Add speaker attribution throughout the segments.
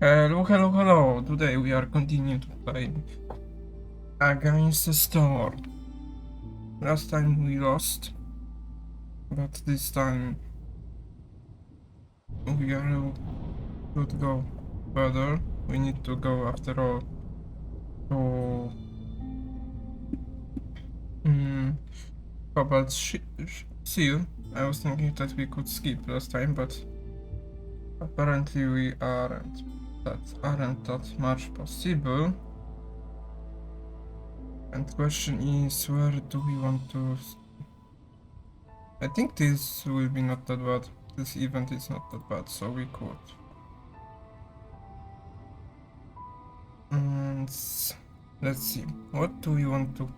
Speaker 1: Hello, hello, hello. Today we are continuing to play against the store. Last time we lost, but this time we are good go further. We need to go after all to Cobalt Seal. I was thinking that we could skip last time, but apparently we aren't. Aren't that much possible. And the question is, where do we want to? I think this will be not that bad. This event is not that bad, so we could. And let's see. What do we want to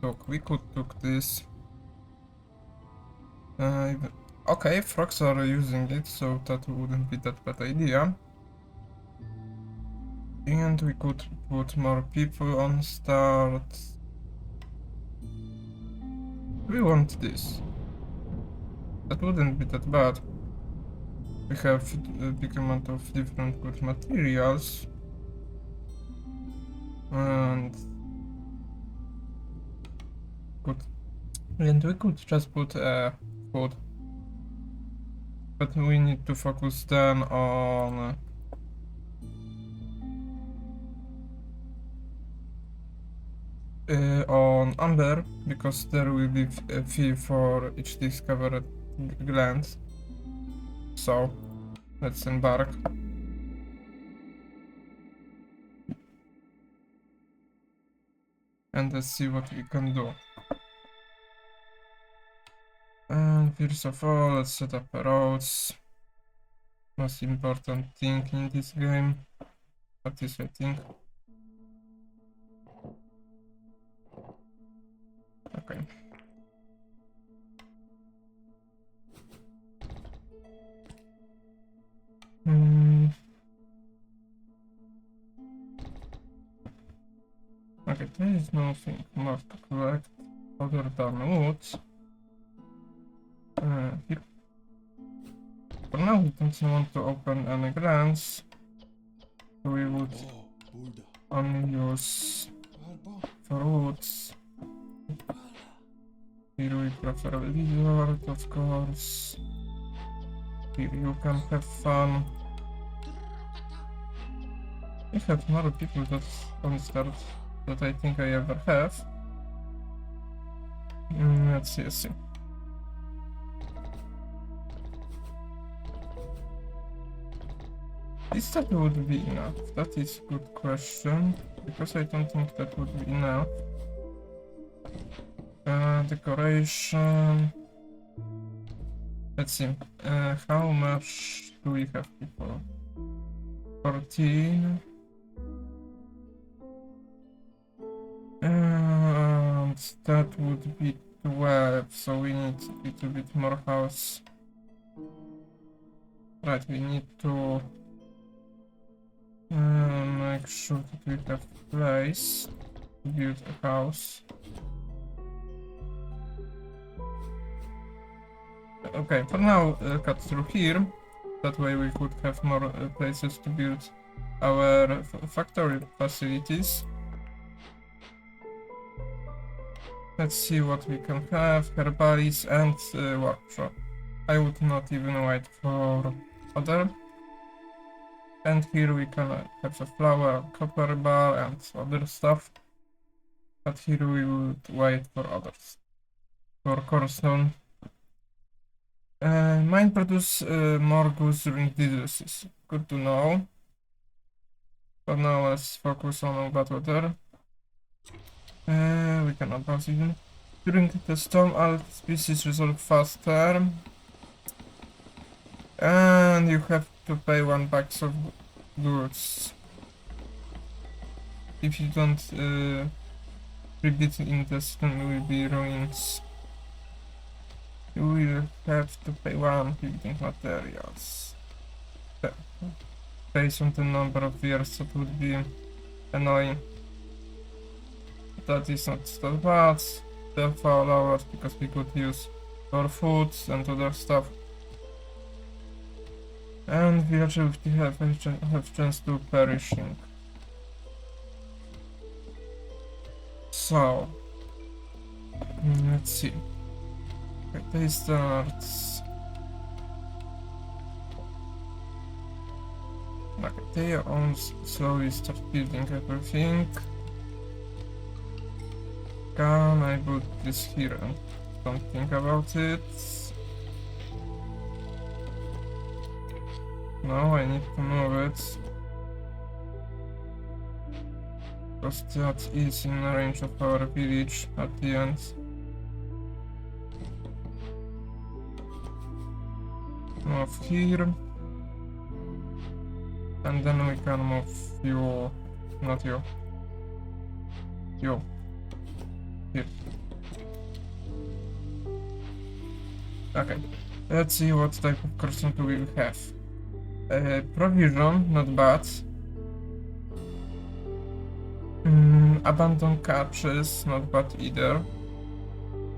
Speaker 1: took? We could took this. Okay, frogs are using it, so that wouldn't be that bad idea. And we could put more people on start. We want this. That wouldn't be that bad. We have a big amount of different good materials. And good. And we could just put food. But we need to focus then on Amber, because there will be a fee for each discovered gland. So let's embark. And let's see what we can do. And first of all, let's set up roads. Most important thing in this game. That is, I think. Okay. Okay, there is nothing more to collect other than woods. Here. For now, we don't want to open any grants. So we would only use for woods. Here we prefer lizard, of course. Here you can have fun. We have more people that on start that I think I ever have. Let's see. Is that would be enough? That is a good question, because I don't think that would be enough. Decoration. Let's see. How much do we have people? 14. And that would be 12, so we need a little bit more house. Right, we need to make sure that we have place to build a house. Okay, for now, cut through here. That way we could have more places to build our factory facilities. Let's see what we can have. Herbalis and workshop. I would not even wait for other. And here we can have a flower, copper bar and other stuff. But here we would wait for others. For cornerstone. Mine produce more goods during diseases. Good to know. But now let's focus on bad weather. We can advance even. During the storm, all species resolve faster. And you have to pay 1 box of goods. If you don't repeat in the system, it will be ruins. You will have to pay 1 building materials. Based on the number of years, that would be annoying. That is not that bad. Therefore allow us, because we could use for food and other stuff. And villagers have chance to perishing. So, let's see. Okay, they starts. Okay, they all slowly start building everything. Can I put this here and don't think about it? No, I need to move it. Because that is in range of our village at the end. Move here. And then we can move you. Not you. You. Here. Okay. Let's see what type of person we will have. Provision, not bad. Abandoned catches, not bad either.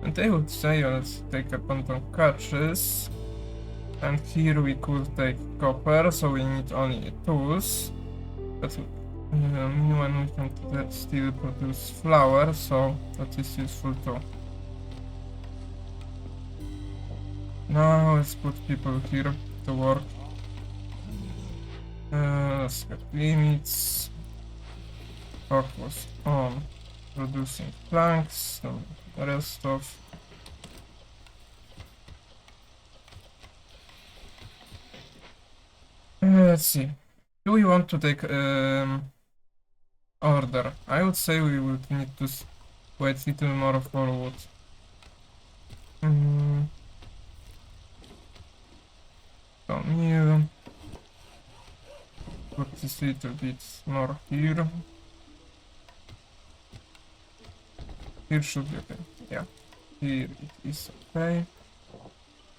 Speaker 1: And I would say let's take abandoned catches. And here we could take copper, so we need only tools. But meanwhile we can still produce flour, so that is useful too. Now let's put people here to work. Let's get limits. Focus on producing planks and the rest of. Let's see. Do we want to take order? I would say we would need to wait a little more for wood. So new. Put this little bit more here. Here should be okay. Yeah. Here it is okay.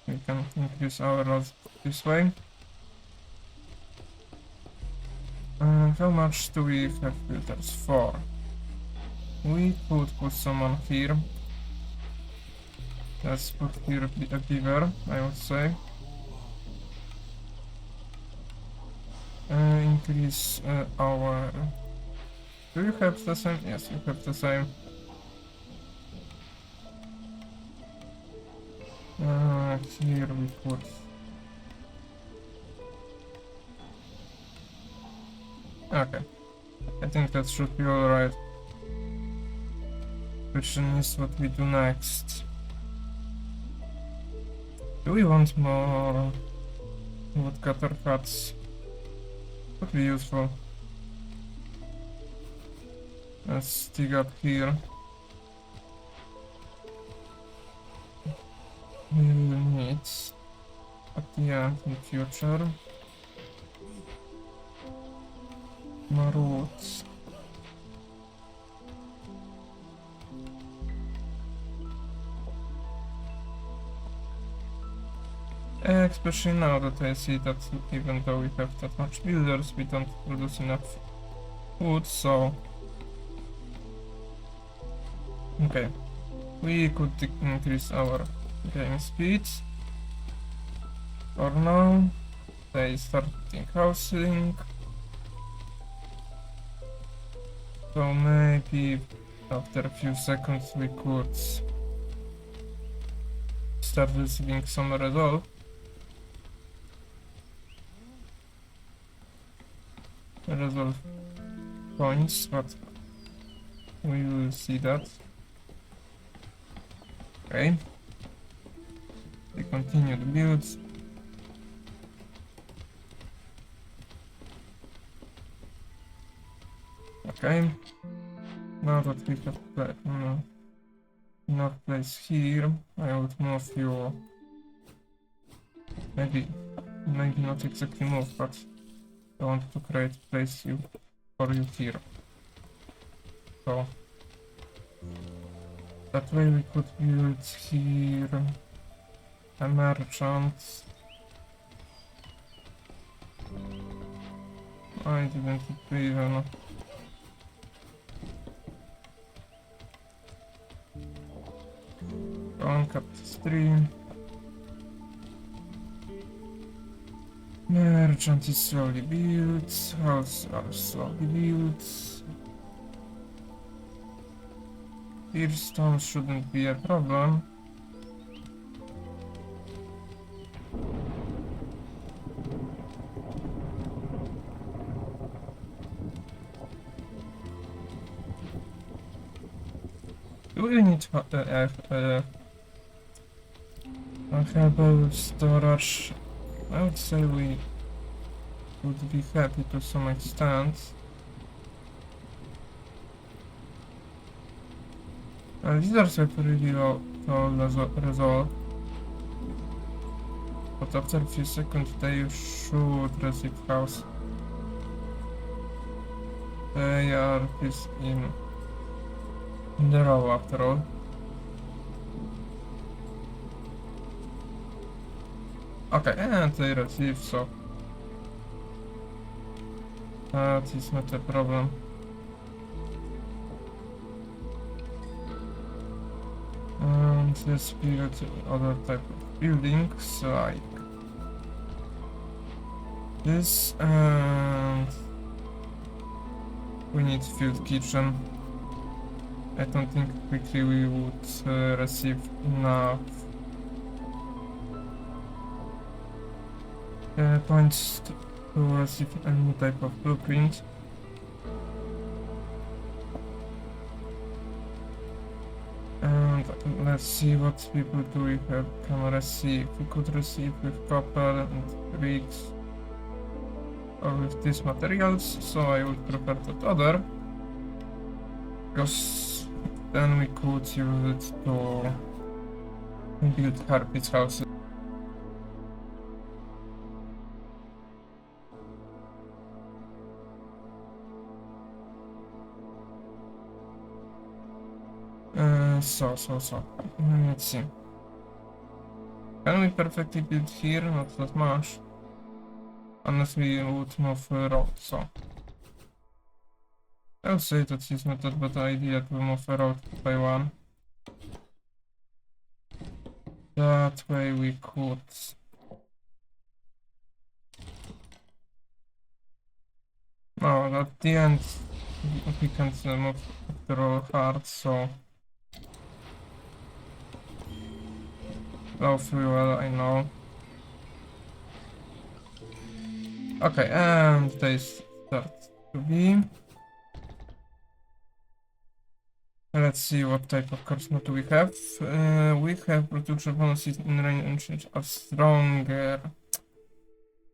Speaker 1: We can increase our rods this way. How much do we have filters for? We could put someone here. Let's put here a beaver, I would say. Increase our... Do you have the same? Yes, you have the same. Here we put... Okay. I think that should be alright. Question is what we do next. Do we want more woodcutter huts? Could be useful. Let's dig up here. We will need at the end in future more woods. Especially now that I see that even though we have that much builders, we don't produce enough wood, so... Okay. We could increase our game speed. For now, they starting housing. So maybe after a few seconds we could start receiving some resolve. Resolve points, but we will see that. Okay. We continue the builds. Okay. Now that we have enough place here, I would move you. Maybe not exactly move, but I want to create place for you here. So that way we could build here a merchant. I didn't even. On cap stream. Merchant is slowly built, houses are slowly built. Here stone shouldn't be a problem. Do we need herbal storage? I would say we would be happy to some extent. These are pretty low to resolve. But after a few seconds they should receive house. They are in the row after all. Okay, and they receive, so that is not a problem. And let's build other type of buildings like this, and we need field kitchen. I don't think quickly we would receive enough points to receive any type of blueprint. And let's see what people do we can receive. We could receive with copper and bricks or with these materials, so I would prefer that other, because then we could use it to build Harpy's houses. So, let's see. Can we perfectly build here? Not that much. Unless we would move a road, so. I would say that it's not that bad idea to move a road by one. That way we could. No, at the end we can't move after all hard, so. Low fuel, I know. Okay, and they start to be. Let's see what type of charisma do we have. We have production bonuses in range are stronger.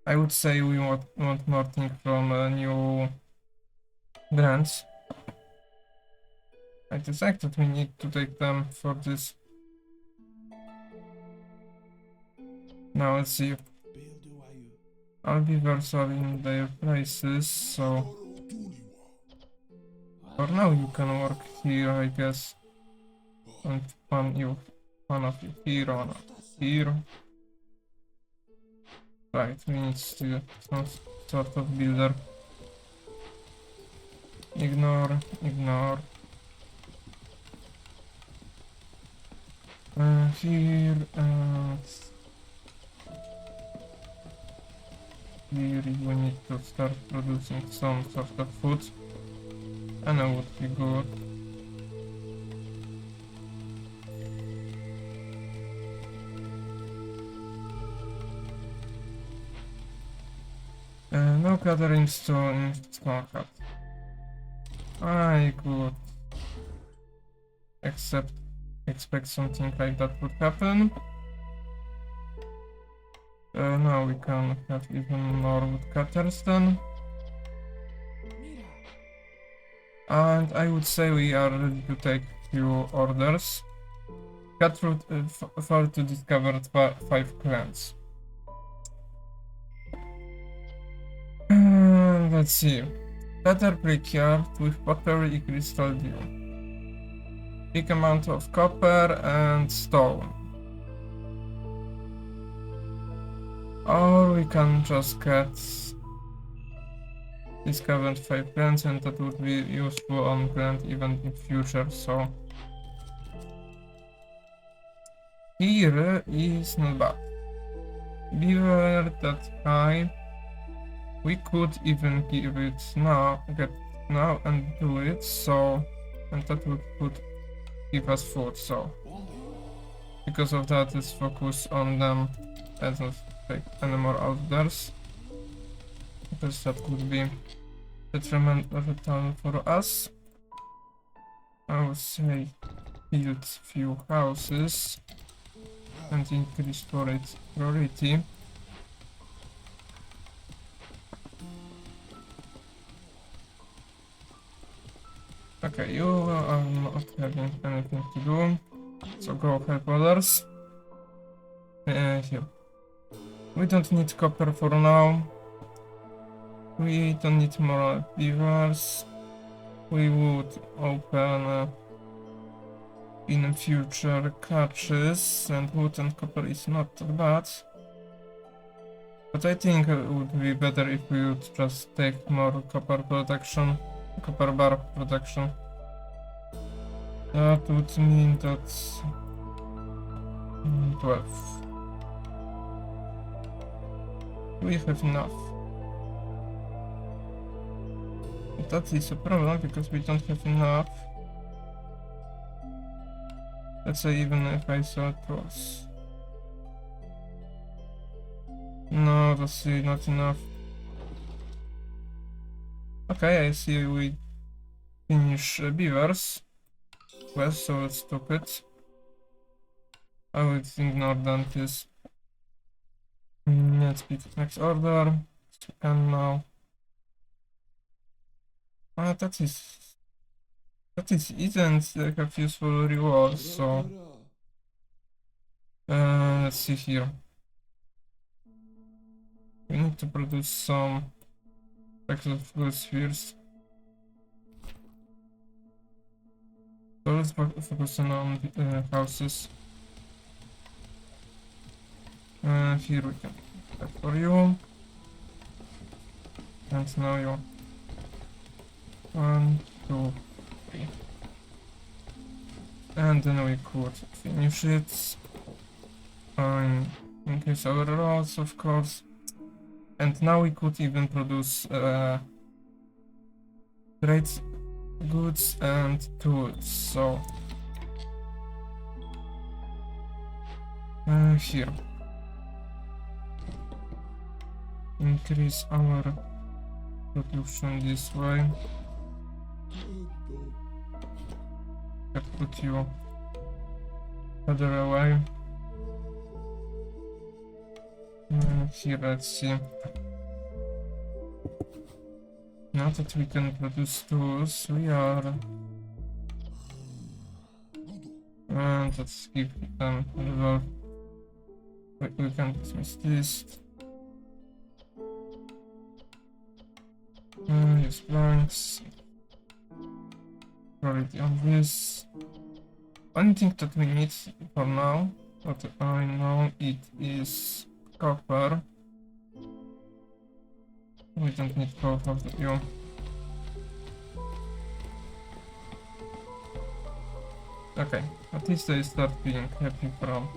Speaker 1: I would say we want more things from new grants. I decide that we need to take them for this. Now let's see. I'll be versatile in their prices, so for now you can work here, I guess. And one of you here, one of you here. Right, we need still some sort of builder. Ignore. Here and here we need to start producing some sort of food, and that would be good. No gatherings to small hut. I could expect something like that would happen. Now we can have even more woodcutters then. And I would say we are ready to take few orders. Cutthroat failed to discover 5 clans. Let's see. Better brickyard with pottery crystal deal. Big amount of copper and stone. Or we can just get discovered 5 grants, and that would be useful on grant even in future, so here is not bad. Beaver that high. We could even give it now, get now and do it, so, and that would give us food, so. Because of that, let's focus on them and not take any more outdoors. Because that could be detrimental for us. I would say build few houses and increase priority. Okay, you are not having anything to do, so go help others. Here. We don't need copper for now. We don't need more beavers. We would open in future catches, and wood and copper is not that bad. But I think it would be better if we would just take more copper production, copper bar production. That would mean that 12. We have enough. That is a problem because we don't have enough. Let's say even if I saw it was. No, that's not enough. Okay, I see we finish beavers. Well, so let's stop it. I would ignore this. Let's pick next order. And now. That isn't like a useful reward, so let's see here. We need to produce some spectacle spheres. So let's focus on houses. Here we can that for you. And now you 1, 2, 3. And then we could finish it. Increase our roads, of course. And now we could even produce trade goods and tools. So here. Increase our production this way. I put you further away. Here, let's see. Now that we can produce tools, we are. And let's give them resolve. We can dismiss this. Use blanks. Priority on this. Only thing that we need for now, what I know, it is copper. We don't need both of you. Okay, at least they start being happy from.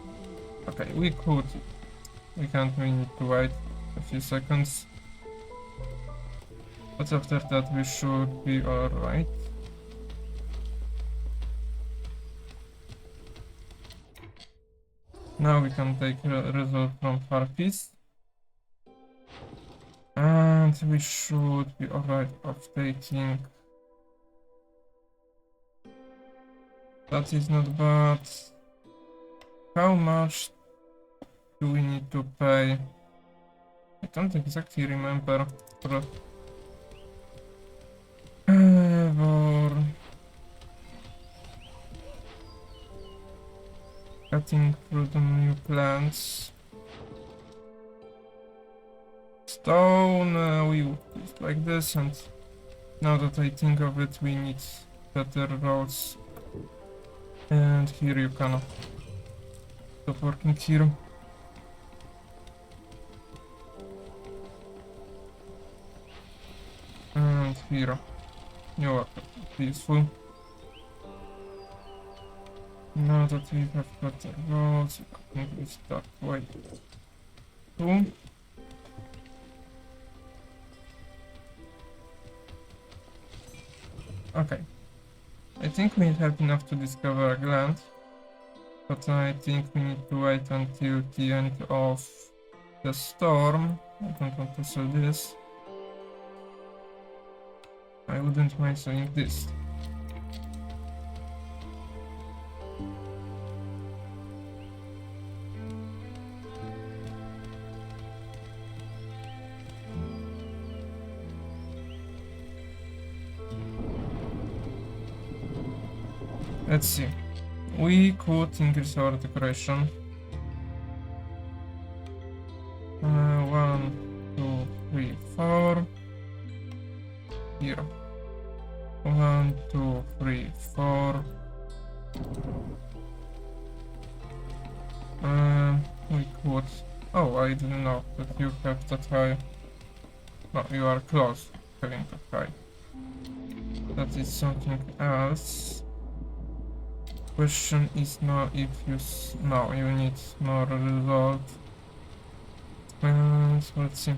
Speaker 1: Okay, we need to wait a few seconds. But after that we should be alright. Now we can take a result from Far East. And we should be alright updating. That is not bad. How much do we need to pay? I don't exactly remember. For cutting through the new plants. Stone, we would use like this, and now that I think of it, we need better roads. And here you can stop working here. And here you are peaceful. Now that we have better roads, we can start way too. Okay. I think we have enough to discover a gland, but I think we need to wait until the end of the storm. I don't want to sell this. I wouldn't mind selling this. Let's see. We could increase our decoration. 1, 2, 3, 4. Here. 1, 2, 3, 4. We could. Oh, I didn't know that you have that high. No, you are close to having that high. That is something else. Question is now if you no, you need more result. So let's see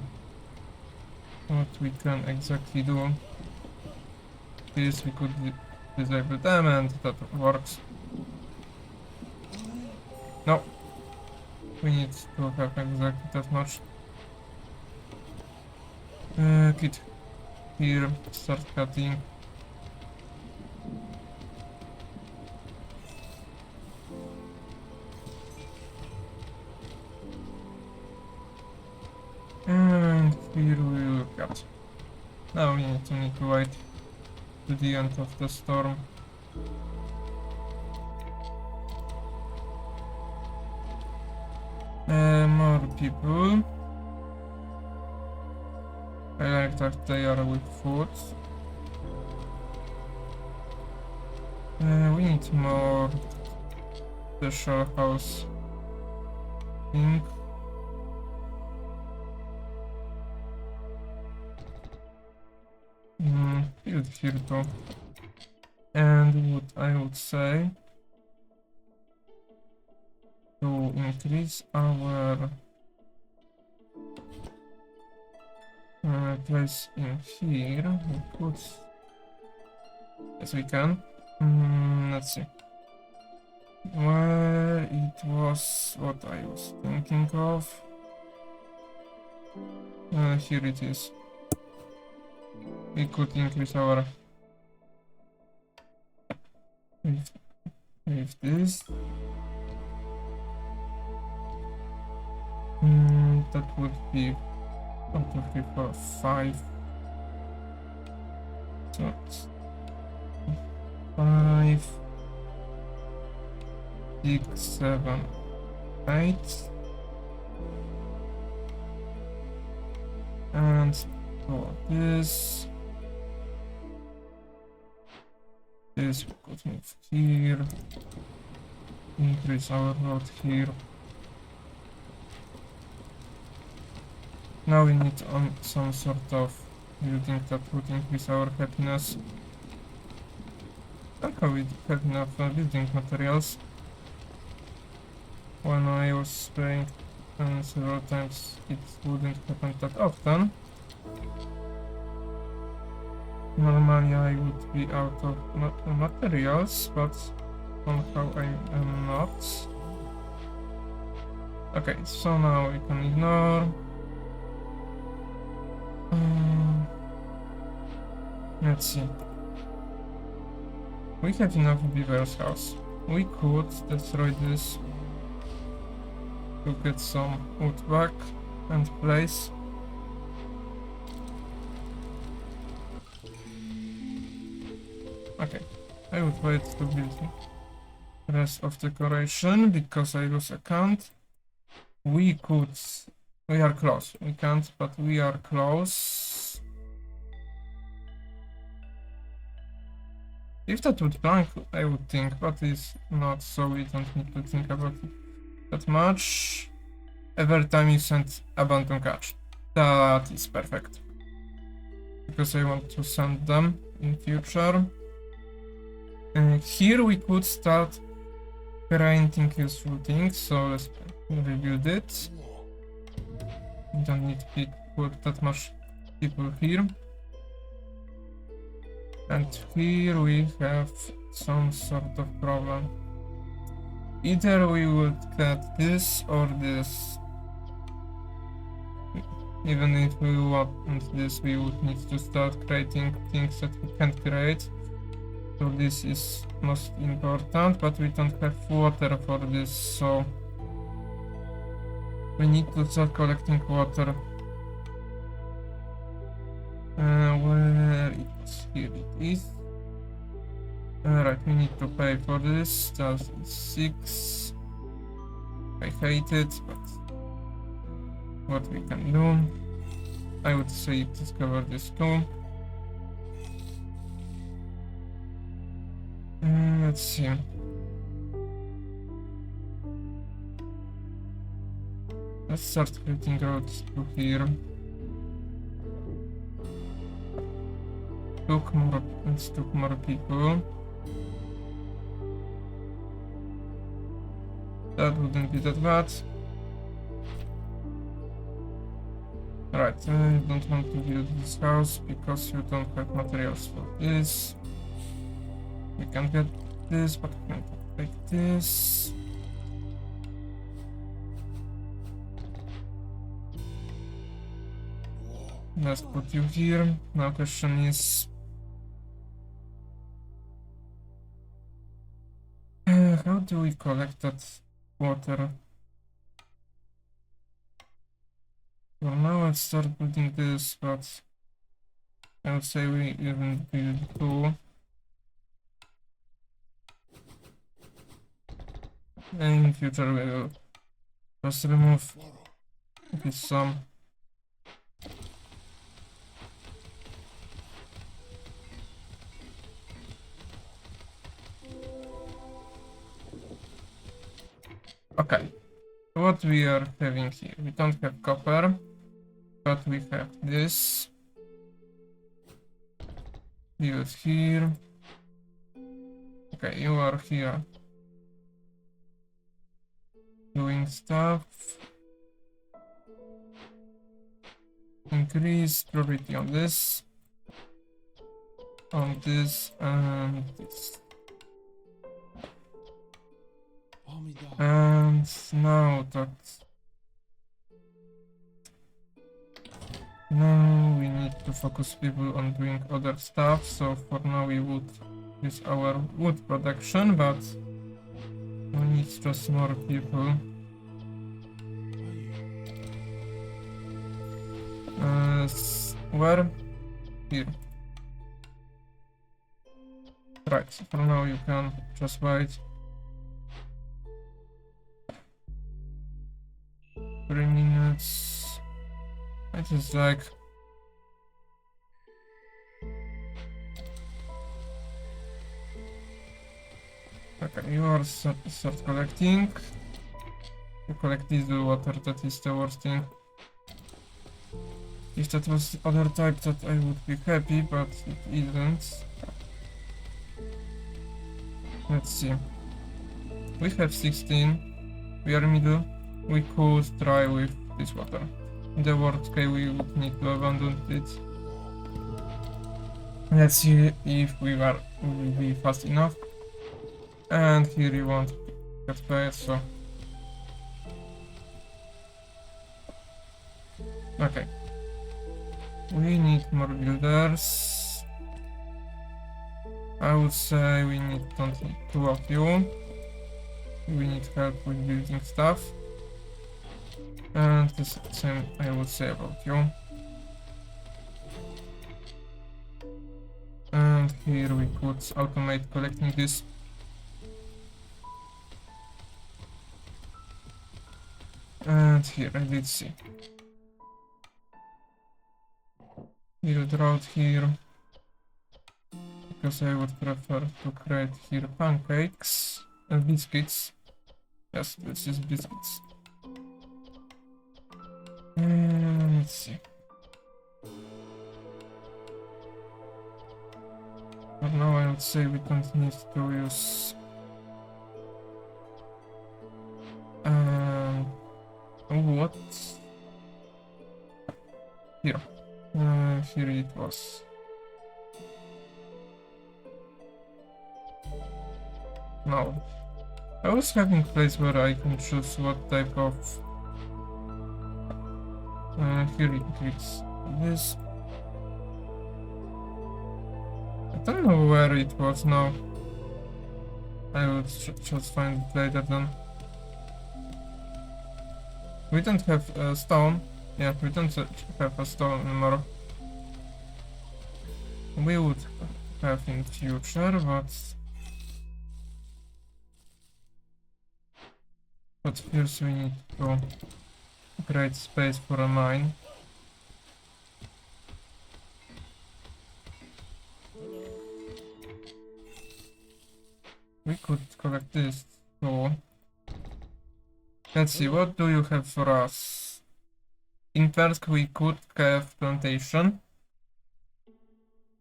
Speaker 1: what we can exactly do. This we could disable them and that works. No, we need to have exactly that much. Kit here, start cutting. And here we will cut. Now we need to wait to the end of the storm. More people. I like that they are with food. We need more special house thing. Build here too. And what I would say to increase our place in here, we could. Yes, we can. Let's see. Where it was what I was thinking of. Here it is. We could increase our with this. That would be 1, 2, 3, 4, 5. So 5, 6, 7, 8. And for this we could move here, increase our road here. Now we need some sort of building that would increase our happiness. Somehow we have enough building materials. When I was playing several times, it wouldn't happen that often. Normally I would be out of materials, but somehow I am not. Okay, so now we can ignore. Let's see. We have enough beaver's house. We could destroy this to get some wood back and place. Okay, I would wait to build the rest of decoration because I lose a count. We are close. We can't, but we are close. If that would blank, I would think, but it's not, so we don't need to think about it that much. Every time you send abandon catch. That is perfect. Because I want to send them in future. And here we could start granting useful things, so let's rebuild it. We don't need to put that much people here. And here we have some sort of problem. Either we would cut this or this. Even if we want this, we would need to start creating things that we can't create. So this is most important, but we don't have water for this, so we need to start collecting water. Where it is? Here it is. Right, we need to pay for this. That's 6. I hate it, but what we can do? I would say discover this too. Let's see. Let's start creating roads to here. Let's took more people. That wouldn't be that bad. Right, I don't want to build this house because you don't have materials for this. We can get this, but we can take this. Let's put you here. Now question is... how do we collect that water? For now, let's start building this, but I would say we even build 2. And in future, we will just remove this some. Okay, what we are having here? We don't have copper, but we have this. Build here. Okay, you are here doing stuff. Increase priority on this, and this. And now we need to focus people on doing other stuff, so for now we would use our wood production, but we need just more people. Where? Here. Right, so for now you can just wait. 3 minutes. It is like... Okay, you are start collecting. You collect diesel water, that is the worst thing. If that was other type, that I would be happy, but it isn't. Let's see. We have 16. We are middle. We could try with this water. In the worst case, we would need to abandon it. Let's see if we will be fast enough. And here you won't get paid, so... Okay. We need more builders. I would say we don't need 2 of you. We need help with building stuff. And the same I would say about you. And here we could automate collecting this. And here, let's see. Build road here. Because I would prefer to create here pancakes and biscuits. Yes, this is biscuits. Let's see. For now I would say we don't need to use what? Here. Here it was. No. I was having a place where I can choose what type of... here it's this. I don't know where it was now. I will just find it later then. We don't have a stone. Yeah, we don't have a stone anymore. We would have in future, but first we need to create space for a mine. We could collect this too. Let's see, what do you have for us? In Persk we could have plantation.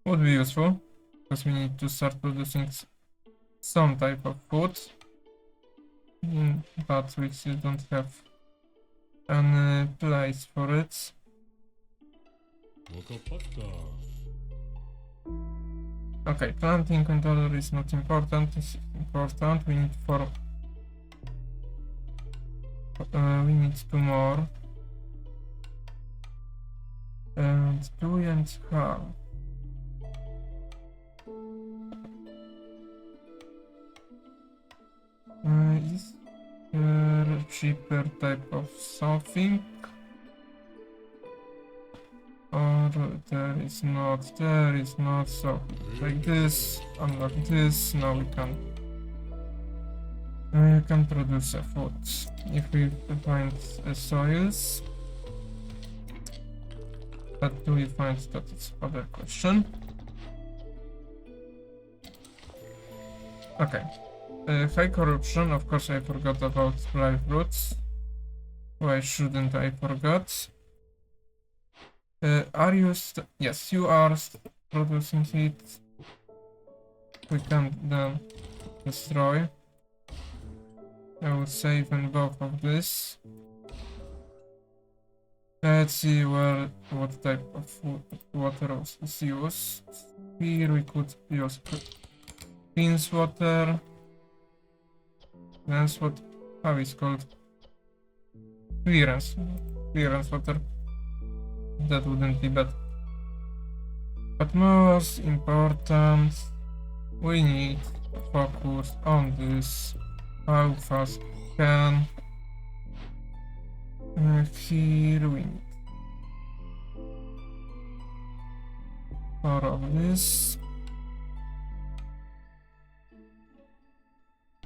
Speaker 1: Would be useful, because we need to start producing some type of food. But we still don't have any place for it. Okay, planting controller is not important. It's important. We need we need 2 more. And 2.5. Is there a cheaper type of something? Or there is not, so like this, unlock this, now we can produce a food. If we find soils, but do we find that? It's other question. Okay. High corruption, of course I forgot about live roots. Why shouldn't I forgot? Are you yes, you are producing it. We can then destroy. I will save in both of this. Let's see what type of water is used. Here we could use cleans water. That's what how it's called. Clearance water. That wouldn't be bad. But most important, we need to focus on this. How fast we can. Here we need 4 of this.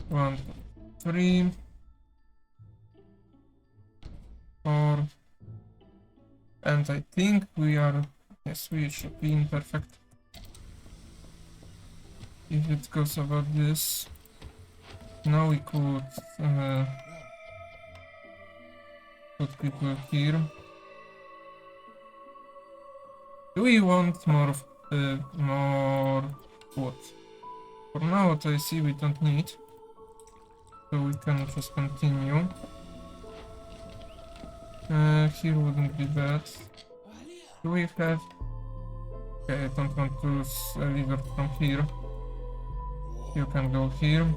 Speaker 1: 1, 3, 4. And I think we are, yes, we should be imperfect. If it goes about this, now we could put people here. Do we want more wood? For now, what I see, we don't need, so we can just continue. Here wouldn't be bad. Do we have... Okay, I don't want to leave it from here. You can go here.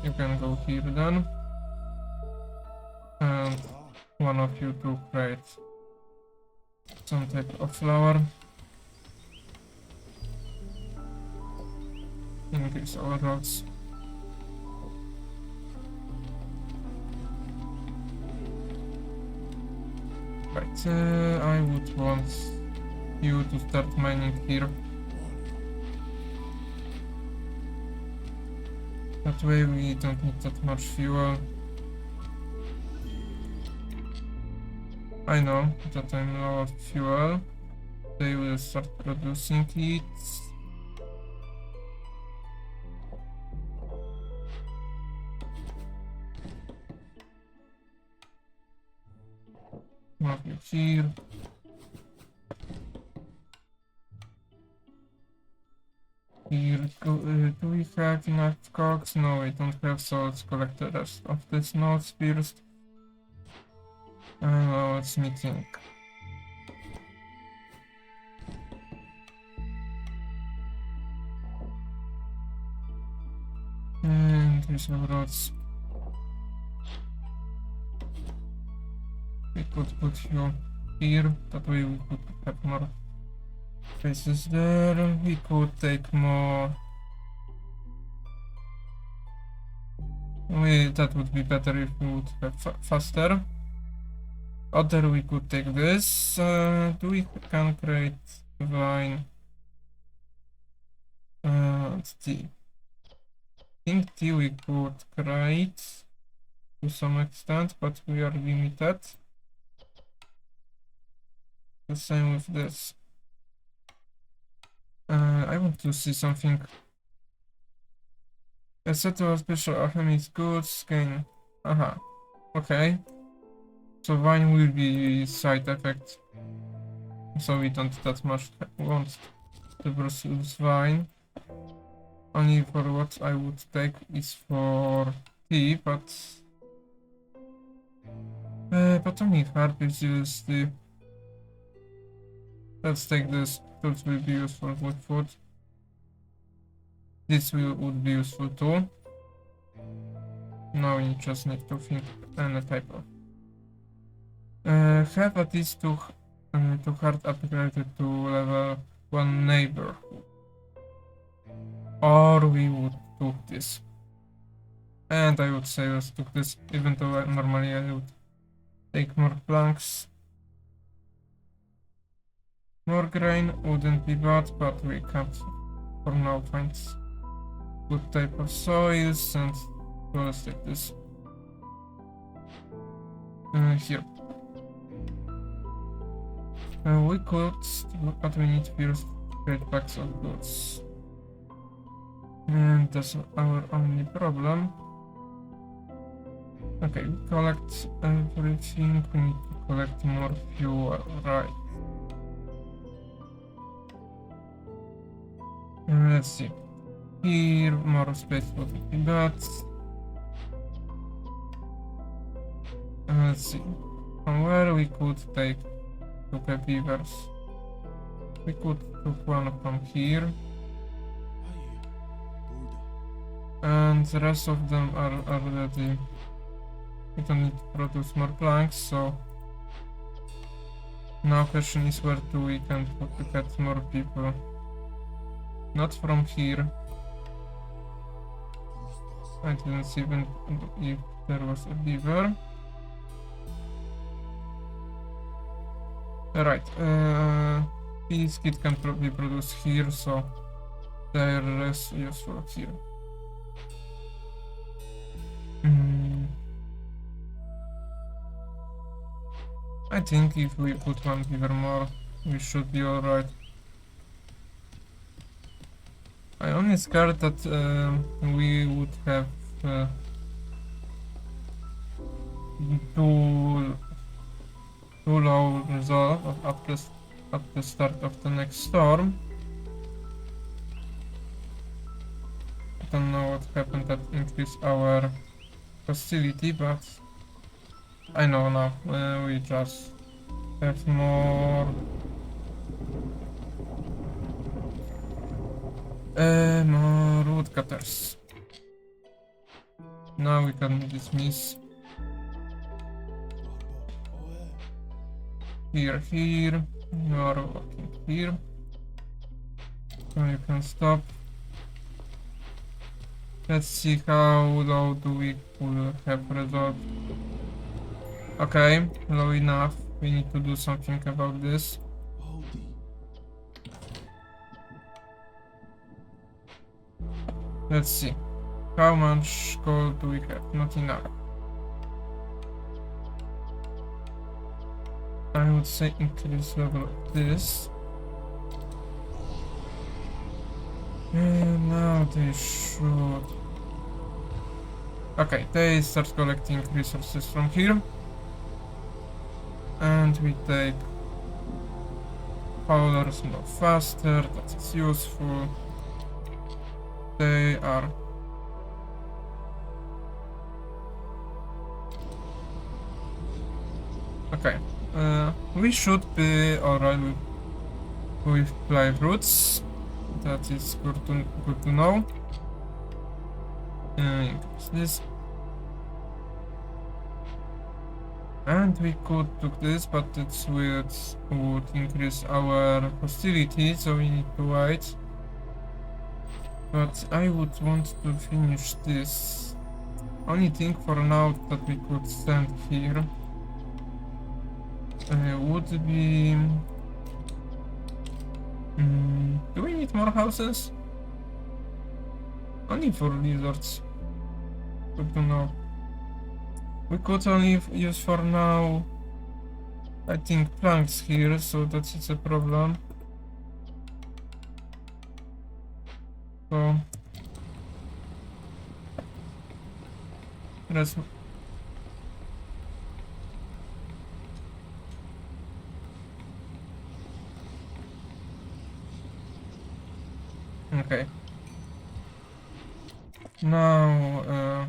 Speaker 1: You can go here then. And one of you to create some type of flower. Increase our rods. Right, I would want you to start mining here. That way we don't need that much fuel. I know that I'm low of fuel. They will start producing it. Move you here. Here, do we have enough cogs? No, we don't have, so let's collect the rest of this nodes first. Now it's meeting. And increase of roads. We could put you here, that way we could have more spaces there. We could take more. That would be better if we would have faster. Other we could take this. Do we can create vine? Tea. I think tea we could create to some extent, but we are limited. The same with this. I want to see something. A set of special alchemist goods gain. Aha. Okay. So vine will be side effect. So we don't that much want to pursue vine. Only for what I would take is for tea, but only herb is used. Let's take this. Tools will be useful with food. This would be useful too. Now we just need to think any type of. Have at least two hard upgraded to level 1 neighborhood. Or we would do this. And I would say let's do this, even though normally I would take more planks. More grain wouldn't be bad, but we can't for now find good type of soils, and so let's take this. Here. We could, but we need first great packs of goods. And that's our only problem. Okay, we collect everything. We need to collect more fuel, right? Let's see. Here, more space would be that. Let's see. From where we could take beavers. We could take one from here. And the rest of them are already. We don't need to produce more planks, so now question is where do we can get more people? Not from here. I didn't see even if there was a beaver. Right, this kit can be produced here, so they're less useful here. I think if we put one beaver more, we should be alright. I'm only scared that we would have too low result at the start of the next storm. I don't know what happened that increased our hostility, but I know now. We just have more woodcutters. Now we can dismiss. Here, you are walking here. So you can stop. Let's see how low do we could have resolved. Okay, low enough. We need to do something about this. Let's see. How much gold do we have? Not enough. I would say increase level of this. And now they should. Okay, they start collecting resources from here. And we take powders more faster, that is useful. They are. Okay, we should be alright with live roots. That is good to know. Increase this. And we could do this, but it would increase our hostility, so we need to wait. But I would want to finish this. Only thing for now that we could send here would be... do we need more houses? Only for lizards. Good to know. We could only use for now, I think, planks here, so that's a problem. So let's... Okay. Now,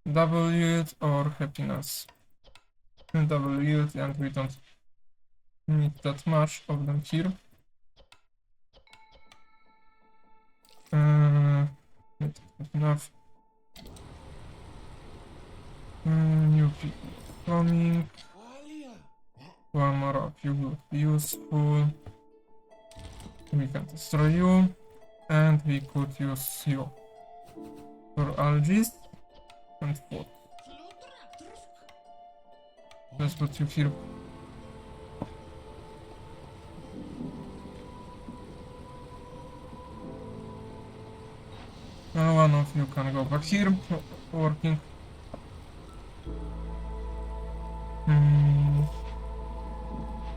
Speaker 1: W or happiness? W, and we don't need that much of them here. Not enough. New people coming. One more of you would be useful. We can destroy you, and we could use you for algae and food. Let's put you here. One of you can go back here, working.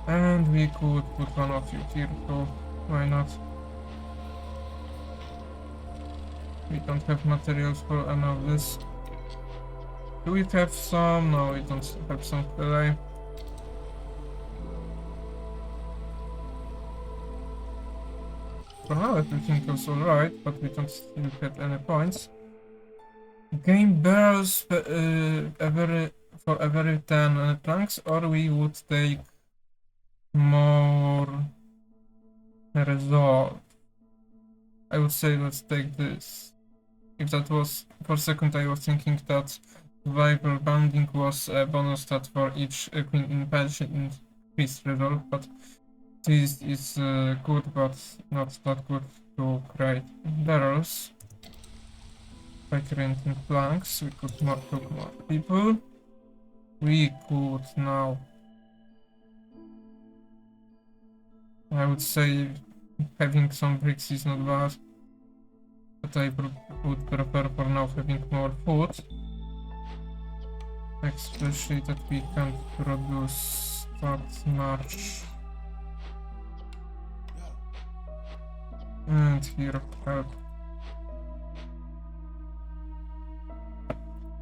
Speaker 1: And we could put one of you here, so why not? We don't have materials for any of this. Do we have some? No, we don't have some clay. For now everything goes alright, but we don't still get any points. Game barrels for every 10 planks, or we would take more resolve. I would say let's take this. If that was, for a second I was thinking that survival bonding was a bonus stat for each impatient increased resolve, but this is good, but not that good to create barrels. By creating planks, we could took more people. We could now, I would say having some bricks is not bad, but I would prefer for now having more food. Especially that we can't produce that much. And here, help.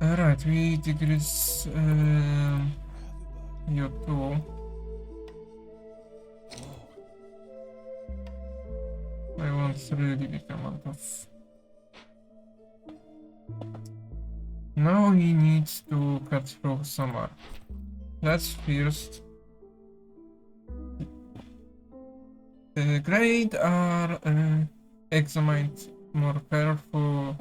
Speaker 1: Alright, we decrease you too. I want really big amount of... Now we need to cut through somewhere. Let's first grade are examined more careful,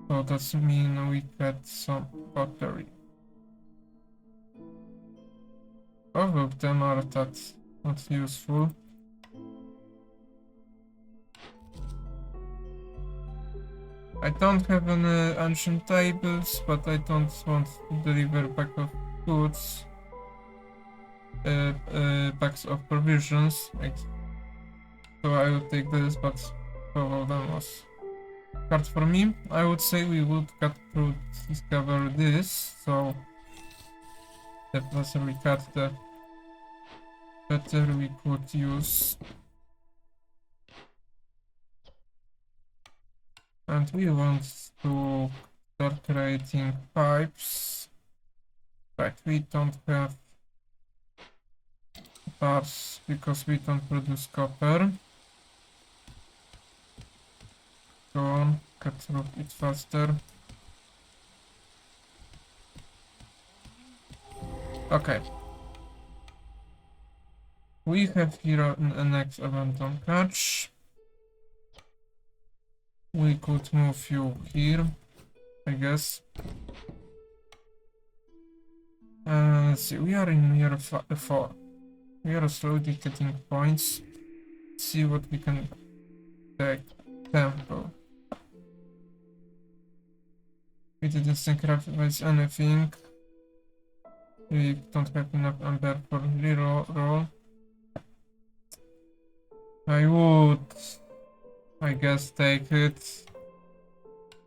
Speaker 1: so that means we get some pottery. Both of them are that not useful. I don't have any ancient tables, but I don't want to deliver back of goods, packs of provisions. So I would take this, but both of them was hard for me. I would say we would cut through to discover this, so the faster we cut, the better we could use. And we want to start creating pipes. Right, we don't have bars because we don't produce copper. Go on, cut through it faster. Okay. We have here a next abandoned catch. We could move you here. I guess. Let's see, we are in year 4. We are slowly getting points. Let's see what we can take. Temple. We didn't sacrifice anything. We don't have enough amber for reroll. I would, I guess, take it.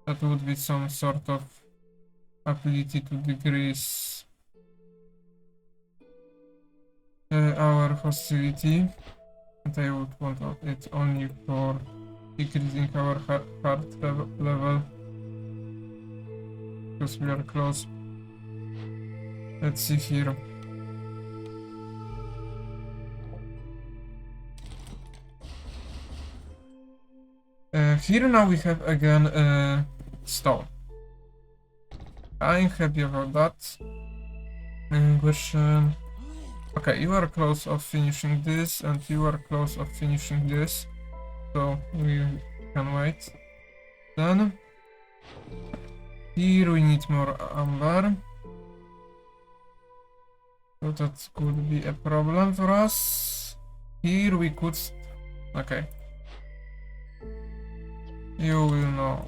Speaker 1: That would be some sort of ability to decrease our hostility. And I would want it only for decreasing our heart level. Because we are close. Let's see here. Here now we have again stone. I'm happy about that. Question. Okay, you are close of finishing this, and you are close of finishing this. So we can wait. Then here we need more amber. So that could be a problem for us. Here we could... Okay. You will know.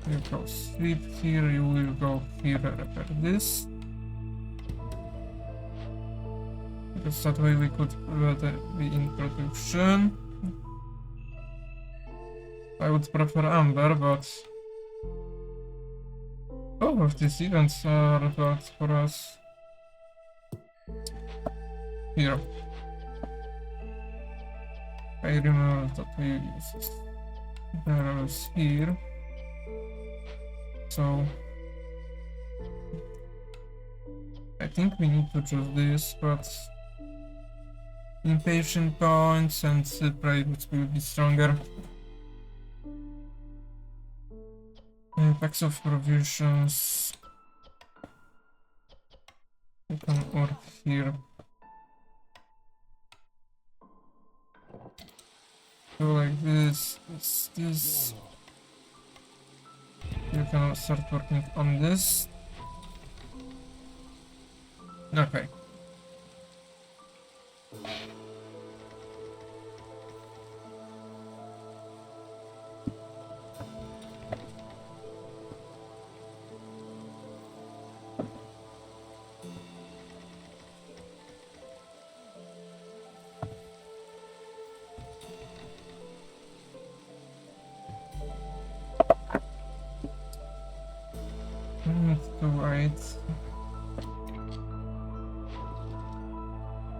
Speaker 1: You go sleep here, you will go here and repair this. Because that way we could better be in production. I would prefer amber, but all of these events are bad for us. Here. I remember that we used barrels here. So I think we need to choose this, but impatient points and private will be stronger. Packs of provisions. We can work here. So like this. You can start working on this. Okay. To wait.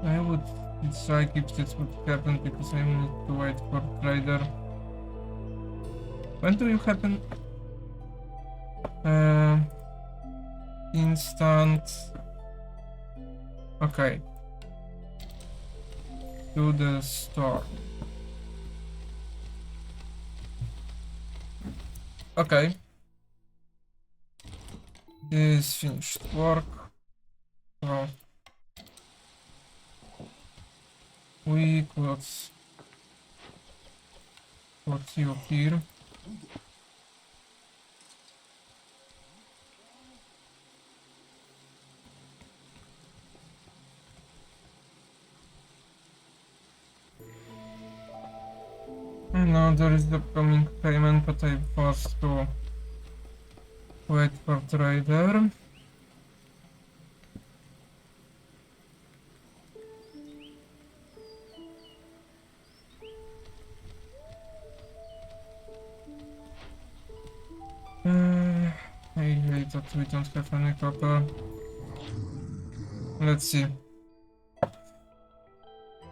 Speaker 1: I would decide if this would happen because I need to wait for trader. When do you happen? Instant. Okay. To the store. Okay. This finished work. So we could put you here. And now there is the upcoming payment, but I forced to wait for trader. I hate that we don't have any copper. Let's see.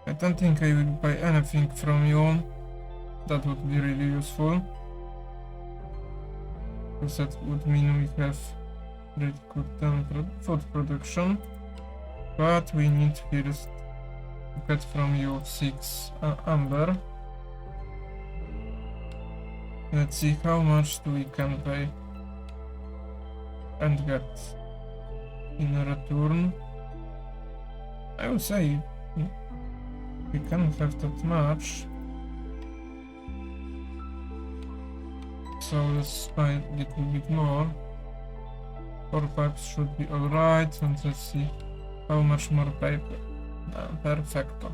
Speaker 1: I don't think I will buy anything from you. That would be really useful. Because that would mean we have really good food production. But we need first to get from you 6 amber. Let's see how much we can pay and get in return. I would say we can't have that much. So let's buy a little bit more. 4 pipes should be alright, and let's see how much more paper. Perfecto.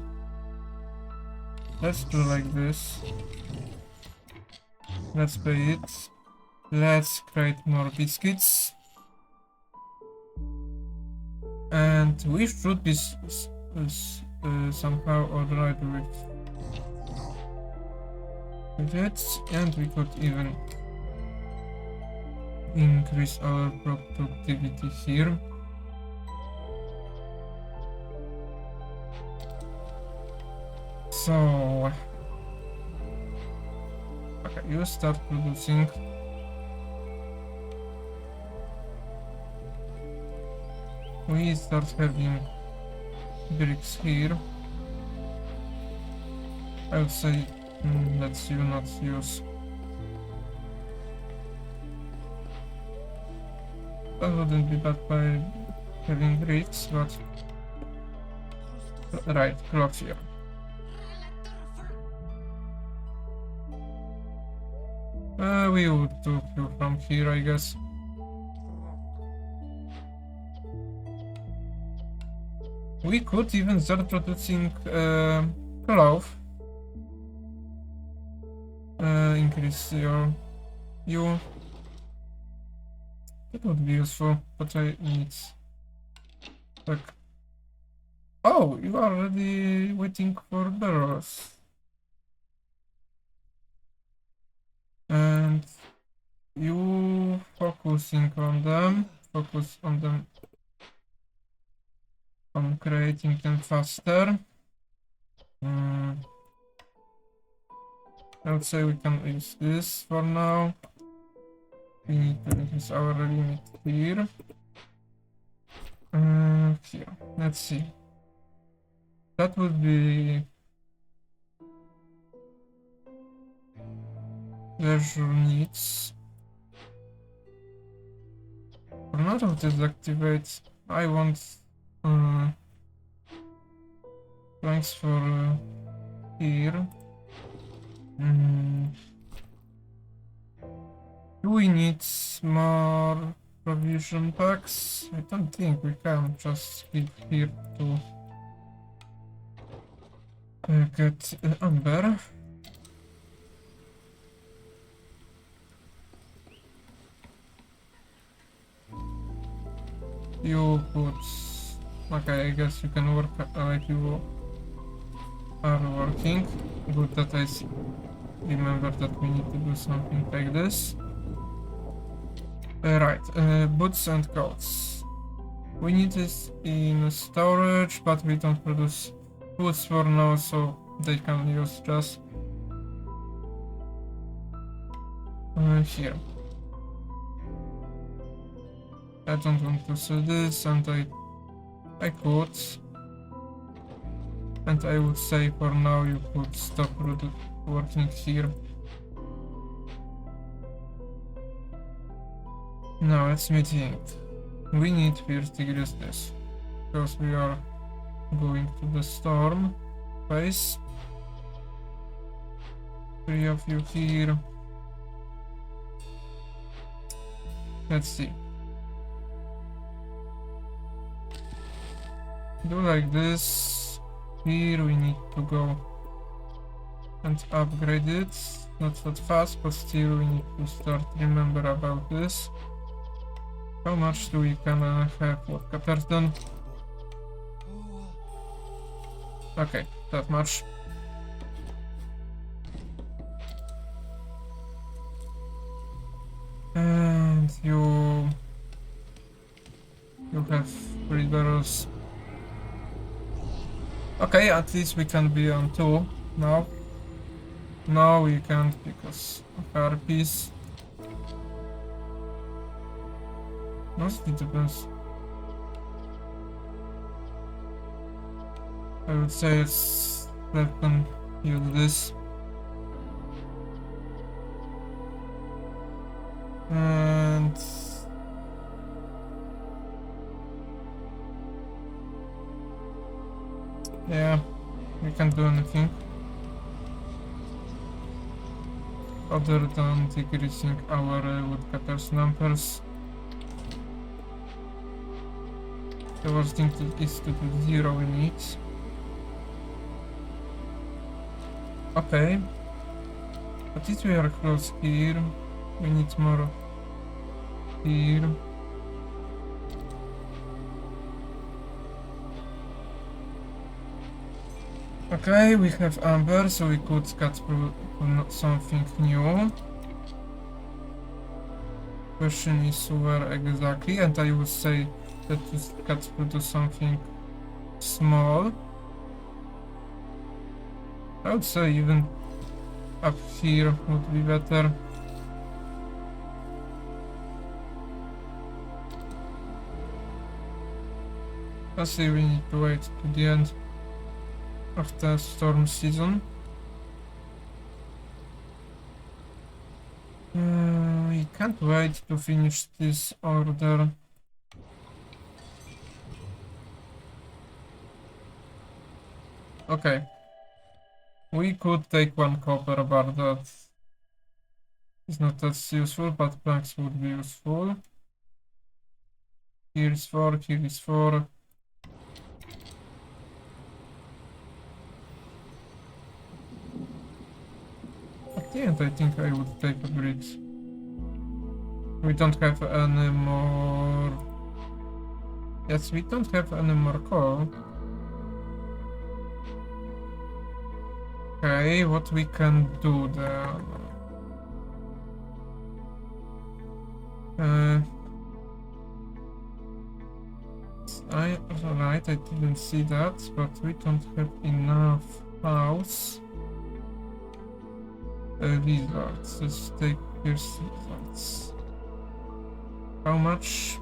Speaker 1: Let's do like this. Let's pay it. Let's create more biscuits. And we should be somehow alright with it. And we could even increase our productivity here. So, okay, you start producing. We start having bricks here. I would say let's you not use. That wouldn't be bad by having bricks, but right, cloth here. We would do you from here, I guess. We could even start producing cloth. Increase you. That would be useful, but I need like. Oh, you are already waiting for barrels. And you focusing on them. Focus on them. On creating them faster. I would say we can use this for now. We need to increase our limit here. Here. Let's see. That would be leisure needs. For now to deactivate, I want planks for here. Do we need more provision packs? I don't think we can just keep here to get amber. You put... Okay, I guess you can work like you are working. Good that I remember that we need to do something like this. Right, boots and coats. We need this in storage, but we don't produce boots for now, so they can use just here. I don't want to sell this, and I could. And I would say for now you could stop working here. Now let's me think. We need first to use this, because we are going to the storm phase. 3 of you here. Let's see. Do like this. Here we need to go and upgrade it. Not that fast, but still we need to start remember about this. How much do we can have vodka per ton? Okay, that much. And you have 3 barrels. Okay, at least we can be on 2 now. No, we can't because of harpies. Mostly depends. I would say it's let them use this. And yeah, we can't do anything other than decreasing our woodcutters numbers. The worst thing is to do 0 in it. Okay. But if we are close here, we need more here. Okay, we have amber, so we could cut through something new. Question is where exactly, and I would say that to cut through to something small. I would say even up here would be better. I say we need to wait to the end of the storm season. We can't wait to finish this order. Okay. We could take one copper bar, that is not as useful, but planks would be useful. Here is 4, here is 4. At the end, I think I would take a grid. We don't have any more... Yes, we don't have any more coal. Okay, what we can do then? Right, I didn't see that, but we don't have enough house. Results. Let's take first results. How much?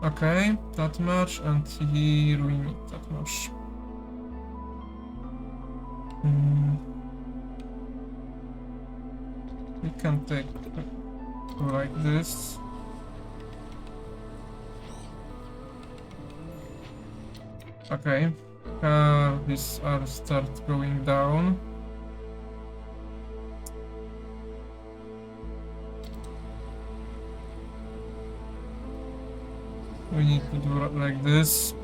Speaker 1: Okay, that much, and here we need that much. We can take like this. Okay, these are start going down. We need to do it like this.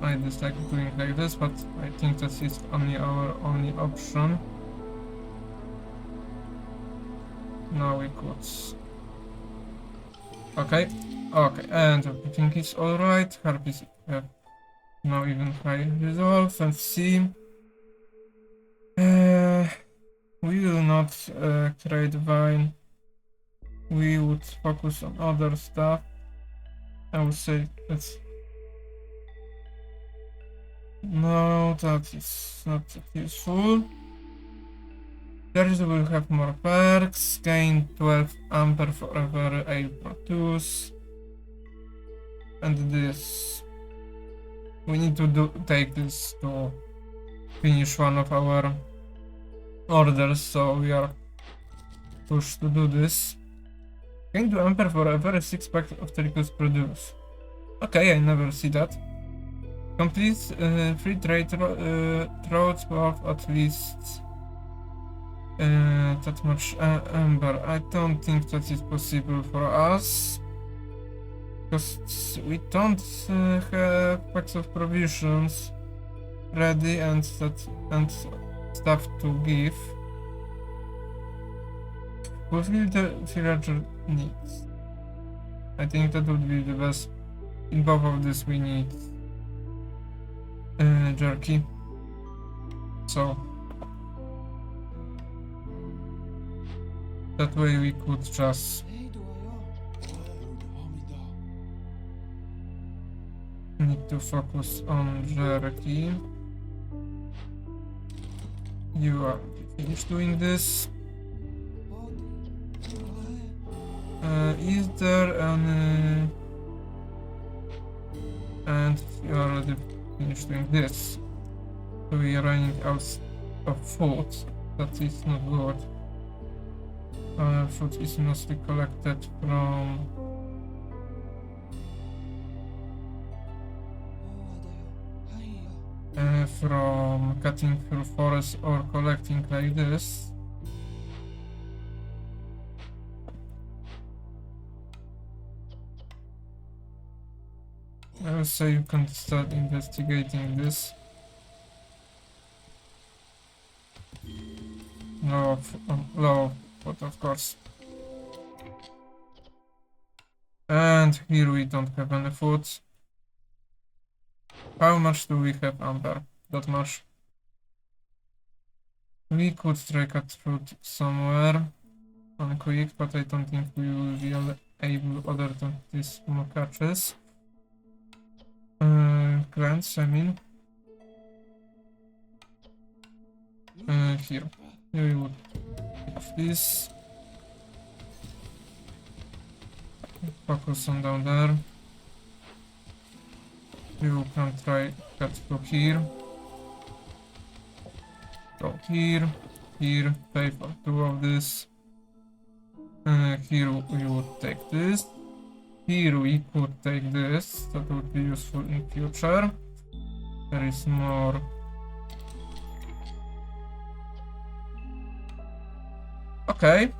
Speaker 1: I dislike doing like this, but I think that is only our only option. Now we could. Okay, okay, and everything is alright. Harpies have now even high resolve, and see. We will not trade vine. We would focus on other stuff. I would say that's. No, that is not that useful. There's will have more perks, gain 12 amber for every 8 produce. And this. We need to take this to finish one of our orders, so we are pushed to do this. Gain 2 amber for every 6 packs of Tricus produce. Okay, I never see that. Complete 3 trade routes worth at least that much amber. I don't think that is possible for us, because we don't have packs of provisions ready and stuff to give. Fulfill the villager needs. I think that would be the best. In both of this we need jerky. So that way we could just need to focus on jerky. You are finished doing this. Is there any... And you already finished doing this. So we are running out of food. That is not good. Food is mostly collected from cutting through forests or collecting like this. I would say you can start investigating this. Low, but of course. And here we don't have any food. How much do we have, Amber? That much. We could try cut fruit somewhere on quick, but I don't think we will be able other than these more catches. Grants, I mean. Here. We would have this. Focus on down there. You can try cut through here. Go here, here, pay for 2 of this. Here we would take this. Here we could take this. That would be useful in future. There is more. Okay.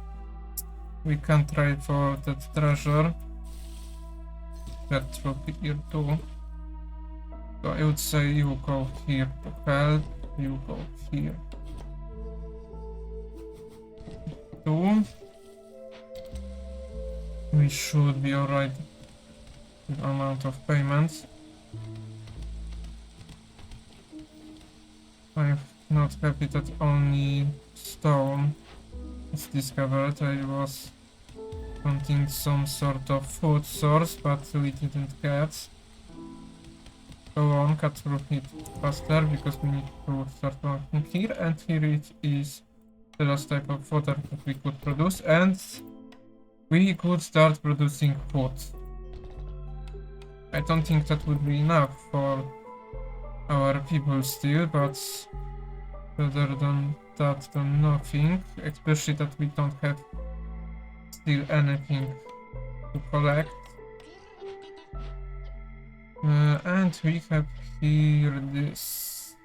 Speaker 1: We can try for that treasure. That through here too. So I would say you go here to help. You go here. 2. We should be alright with amount of payments. I'm not happy that only stone is discovered. I was wanting some sort of food source, but we didn't get. Go on, cut through it faster because we need to start working here, and here it is the last type of water that we could produce, and we could start producing food. I don't think that would be enough for our people still, but better than that than nothing, especially that we don't have still anything to collect. And we have here this.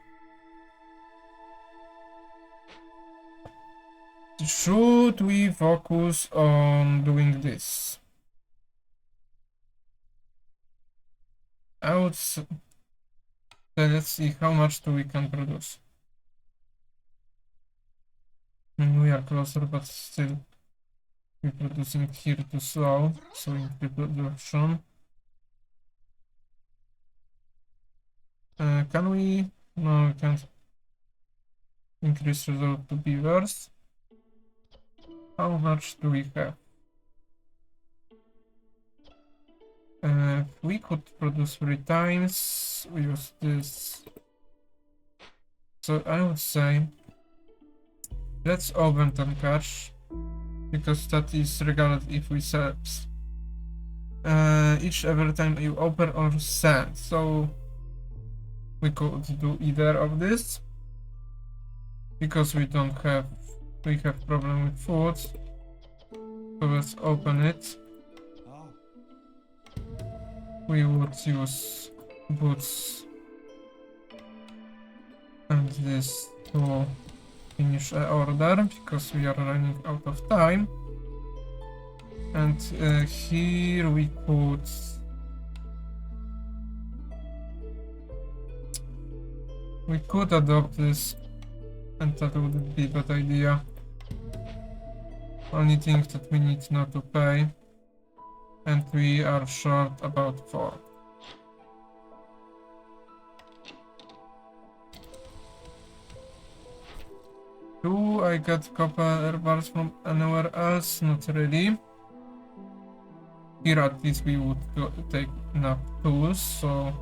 Speaker 1: Should we focus on doing this? I would say, let's see how much we can produce. We are closer, but still we're producing here too slow, so in pre-production. Can we? No, we can't increase result to beavers. How much do we have? We could produce 3 times. We use this. So I would say let's open and catch, because that is regarded if we sell every time you open or send. So we could do either of this because we have problem with food. So let's open it. We would use boots and this to finish an order because we are running out of time. And here we could adopt this, and that wouldn't be a bad idea. Only thing that we need not to pay, and we are short about 4. Do I get copper bars from anywhere else? Not really. Here at least we would take enough tools, so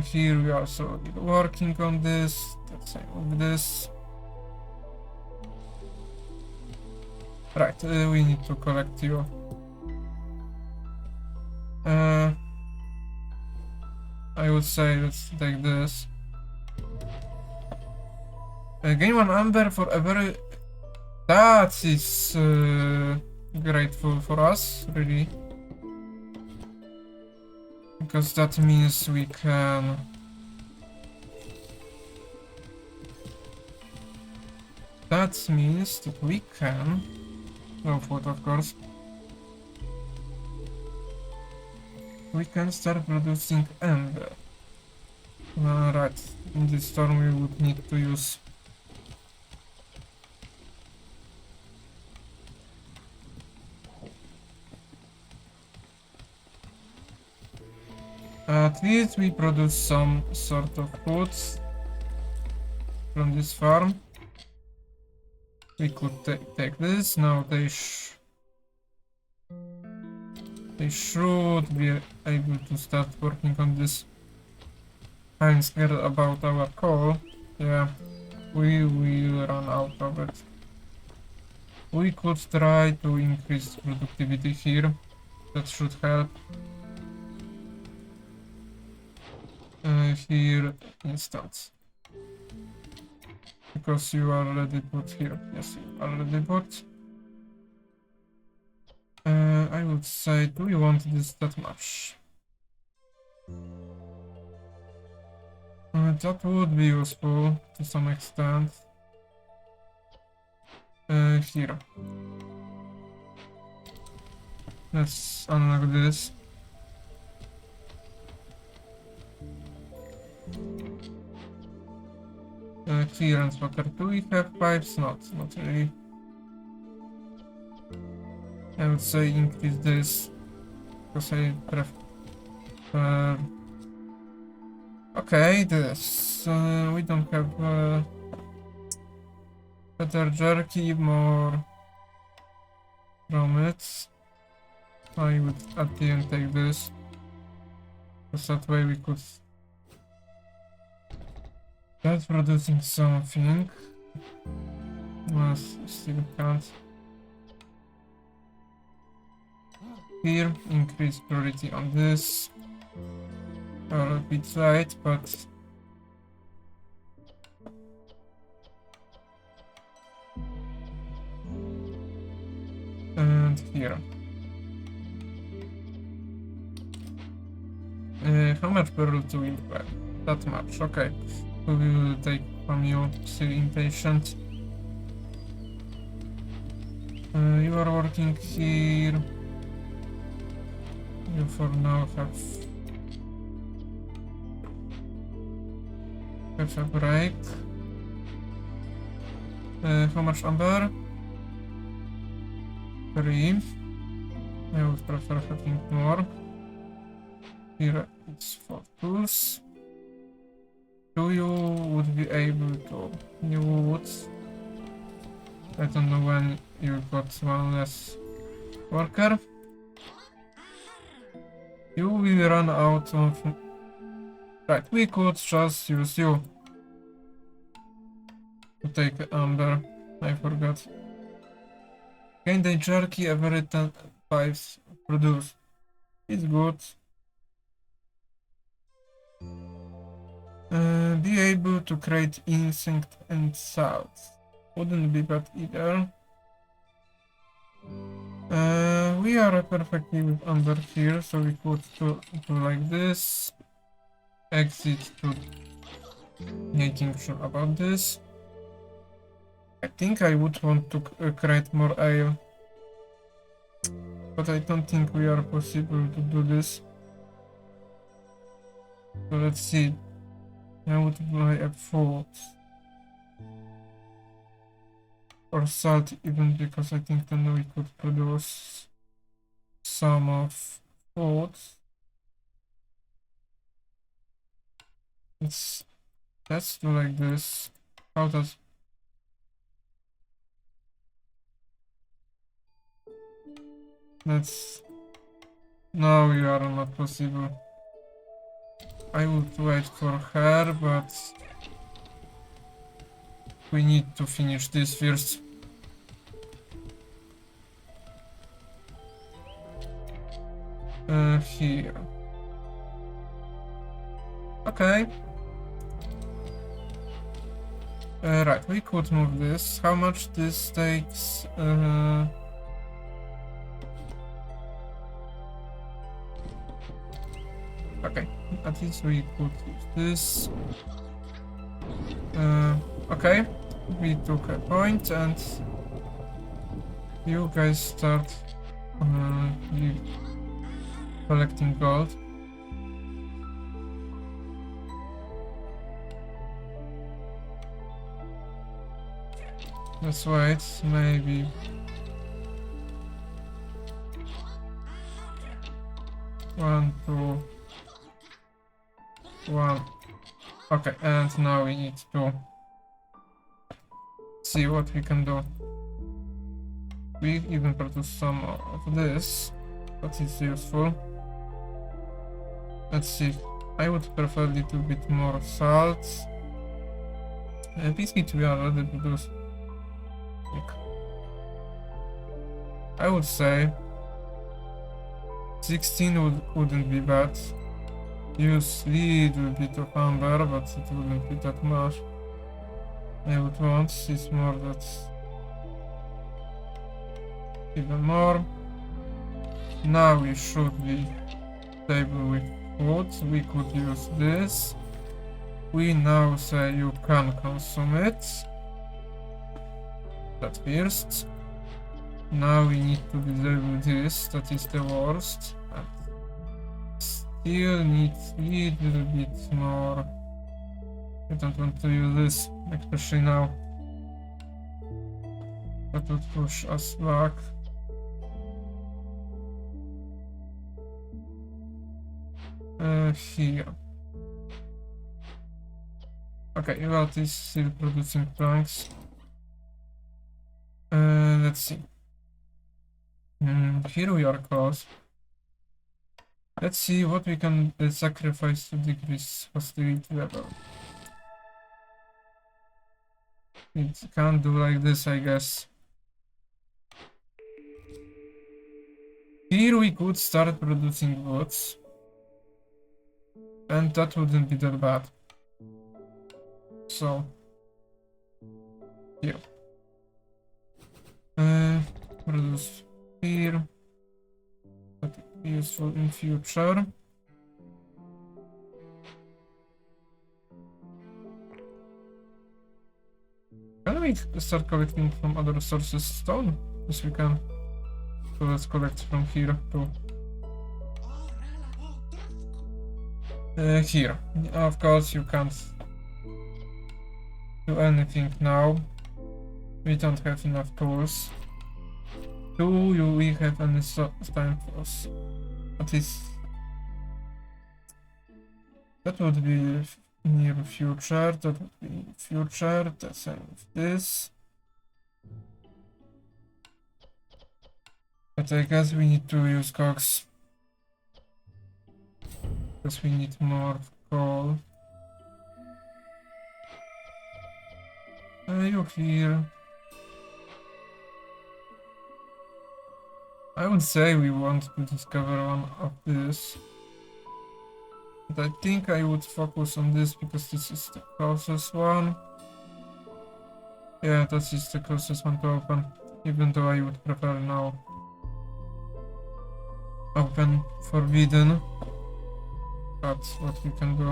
Speaker 1: here we are also working on this. Let's say with this. Right, we need to collect you. I would say let's take this. Gain 1 amber for every. That is grateful for us, really. Because that means we can. That means that we can. No food, of course. we can start producing ember. Right, in this storm we would need to use at least we produce some sort of foods from this farm. We could take this. Now they should be able to start working on this. I'm scared about our coal. Yeah, we will run out of it. We could try to increase productivity here. That should help. Here, instance. Because you are already put here. Yes, you are already put. I would say, do you want this that much? That would be useful to some extent. Here. Let's unlock this. Clearance water. Do we have pipes? Not really. I would say increase this because I prefer. Okay, this. We don't have better jerky, more from it. I would at the end take this because that way we could start producing something. Still can't. Here, increase priority on this. A bit light, but and here. How much barrel do we have? That much, okay. We will take from you, still impatient. You are working here. You for now have a break. How much amber? 3. I would prefer having more. Here it's 4 tools. Do you would be able to? You would. I don't know when you got one less worker. You will run out of. Right, we could just use you to take amber. I forgot. Gain the jerky every 10 pipes produced. It's good. Be able to create insect and salt. Wouldn't be bad either. We are perfectly with amber here, so we could do like this. Exit to making sure about this. I think I would want to create more ale, but I don't think we are possible to do this. So let's see. I would buy a food or salt even, because I think then we could produce some of food. Let's do like this. How does no, you are not possible. I would wait for her, but we need to finish this first. Here. Okay. Right, we could move this. How much this takes? Okay, at least we could use this. Okay, we took a point and you guys start. collecting gold. Let's wait, maybe. One, two, one. Okay, and now we need to see what we can do. We even produce some of this, but it's useful. Let's see. I would prefer a little bit more salt. Biscuit we already produced. I would say 16 wouldn't be bad. Use little bit of amber, but it wouldn't be that much. I would want is more that even more. Now we should be stable with food. We could use this. We now say you can consume it. That first. Now we need to disable this, that is the worst. And still needs little bit more. I don't want to use this, especially now. That would push us back. Here. Okay, well, is still producing planks. Let's see. Here we are close. Let's see what we can sacrifice to decrease hostility level. It can't do like this, I guess. Here we could start producing woods. And that wouldn't be that bad. So, here. Produce here. That would be useful in future. Can we start collecting from other sources stone? Yes, we can. So let's collect from here too. Here. Of course, you can't do anything now. We don't have enough tools. Do we have any time for us? At least that would be near future. That would be future. The same with this. But I guess we need to use cogs. Because we need more coal. You here. I would say we want to discover one of this. But I think I would focus on this because this is the closest one. Yeah, that is the closest one to open. Even though I would prefer now open forbidden. That's what we can do.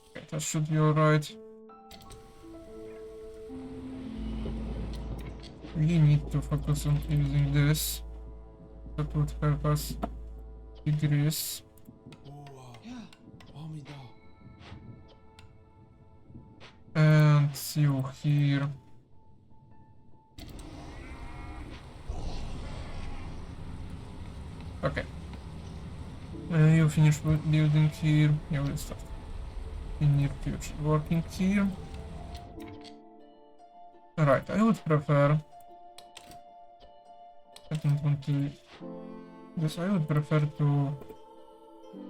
Speaker 1: Okay, that should be alright. We need to focus on using this. That would help us decrease. And you here. Okay. You finish building here. You will start in near future working here. Alright, I would prefer. I don't want to. This I would prefer to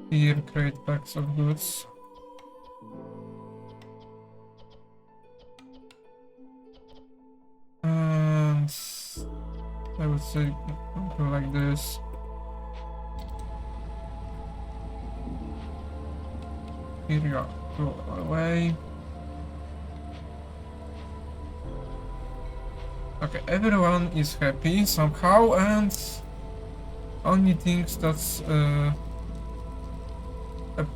Speaker 1: here create packs of goods. And I would say go like this. Here you are. Go away. Okay, everyone is happy somehow, and only things that's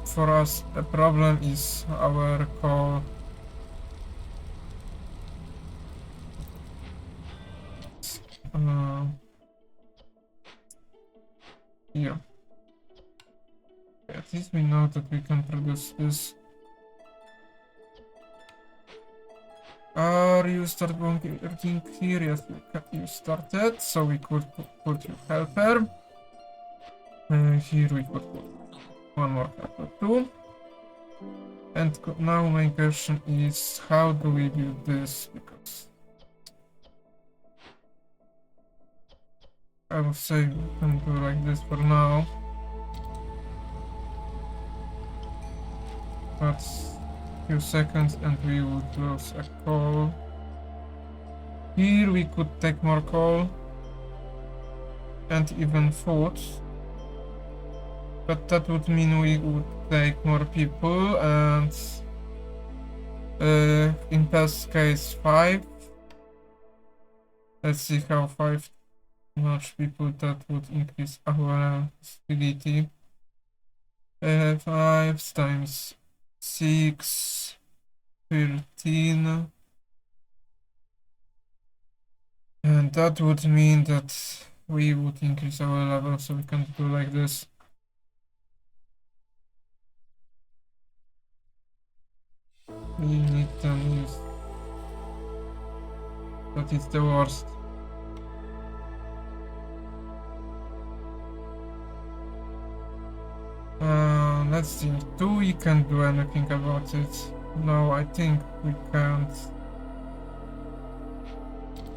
Speaker 1: for us a problem is our coal. here. At least we know that we can produce this. Are you start working here? Yes, you started, so we could put you helper. Here we could put one more helper too. And now my question is, how do we build this? Because I would say we can do like this for now. But few seconds and we would lose a coal. Here we could take more coal and even food. But that would mean we would take more people and in best case 5. Let's see how 5 much people that would increase our stability. 5 times 6, 13. And that would mean that we would increase our level, so we can do like this. We need them use. That is the worst. Let's see. Do we can do anything about it? No, I think we can't.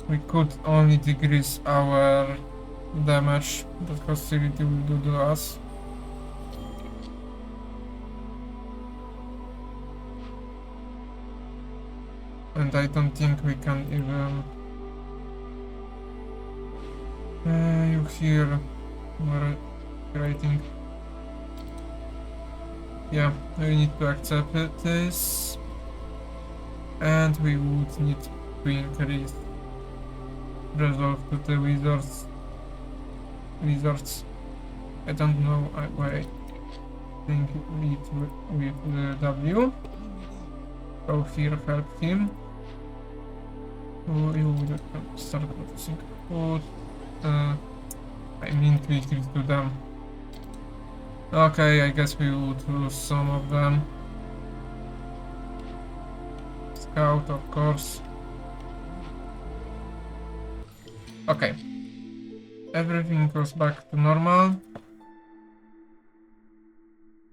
Speaker 1: We could only decrease our damage that hostility will do to us. And I don't think we can even... you hear more rating. Yeah, we need to accept this. And we would need to increase resolve to the wizards. I don't know why I think it with the W. So here help him. You will start producing food. I mean to increase to them. Okay, I guess we would lose some of them. Scout, of course. Okay. Everything goes back to normal.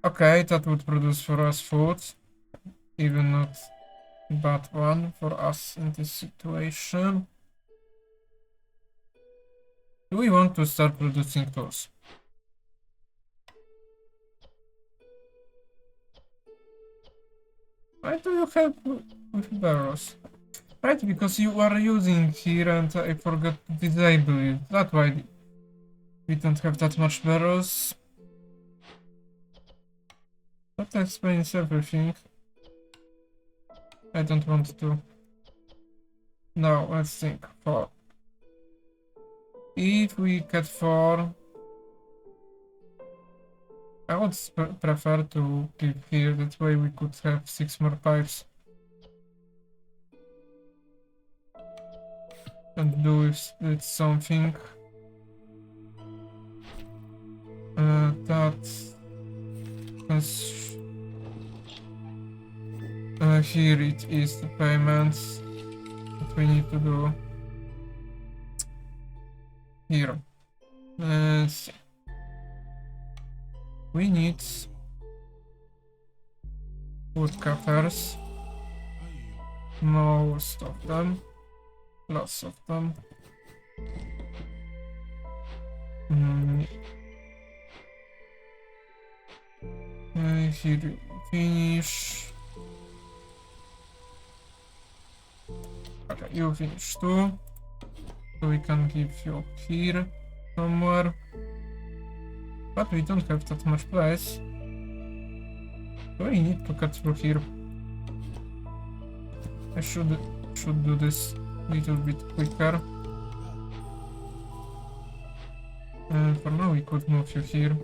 Speaker 1: Okay, that would produce for us food. Even not bad one for us in this situation. Do we want to start producing tools? Why do you help with barrels? Right, because you are using here and I forgot to disable it. That's why we don't have that much barrels. That explains everything. I don't want to. Now, let's think. 4. If we get 4, I would prefer to keep here, that way we could have 6 more pipes. And do with something. Here it is the payments that we need to do. Here. Let's see. We need woodcutters. Most of them. Lots of them. Here we finish. Okay, you finish too. So we can give you here somewhere. But we don't have that much place. So we need to cut through here. I should do this a little bit quicker. For now we could move you here.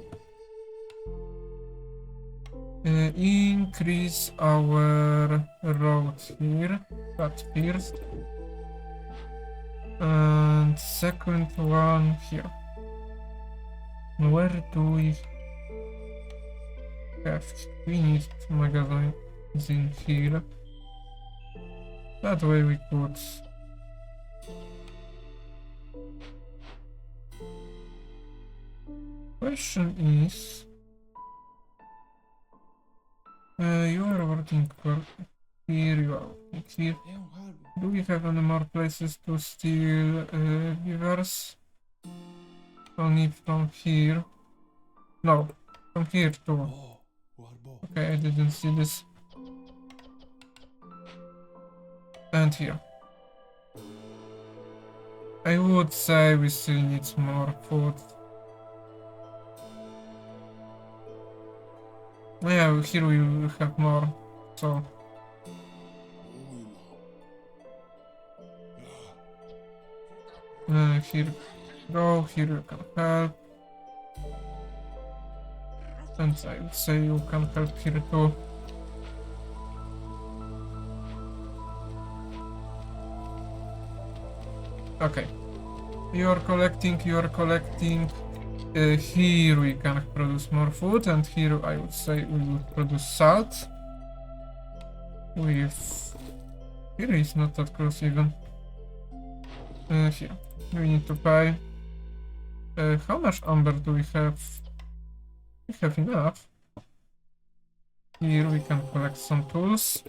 Speaker 1: Increase our road here, that first. And second one here. Where do we have? We need magazine in here. That way we could. Question is, you are working for here, you are working here. Do we have any more places to steal beavers? Only from here. No, from here too. Okay, I didn't see this. And here. I would say we still need more food. Yeah, here we will have more, so. Here go, here you can help. And I would say you can help here too. Okay. You're collecting. Here we can produce more food, and here I would say we would produce salt. Here is not that close even. Here. We need to pay. How much amber do we have? We have enough. Here we can collect some tools.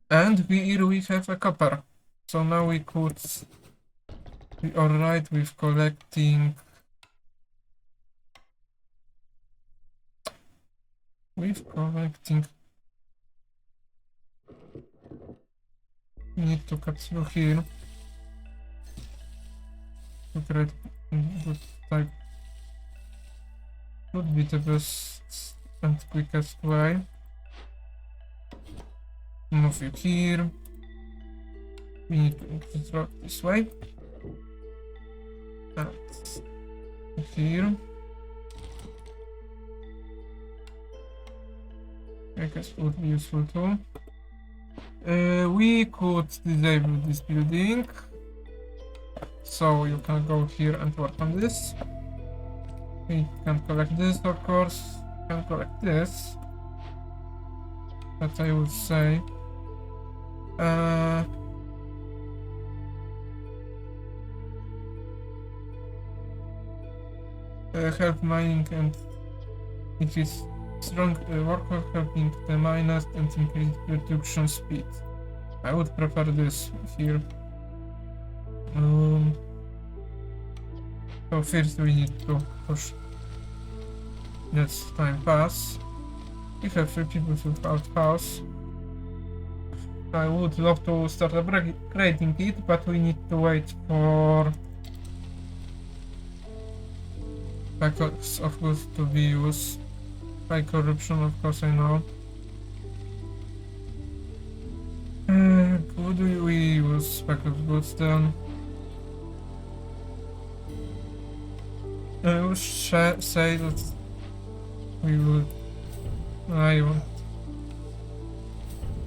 Speaker 1: And here we have a copper. So now we could be alright with collecting. We need to cut through here. To create good type. Would be the best and quickest way. Move you here. We need to drop this way. And here. I guess it would be useful too. We could disable this building. So you can go here and work on this. We can collect this, of course. We can collect this. That I would say. Help mining and increase strong worker helping the miners and increase production speed. I would prefer this here. So first we need to push. Let's time pass. We have 3 people without house. I would love to start upgrading it, but we need to wait for packets of goods to be used. High corruption, of course, I know. What do we use pack of goods then? I would say that we would.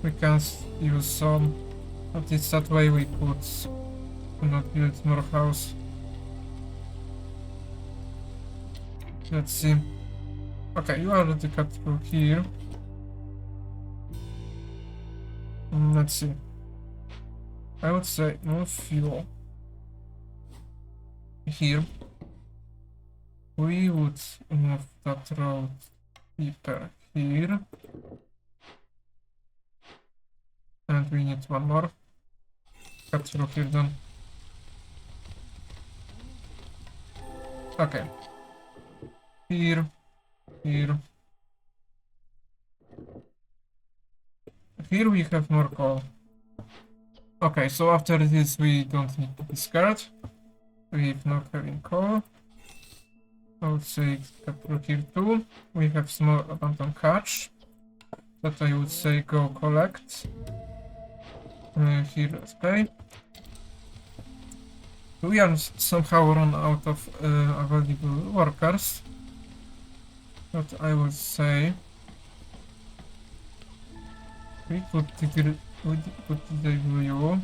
Speaker 1: We can use some, but it's that way we could not build more house. Let's see. Okay, you already cut through here. Let's see. I would say no fuel. Here. We would move that road deeper here. And we need one more. Cut through here then. Okay. Here. Here we have more coal. Okay, so after this we don't need to be scared. We've not having coal. I would say cut through here too. We have small abandoned catch that I would say go collect. Here let's pay. We are somehow run out of available workers. But I would say we could disable you,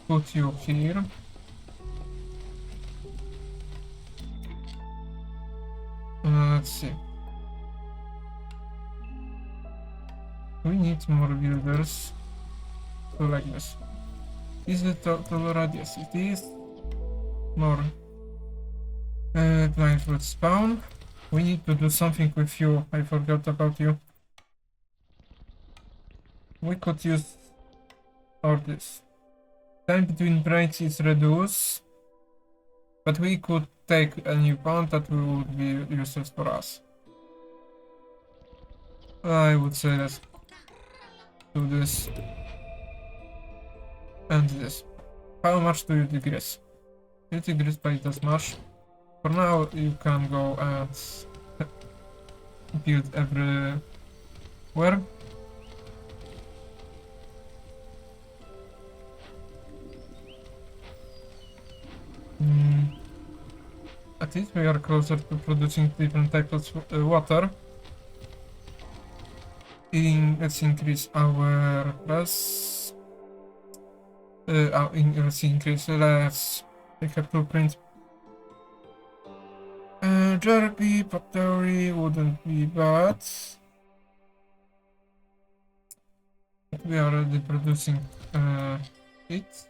Speaker 1: put you here, let's see. We need more builders. So like this. Is the total radius? It is. More blind would spawn. We need to do something with you. I forgot about you. We could use all this. Time between breaks is reduced. But we could take a new bond that would be useless for us. I would say let's do this. And this. How much do you decrease? You decrease by this much. For now, you can go and build everywhere. At least we are closer to producing different types of water. Let's increase our press. Let's increase. Let's take a blueprint. Jerky, pottery wouldn't be bad. We are already producing it.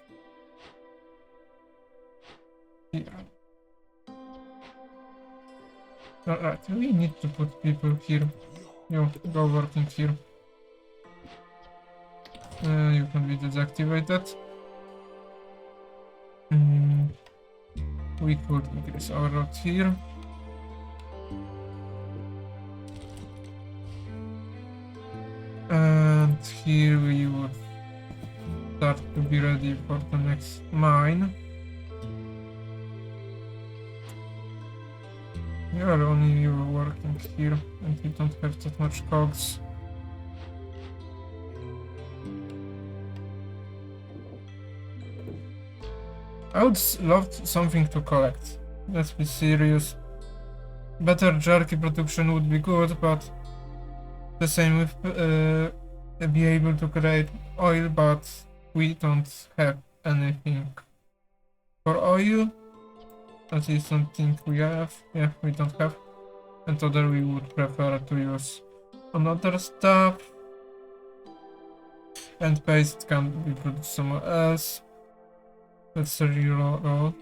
Speaker 1: Yeah. Alright, we need to put people here. You go working here. You can be deactivated. We could increase our road here. And here we would start to be ready for the next mine. You are only you working here and you don't have that much cogs. I would love something to collect. Let's be serious. Better jerky production would be good, but the same with be able to create oil, but we don't have anything for oil. At least don't think we have. Yeah, we don't have. And other we would prefer to use another stuff. And paste can be produced somewhere else. Let's reroll.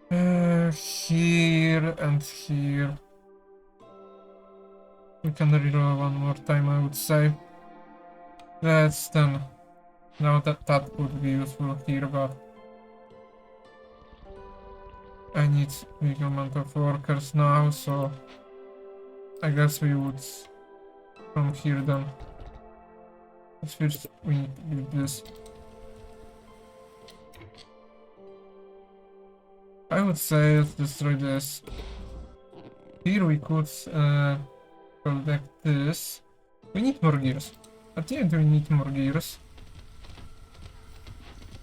Speaker 1: Here and here. We can reroll one more time, I would say. Let's then. Now that would be useful here, but I need big amount of workers now, so I guess we would from here then. First we need to build this. I would say let's destroy this. Here we could collect this. We need more gears. At the end we need more gears.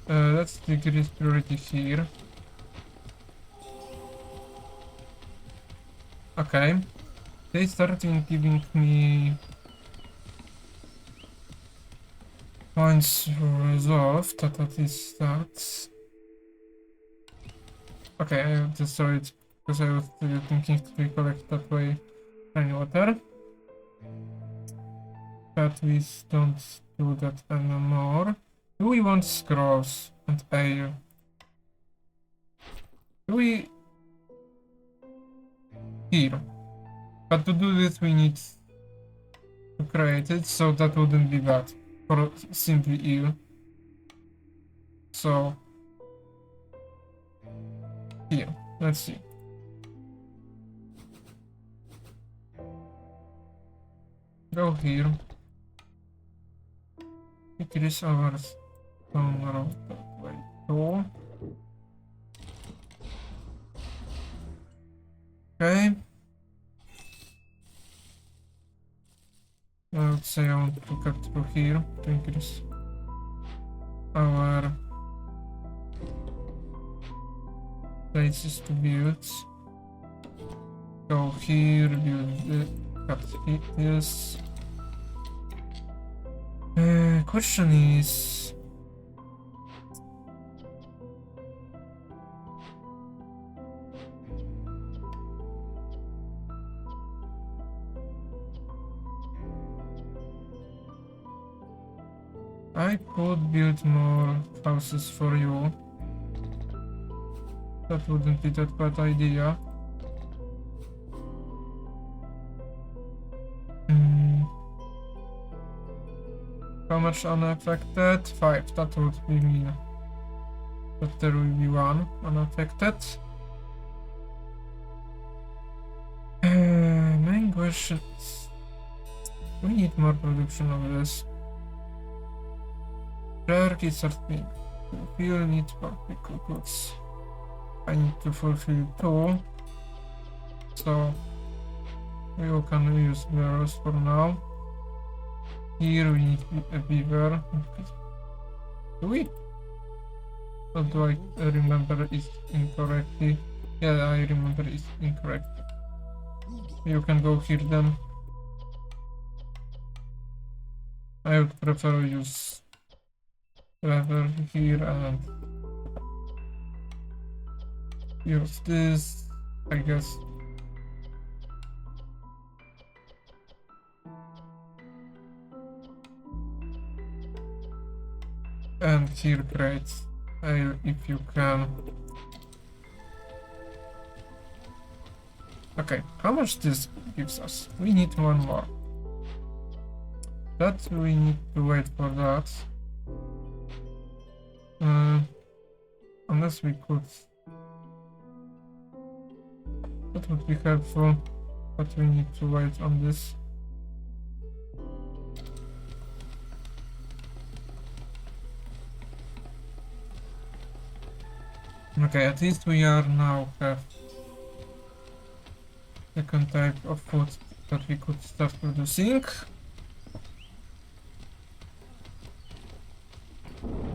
Speaker 1: Let's decrease priority here. Okay. They started giving me points resolved. That is that. Okay, I destroyed because I was thinking to recollect that way rainwater. But we don't do that anymore. Do we want scrolls and ale? Do we... Here. But to do this we need to create it, so that wouldn't be bad. For simply ill. So... Here, let's see. Go here. Increase our stone around that way too. Okay. I would say I want to cut through here to increase our places to build. Go here, build cut this. Question is... I could build more houses for you. That wouldn't be that bad idea. How much unaffected? 5. That would be mean. But there will be 1 unaffected. Main question is, we need more production of this. Priorities are being fulfilled, need particle goods. I need to fulfill 2. So we can use bears for now. Here we need a beaver. Do we? Or do I remember it incorrectly? Yeah, I remember it incorrect. You can go here then. I would prefer use lever here and use this, I guess. And here crates, if you can. Okay, how much this gives us? We need 1 more. That we need to wait for that. Unless we could. That would be helpful, but we need to wait on this. Okay, at least we are now have second type of food that we could start producing.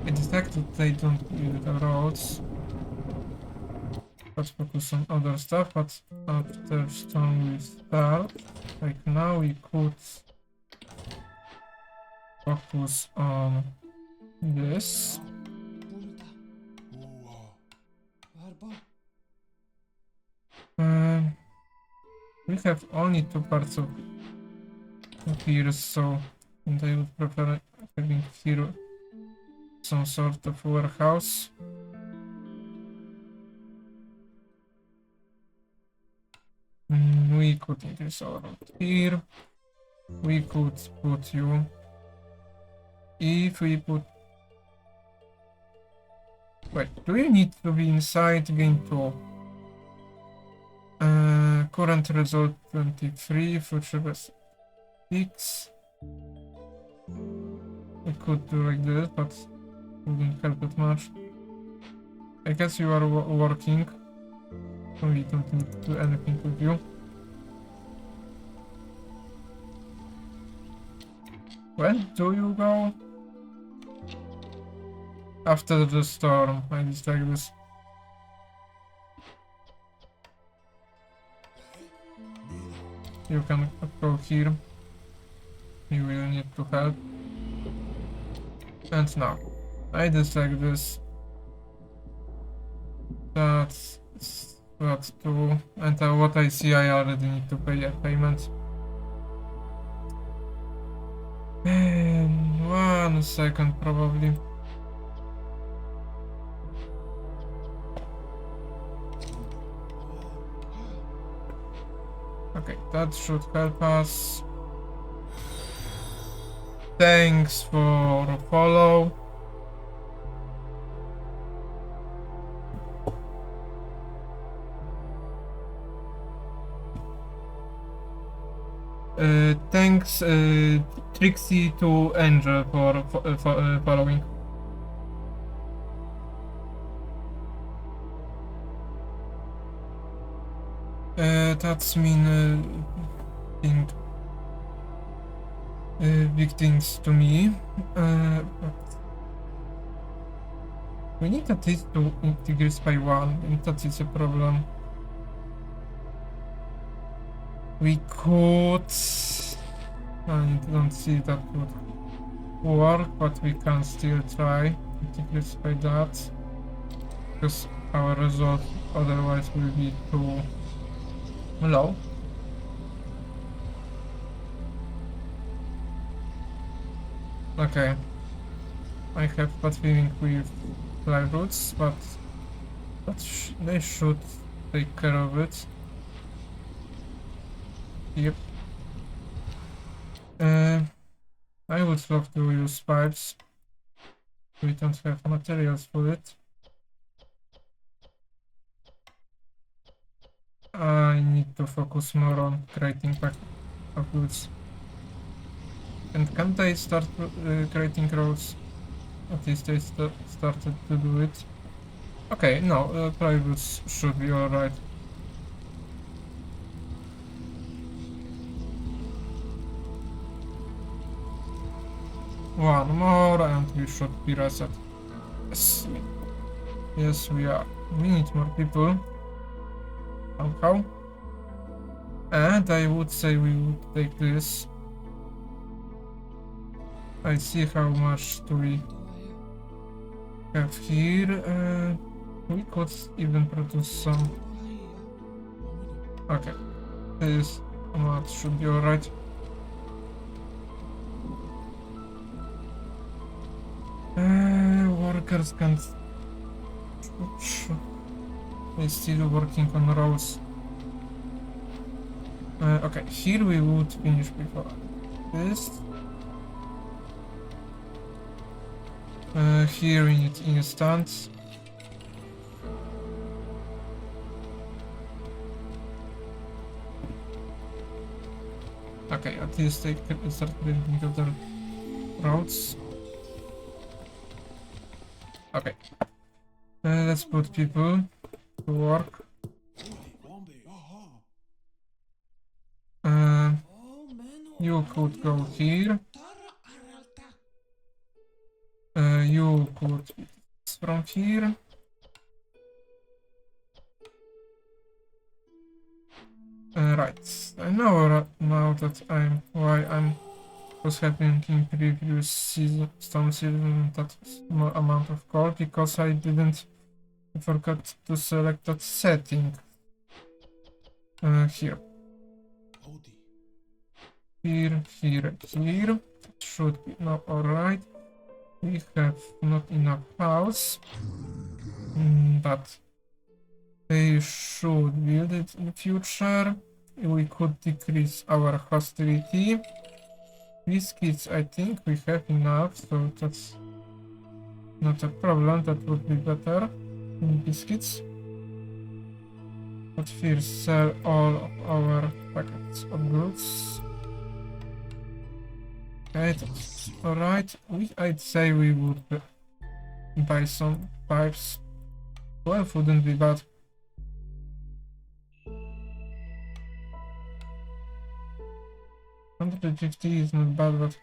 Speaker 1: It's fact that they don't build the roads, let's focus on other stuff, but after stone we start. Like now we could focus on this. We have only 2 parts of here, so and I would prefer having here some sort of warehouse. We could increase our road here. We could put you. If we put. Wait, do you need to be inside game 2? Current result 23, future result 6. We could do like this, but wouldn't help that much. I guess you are working, so we don't need to do anything with you. When do you go? After the storm, I just like this. You can go here. You will need to help. And now, I just like this. That's too. And what I see, I already need to pay a payment. And 1 second probably. Okay, that should help us. Thanks for follow. Thanks Trixie to Angel for following. That's mean big things to me. But we need at least to integrate by 1, and that is a problem. We could. I don't see that would work, but we can still try integrate by that, because our result otherwise will be too low. Okay. I have bad feeling with live roots, but they should take care of it. Yep. I would love to use pipes. We don't have materials for it. I need to focus more on creating pack of goods. And can't I start creating roads? At least I started to do it. Okay, no, plywood should be alright. One more and we should be reset. Yes, yes we are. We need more people. Somehow. And I would say we would take this. I see how much do we have here. We could even produce some. Okay, this amount should be alright. Workers can't. We're still working on roads. Okay, here we would finish before this. Here we need instant. Okay, at least they can start building other roads. Okay. Let's put people to work. You could go here. You could from here. Right. I know now that why I'm was happening in previous stone season that small amount of coal, because I forgot to select that setting. Here. Here. That should be now alright. We have not enough house, but they should build it in future. We could decrease our hostility. Biscuits, I think we have enough, so that's not a problem. That would be better than biscuits. But first sell all of our packets of goods. Okay, that's alright. I'd say we would buy some pipes. 12 wouldn't be bad. $150 is not bad, but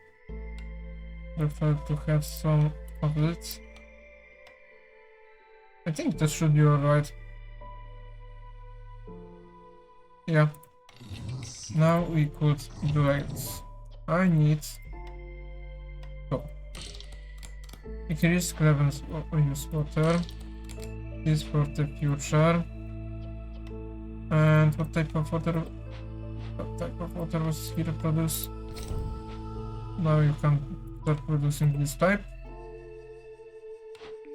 Speaker 1: prefer to have some of it. I think that should be alright. Yeah. Now we could do like this. I need to increase cleverness use water. This for the future. And what type of water? What type of water was here produced? Now you can start producing this type.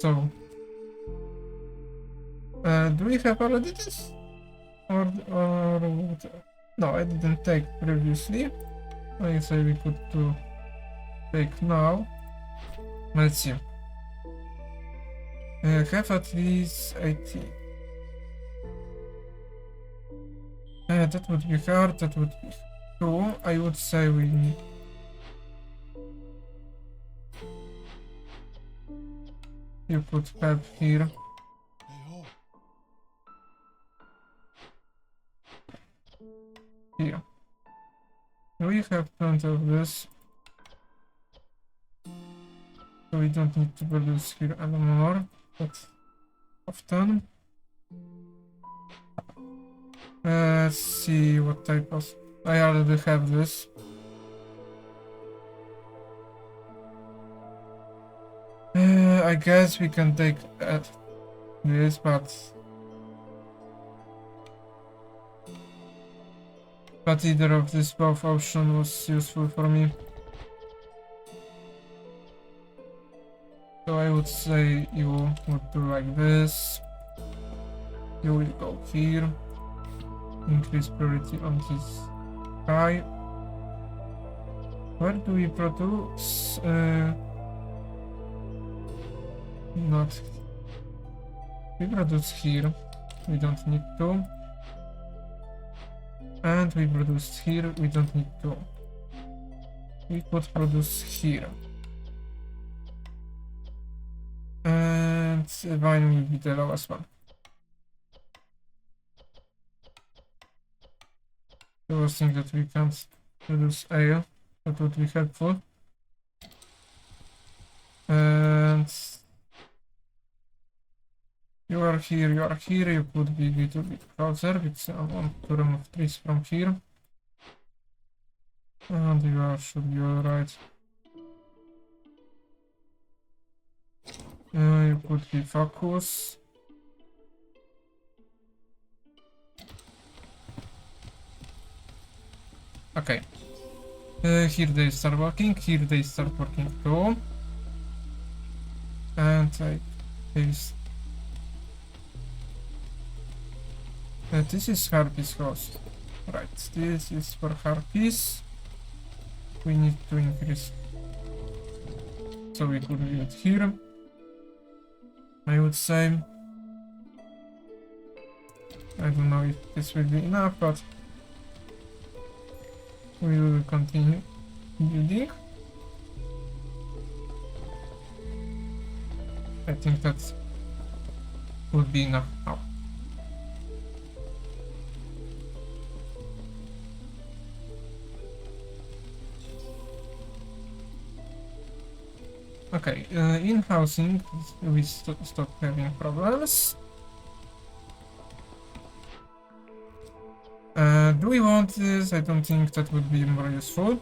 Speaker 1: So, do we have already this? Or what? No, I didn't take previously. I say we could take now. Let's see. Have at least 80. That would be hard, that would be cool. I would say we need. You could have here. Here. We have plenty of this. So we don't need to produce here anymore. That often. Let's see what type of. I already have this. I guess we can take this, but either of these both option was useful for me. So I would say you would do like this. You will go here. Increase priority on this guy. Where do we produce? Not. We produce here. We don't need to. And we produce here. We don't need to. We could produce here. And vine will be the lowest one. The worst thing that we can't produce ale. That would be helpful. And you are here, you could be a little bit closer because I want to remove trees from here. And you should be alright. You could be focus. Okay. Here they start working, here they start working too. And I paste. This is harpies host. Right, this is for harpies. We need to increase. So we could do it here. I would say. I don't know if this will be enough, but we will continue building. I think that would be enough now. Okay, in housing we stop having problems. Do we want this? I don't think that would be more useful.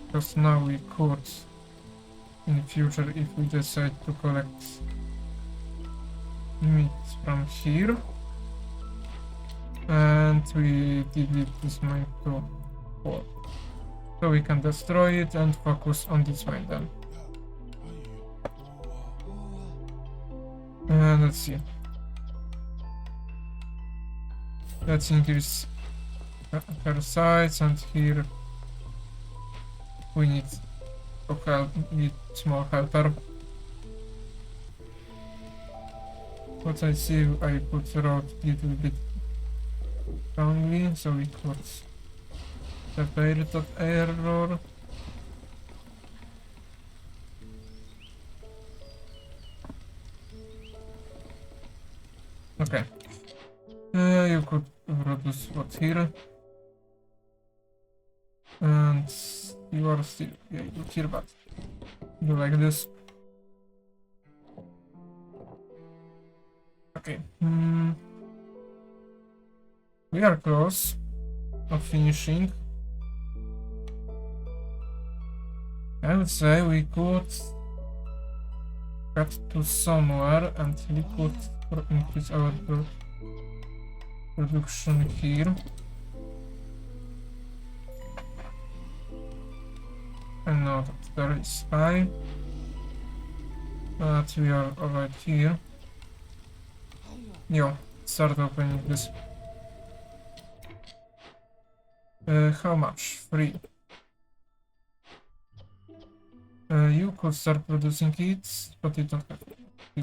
Speaker 1: Because now we could, in the future, if we decide to collect meat from here. And we delete this mine to 4. So we can destroy it and focus on this mine then. Let's see. Let's increase her size, and here we need to help, need small helper. What I see, I put road a little bit wrongly, so we could repair that error. Okay. You could produce what here. And you are still here, but do like this. Okay. We are close of finishing. I would say we could cut to somewhere and we could increase our production here. I know that there is high, but we are alright here. Yo, start opening this. How much? 3. You could start producing it, but you don't have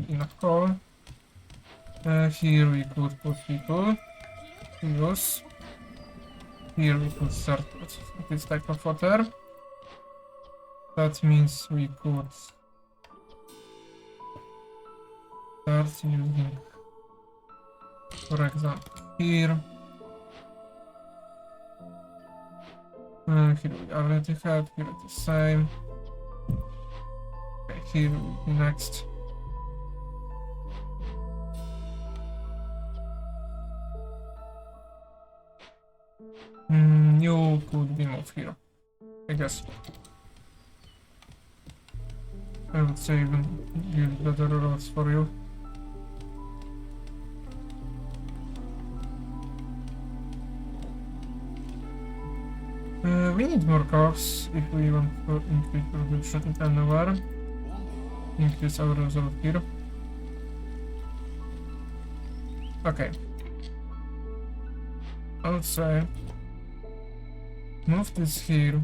Speaker 1: enough coal. Here we could put people to use. Here we could start with this type of water. That means we could start using, for example, here. Here we already had, here the same. Okay, here will be next. You could be moved here, I guess. I would say even build better roads for you. We need more cars if we want to increase production anywhere. increase our resolve here. Okay. Outside. Move this here.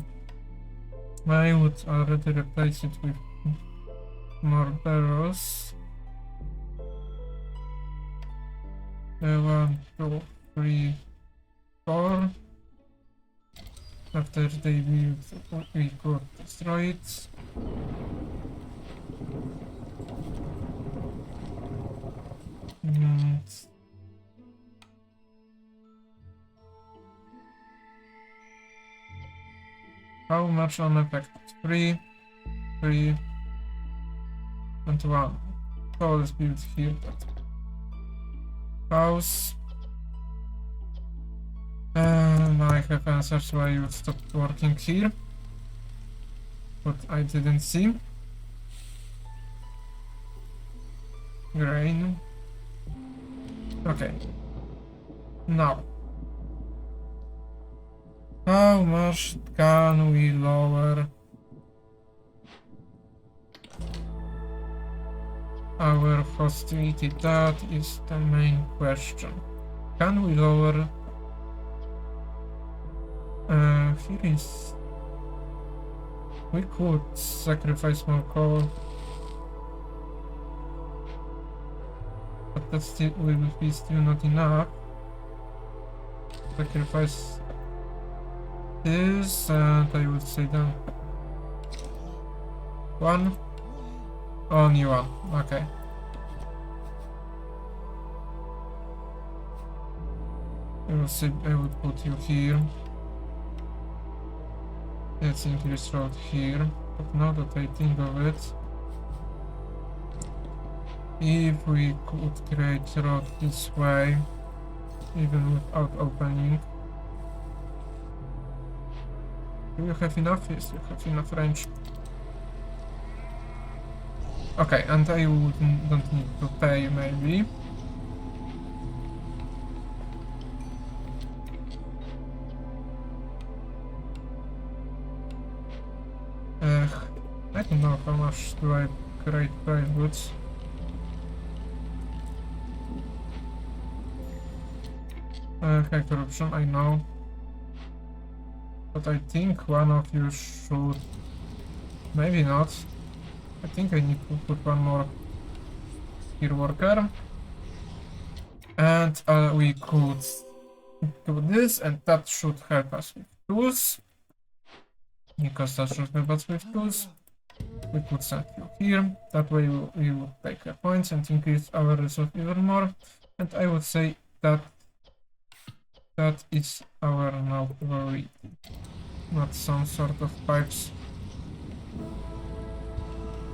Speaker 1: I would already replace it with more barrels. 1, 2, 3, 4. After they build, we could destroy it. And how much unaffected? 3, 3, and 1. So let's build here that house. And I have answers why you stopped working here, but I didn't see. Grain. Okay. Now, how much can we lower our hostility? That is the main question. Can we lower? Here is. We could sacrifice more coal, but that still will be still not enough. Sacrifice this, and I would say then 1. Only 1. Okay. I would put you here. Let's increase road here. But now that I think of it, if we could create road this way, even without opening. Do you have enough? Yes, you have enough range. Okay, and I don't need to pay maybe. I don't know how much do I create price goods. High corruption, I know. But I think one of you should... Maybe not. I think I need to put one more here worker. And we could do this, and that should help us with tools. Because that should help us with tools. We could send you here. That way we would take points and increase our resolve even more. And I would say that that is our now priority. Not some sort of pipes.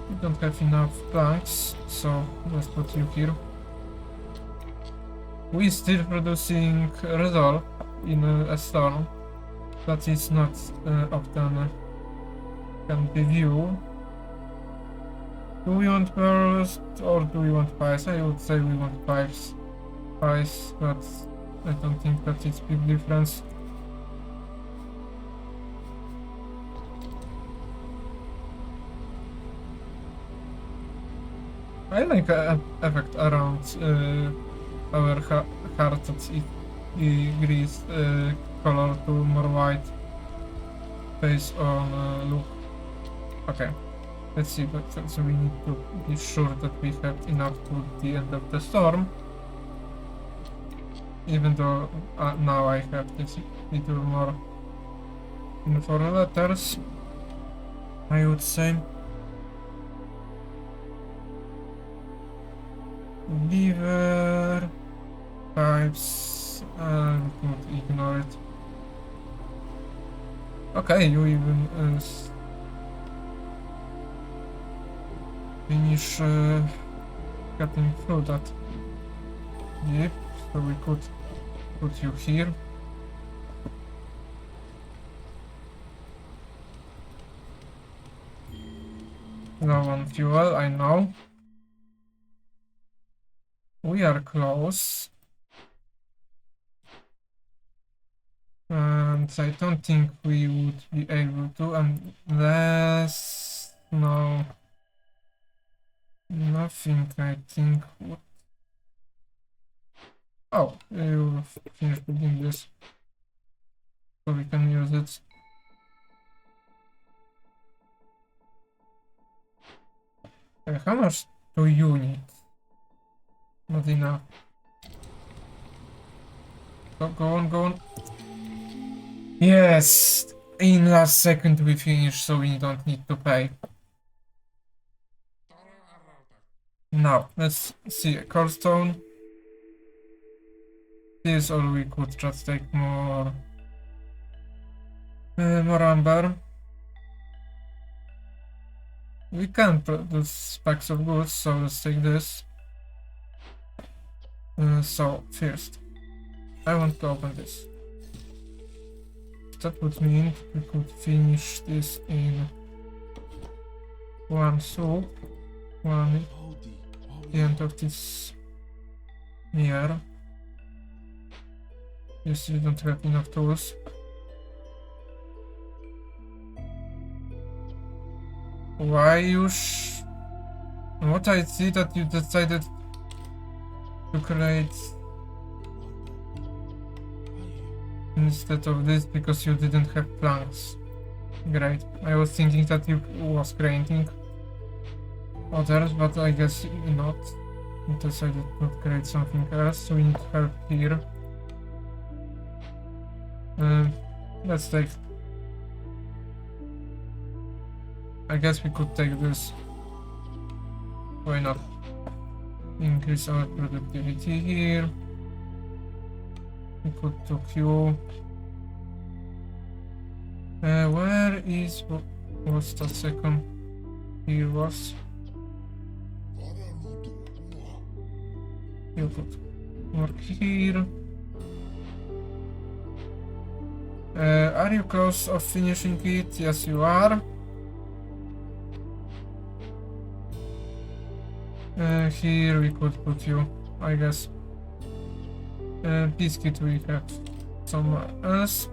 Speaker 1: We don't have enough planks, so let's put you here. We're still producing resolve in a storm. That is not often can be viewed. Do we want barrels or do we want pipes? I would say we want pipes. Pipes, but I don't think that it's big difference. I like an effect around our heart that it degrees color to more white based on look. Okay, let's see, but so we need to be sure that we have enough to the end of the storm. Even though now I have this little more in 4 letters, I would say. Beaver pipes, we could ignore it. Okay, you even finish cutting through that. Yep, so we could put you here. Low on fuel, I know. We are close. And I don't think we would be able to unless... No. Nothing, I think. Oh, you finished building this, so we can use it. How much do you need? Not enough. Go on, go on. Yes! In last second we finish, so we don't need to pay. Now, let's see. Core stone. This, or we could just take more... more amber. We can produce packs of goods, so let's take this. So, first, I want to open this. That would mean we could finish this in one soup, one the end of this year. Yes, we don't have enough tools. Why you What I see that you decided to create instead of this because you didn't have planks. Great. I was thinking that you was creating others, but I guess not. You decided to create something else, so we need help here. Let's take... I guess we could take this. Why not? Increase our productivity here. We could do Q. Where is... what's the second? Here was... you could work here. Are you close of finishing it? Yes, you are. Here we could put you, I guess. Biscuit we have somewhere else.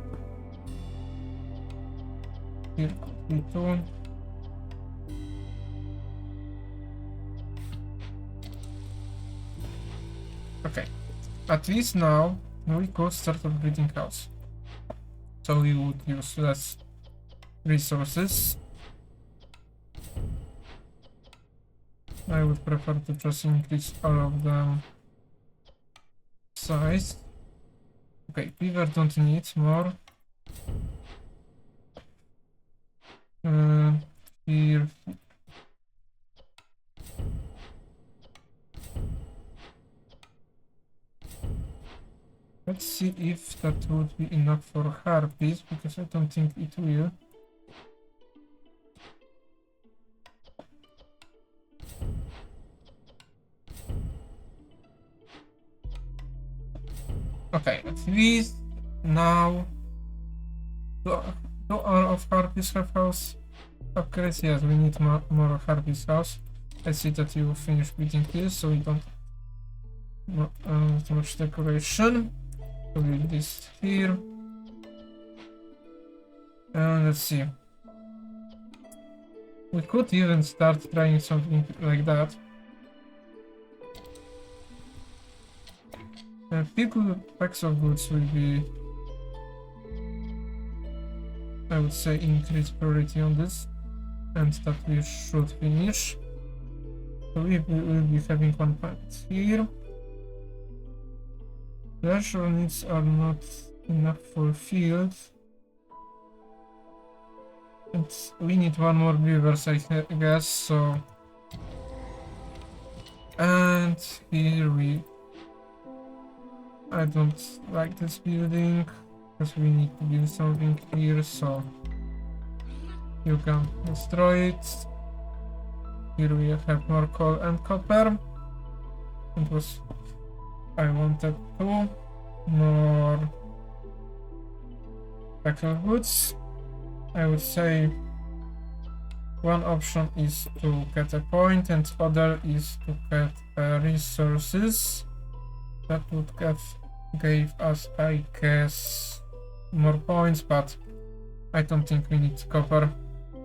Speaker 1: Here could be two. Okay, at least now we could start a breeding house. So we would use less resources. I would prefer to just increase all of them size. Okay, beaver don't need more. Here. Let's see if that would be enough for harpies, because I don't think it will. Okay, at least now do all of harpies have house upgrades? Yes, we need more harpies house. I see that you finished building this, so we don't too much decoration. So build this here. And let's see. We could even start trying something like that. People packs of goods will be, I would say, increased priority on this, and that we should finish. So we will be having one point here. Pleasure needs are not enough fulfilled. And we need one more beavers, I guess, so... And here we... I don't like this building, because we need to build something here, so... You can destroy it. Here we have more coal and copper. It was... I wanted to... More... packs of goods. I would say... One option is to get a point, and other is to get resources. That would gave us, I guess, more points, but I don't think we need copper.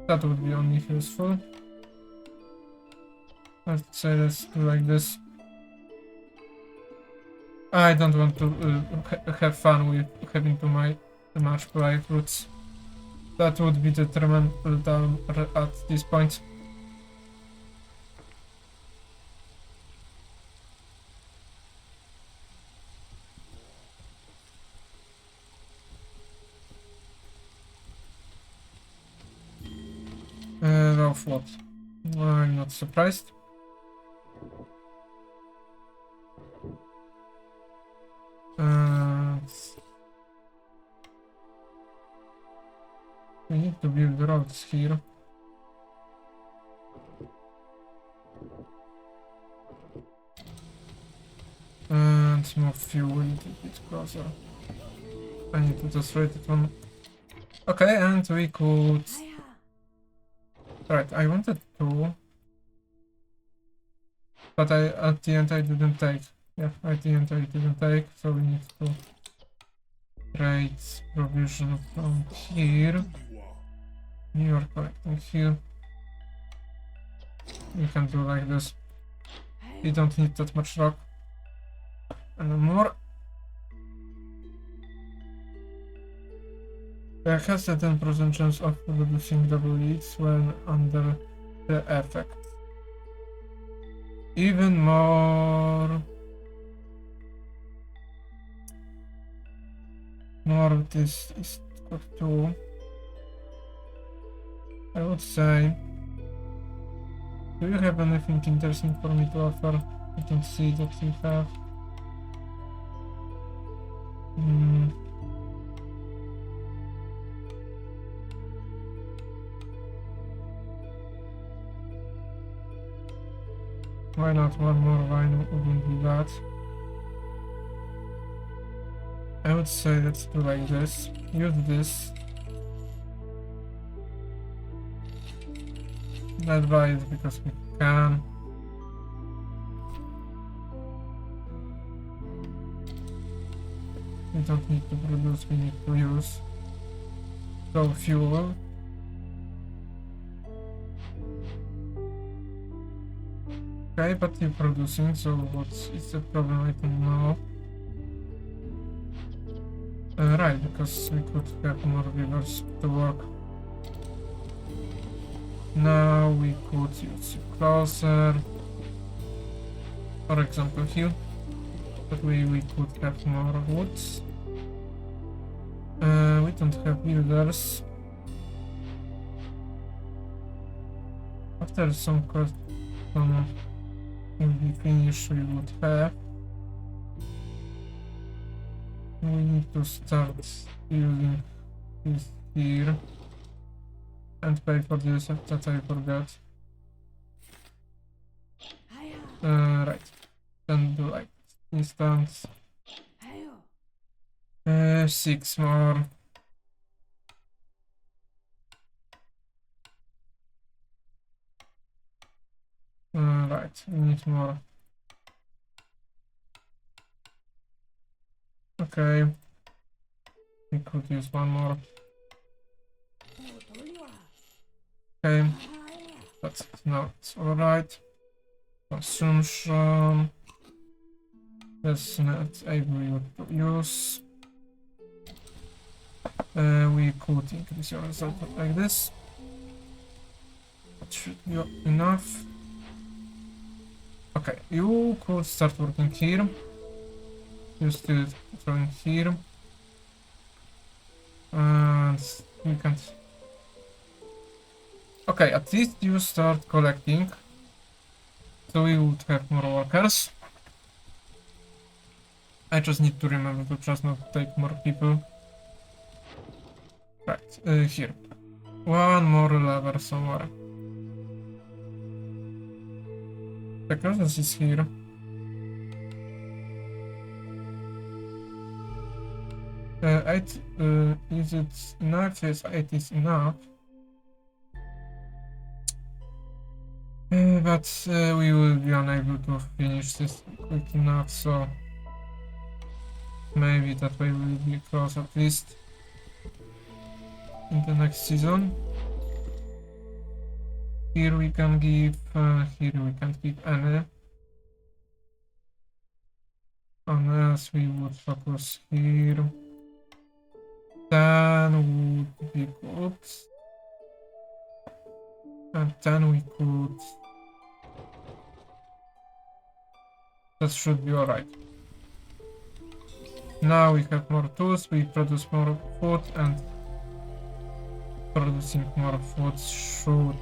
Speaker 1: That would be only useful. Let's say let's do like this. I don't want to have fun with having too much playthroughs. That would be detrimental at this point. Of what? I'm not surprised. We need to build roads here. And move fuel a little bit closer. I need to just write it on. Okay, and we could. Right, I wanted to. But at the end I didn't take. Yeah, at the end I didn't take, so we need to trade provision from here. You are collecting here. We can do like this. We don't need that much rock anymore. There has a 10% chance of reducing double hits when under the effect. Even more. More this is got to. I would say. Do you have anything interesting for me to offer? I don't see that you have. Why not one more wine wouldn't be bad. I would say let's do like this. Use this. Let's buy it because we can. We don't need to produce, we need to use. So fuel. Okay, but you're producing, so what is the problem? I don't know. Right, because we could have more rivers to work. Now we could use it closer. For example here. That way we could have more woods. We don't have builders. After some custom will be finished, we would have. We need to start using this here and pay for this that I forgot. Right, then do like instance. 6 more. Right, we need more. Okay. We could use one more. Okay. But now it's alright. Consumption. That's not able to use. We could increase your result like this. That should be enough. Okay, you could start working here. You still throwing here. And we can't. Okay, at least you start collecting. So we would have more workers. I just need to remember to just not take more people. Right, here. One more lever somewhere. The closest is here. Eight, is it enough? Yes, 8 is enough. But we will be unable to finish this quick enough, so maybe that way we will be close at least in the next season. Here we can give, here we can't give any. Unless we would focus here. Then would be good. And then we could... That should be alright. Now we have more tools, we produce more food, and producing more food should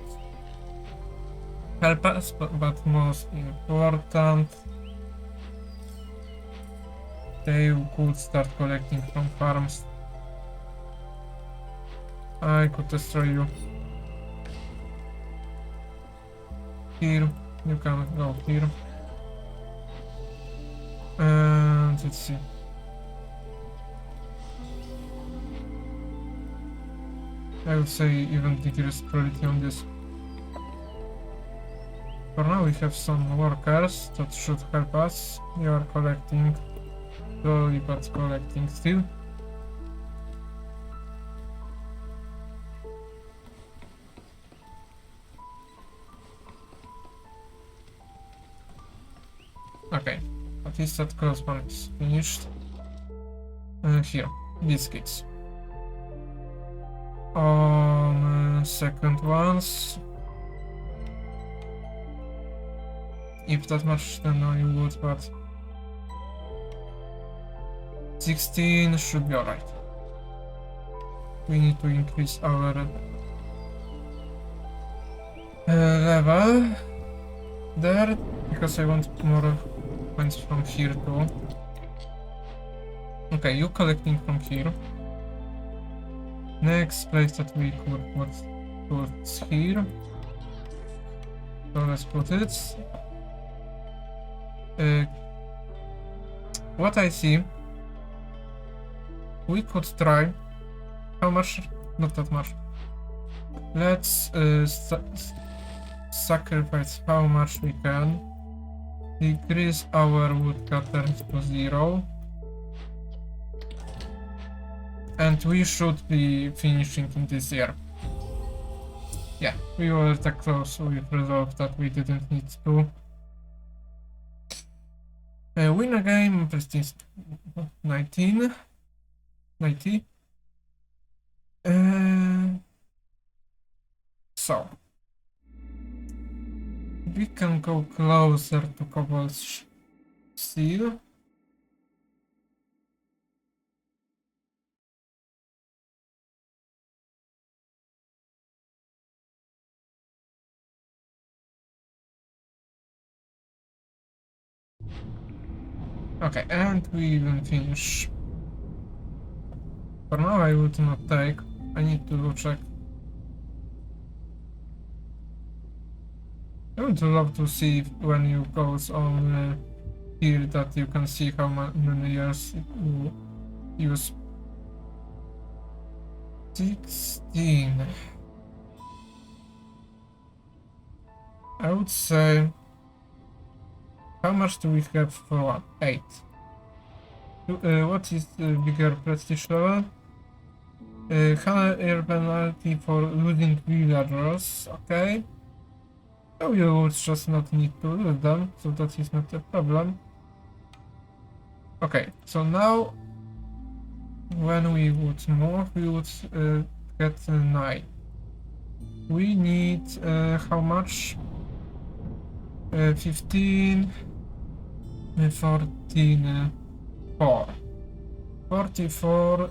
Speaker 1: help us, but most important, they could start collecting from farms. I could destroy you. Here, you can go here. And let's see. I would say even decrease priority on this. For now we have some workers that should help us. You are collecting, slowly but collecting still. Okay, at least that cross one is finished. Here, biscuits. On second ones. If that much, then I would, but 16 should be alright. We need to increase our level there, because I want more points from here too. Okay, you collecting from here. Next place that we could put here. So let's put it. What I see, we could try. How much? Not that much. Let's sacrifice how much we can. Decrease our woodcutters to 0. And we should be finishing in this year. Yeah, we were that close with resolve that we didn't need to. Win a game, prestige 19. 90. So we can go closer to Cobalt's Seal. Okay, and we even finish. For now I would not take. I need to check. I would love to see when you goes on here that you can see how many years you use. 16. I would say. How much do we have for one? 8. What is the bigger prestige level? Higher penalty for losing villagers, okay. So you would just not need to lose them, so that is not a problem. Okay, so now when we would move, we would get 9. We need how much? 15, 14, 4. 44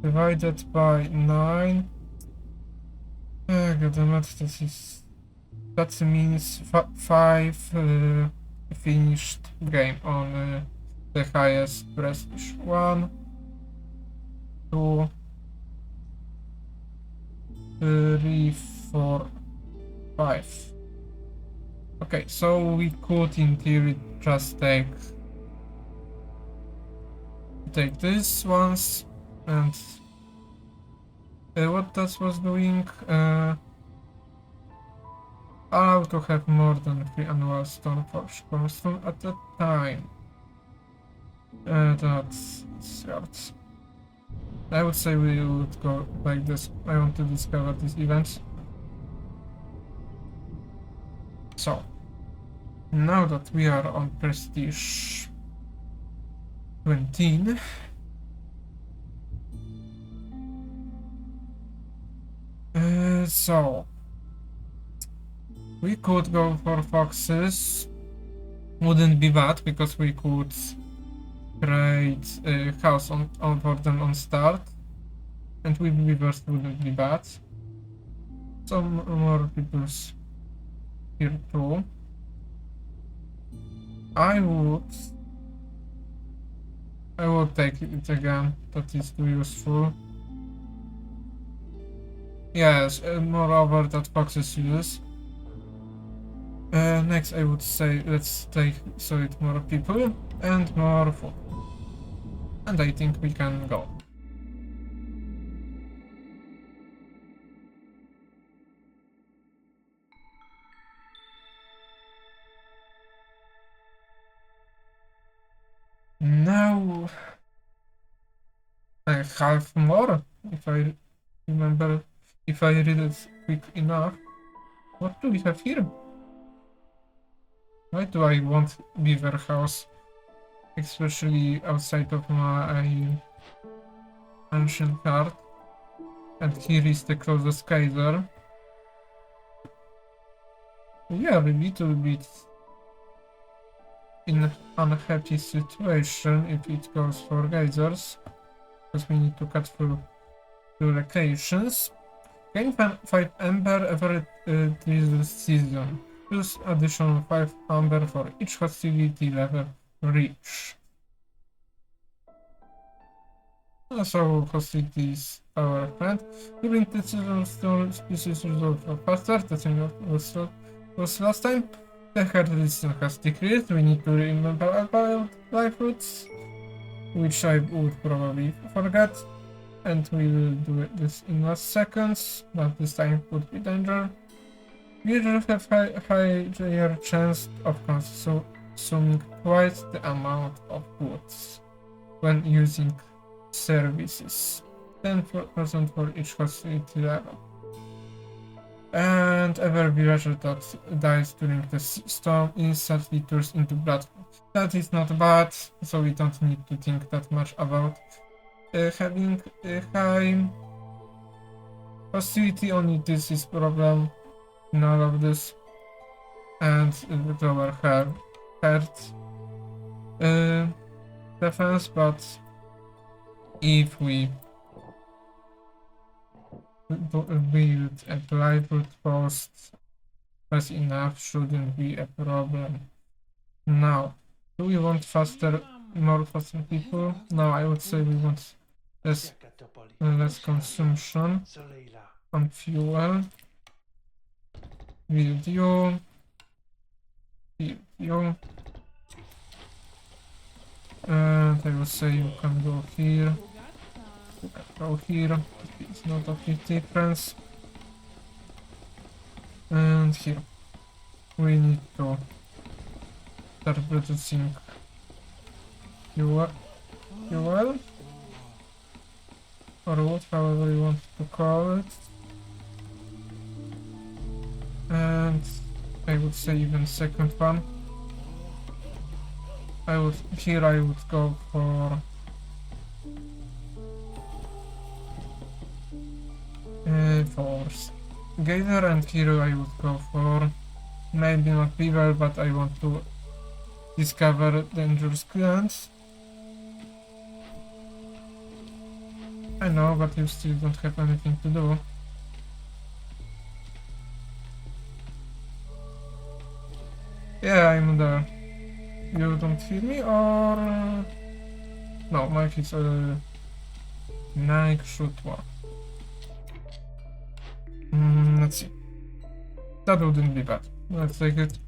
Speaker 1: divided by 9. That means 5 finished game on the highest prestige. 1, 2, 3, 4, 5. Okay, so we could in theory just take this once, and what that was doing, allow to have more than 3 annual Stoneforge cornerstone at a time. That's hard. I would say we would go like this. I want to discover these events. So, now that we are on prestige 20, so we could go for foxes. Wouldn't be bad because we could create a house on for them on start, and with beavers wouldn't be bad. Some more people's here too. I would take it again. That is too useful. Yes, moreover that foxes use. Next I would say let's take so it more people and more food. And I think we can go. Now I have more, if I remember, if I read it quick enough. What do we have here? Why do I want beaver house? Especially outside of my ancient card. And here is the closest Kaiser. We are a little bit in an unhappy situation if it goes for geysers. Because we need to cut through two locations. Gain 5 amber every this season. Plus additional 5 amber for each hostility level reach. Also, hostility is our friend. During the season, storm species resolve faster. The same was last time. The hard resistance has decreased. We need to remember about life roots, which I would probably forget. And we will do this in last seconds, but this time would be danger. We have higher chance of consuming twice the amount of goods when using services. 10% for each hostility level. And every villager that dies during the storm instantly turns into blood. That is not bad, so we don't need to think that much about having a high hostility. Only this is problem in all of this, and with our heart defense. But if we build a plywood post fast enough, shouldn't be a problem. Now, do we want more faster people? No, I would say we want less consumption on fuel. Build you. And I will say you can go here. You can go here. It's not a big difference. And here. We need to start producing fuel. Or what, however you want to call it. And I would say even second one. I would go for Gator, and here I would go for maybe not Beaver, but I want to discover dangerous clans. I know, but you still don't have anything to do. Yeah, I'm there. You don't hear me, or no? Mike is Nike shoot one. Let's see. That wouldn't be bad. Let's take it.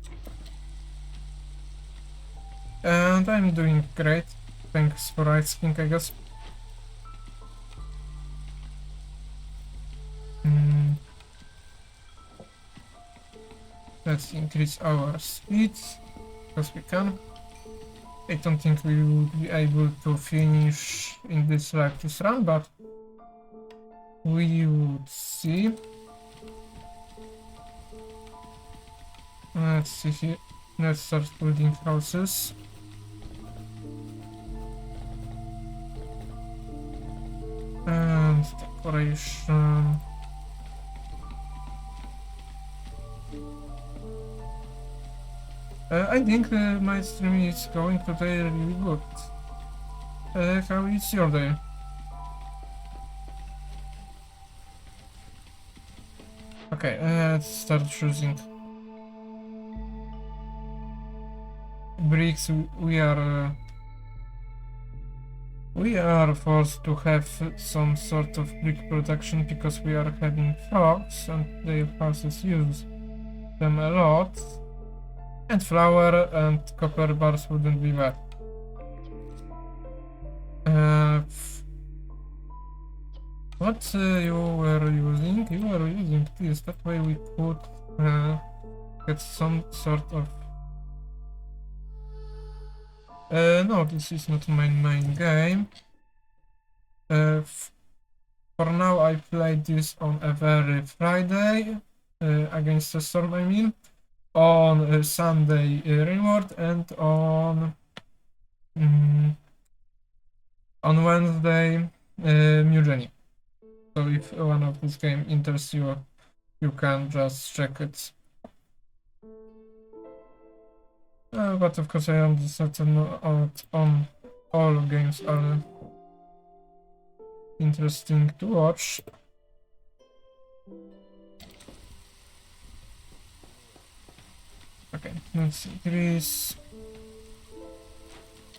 Speaker 1: And I'm doing great. Thanks for asking, I guess. Let's increase our speed, because we can. I don't think we would be able to finish in this run, but we would see. Let's see here. Let's start building houses. And decoration. I think my stream is going today really good. How is your day? Okay, let's start choosing. Bricks, we are forced to have some sort of brick production because we are having frogs and their houses use them a lot. And flour and copper bars wouldn't be bad. What you were using? You were using this, that way we could get some sort of... no, this is not my main game. For now I played this on every Friday, against the storm I mean, on Sunday Reward, and on Wednesday Mutiny. So if one of this game interests you, you can just check it. But of course I understand not on all games are interesting to watch. Okay, let's increase.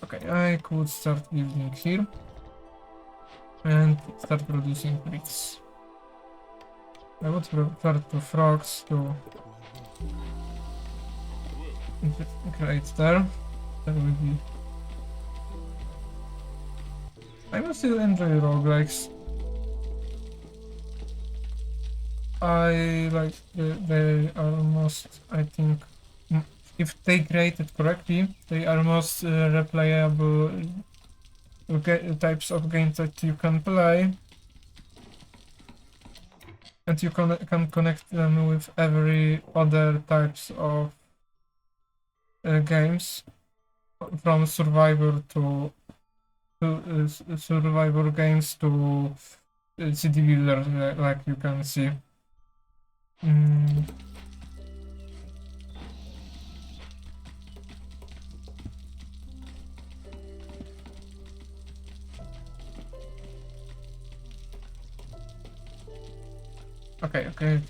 Speaker 1: Okay, I could start building here and start producing bricks. I would prefer to frogs to integrate there. That will be... I must still enjoy roguelikes. I like they are most, I think, if they created correctly, they are most replayable types of games that you can play, and you can connect them with every other types of games, from survivor to survivor games to city builder, like you can see. Okay.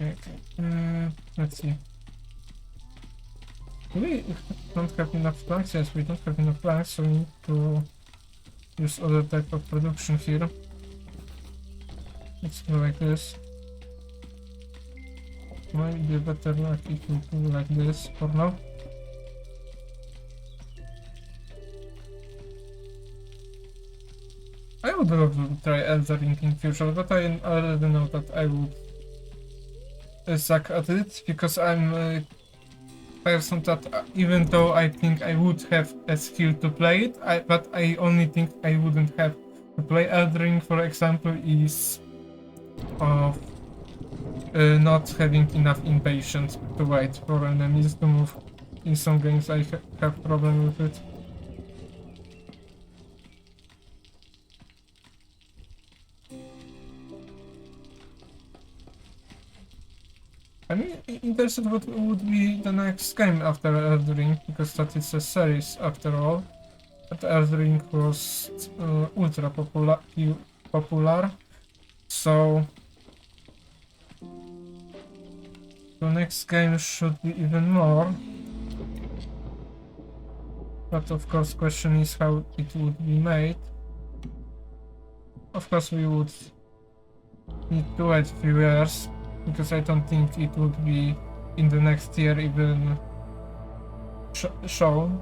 Speaker 1: Let's see. We don't have enough planks. Yes, we don't have enough planks, so we need to use other type of production here. Let's go like this. Might be better luck if we do like this for now. I would love to try Elder Ring in future, but I already know that I would suck at it, because I'm a person that, even though I think I would have a skill to play it, but I only think I wouldn't have to play Elder Ring, for example, is of not having enough impatience to wait for enemies to move. In some games I have problem with it. I'm interested what would be the next game after Elder Ring, because that is a series after all. But Elder Ring was ultra popular, so the next game should be even more. But of course, question is how it would be made. Of course, we would need to wait a few years, because I don't think it would be in the next year even shown.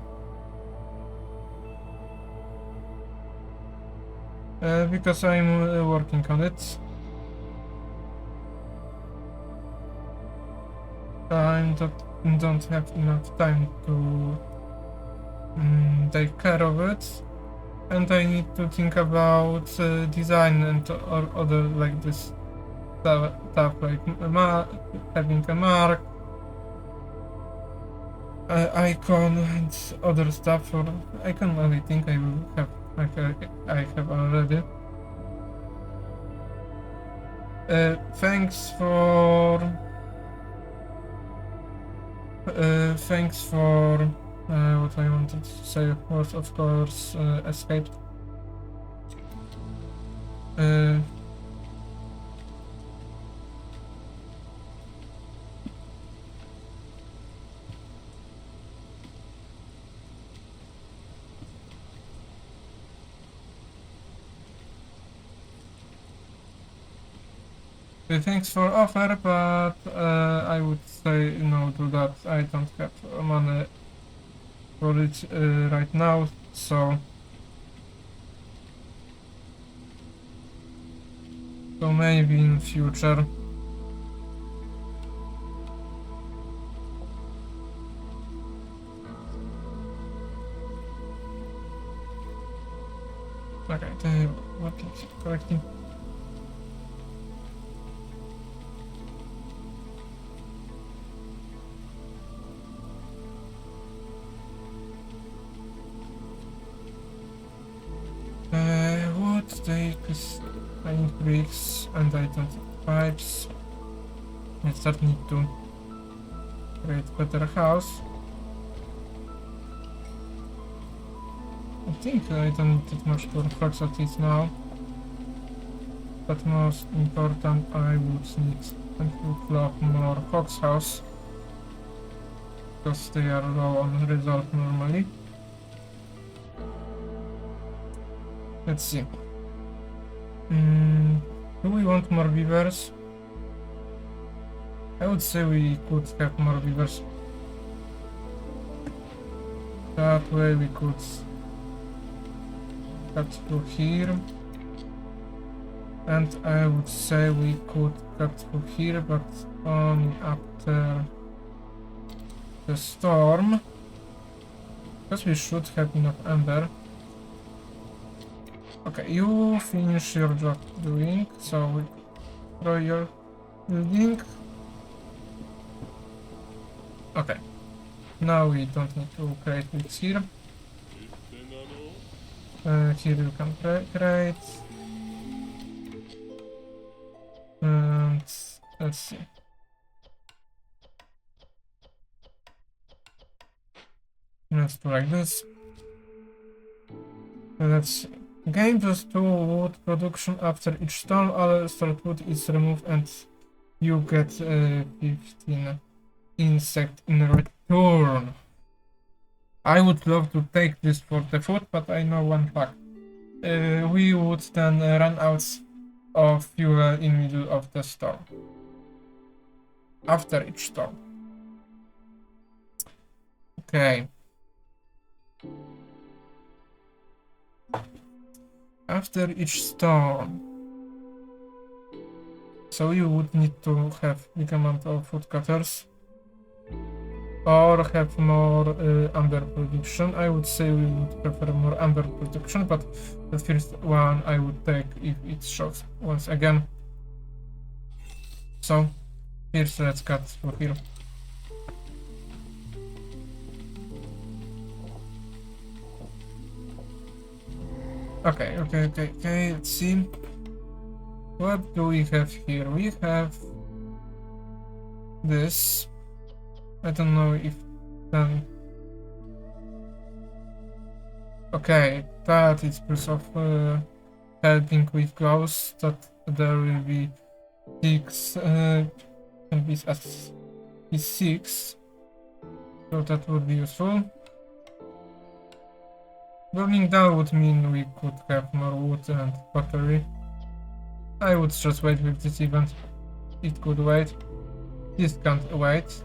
Speaker 1: Because I'm working on it. I don't have enough time to take care of it, and I need to think about design and or other like this stuff, like having a mark, icon and other stuff for icon. I think I will have. I have already. Thanks for. Thanks for. What I wanted to say was, of course, escaped. Thanks for offer, but I would say no to that. I don't have money for it right now, so maybe in future. Okay, what is correcting? Wood takes iron bricks and I don't have pipes. I start need to create better house. I think I don't need that much for flux at least now. But most important, I would need a lot more fox house. Because they are low on resolve normally. Let's see. Do we want more beavers? I would say we could have more beavers. That way we could cut through here. And I would say we could cut through here, but only after the storm. Because we should have enough ember. Okay, you finish your job doing, so we throw your building. Okay, now we don't need to create bricks here. Here you can create. And let's see. Let's do like this. Let's see. Game does 2 wood production after each storm. All stored wood is removed and you get 15 insect in return. I would love to take this for the food, but I know one fact. We would then run out of fuel in middle of the storm. After each storm. Okay. After each storm. So you would need to have big amount of food cutters. Or have more amber production. I would say we would prefer more amber production, but the first one I would take if it shows once again. So, first let's cut through here. Okay, let's see. What do we have here? We have this. I don't know if then. Okay, that is proof of helping with ghosts. That there will be 6 can be as 6. So that would be useful. Burning down would mean we could have more wood and pottery. I would just wait with this event. It could wait. This can't wait.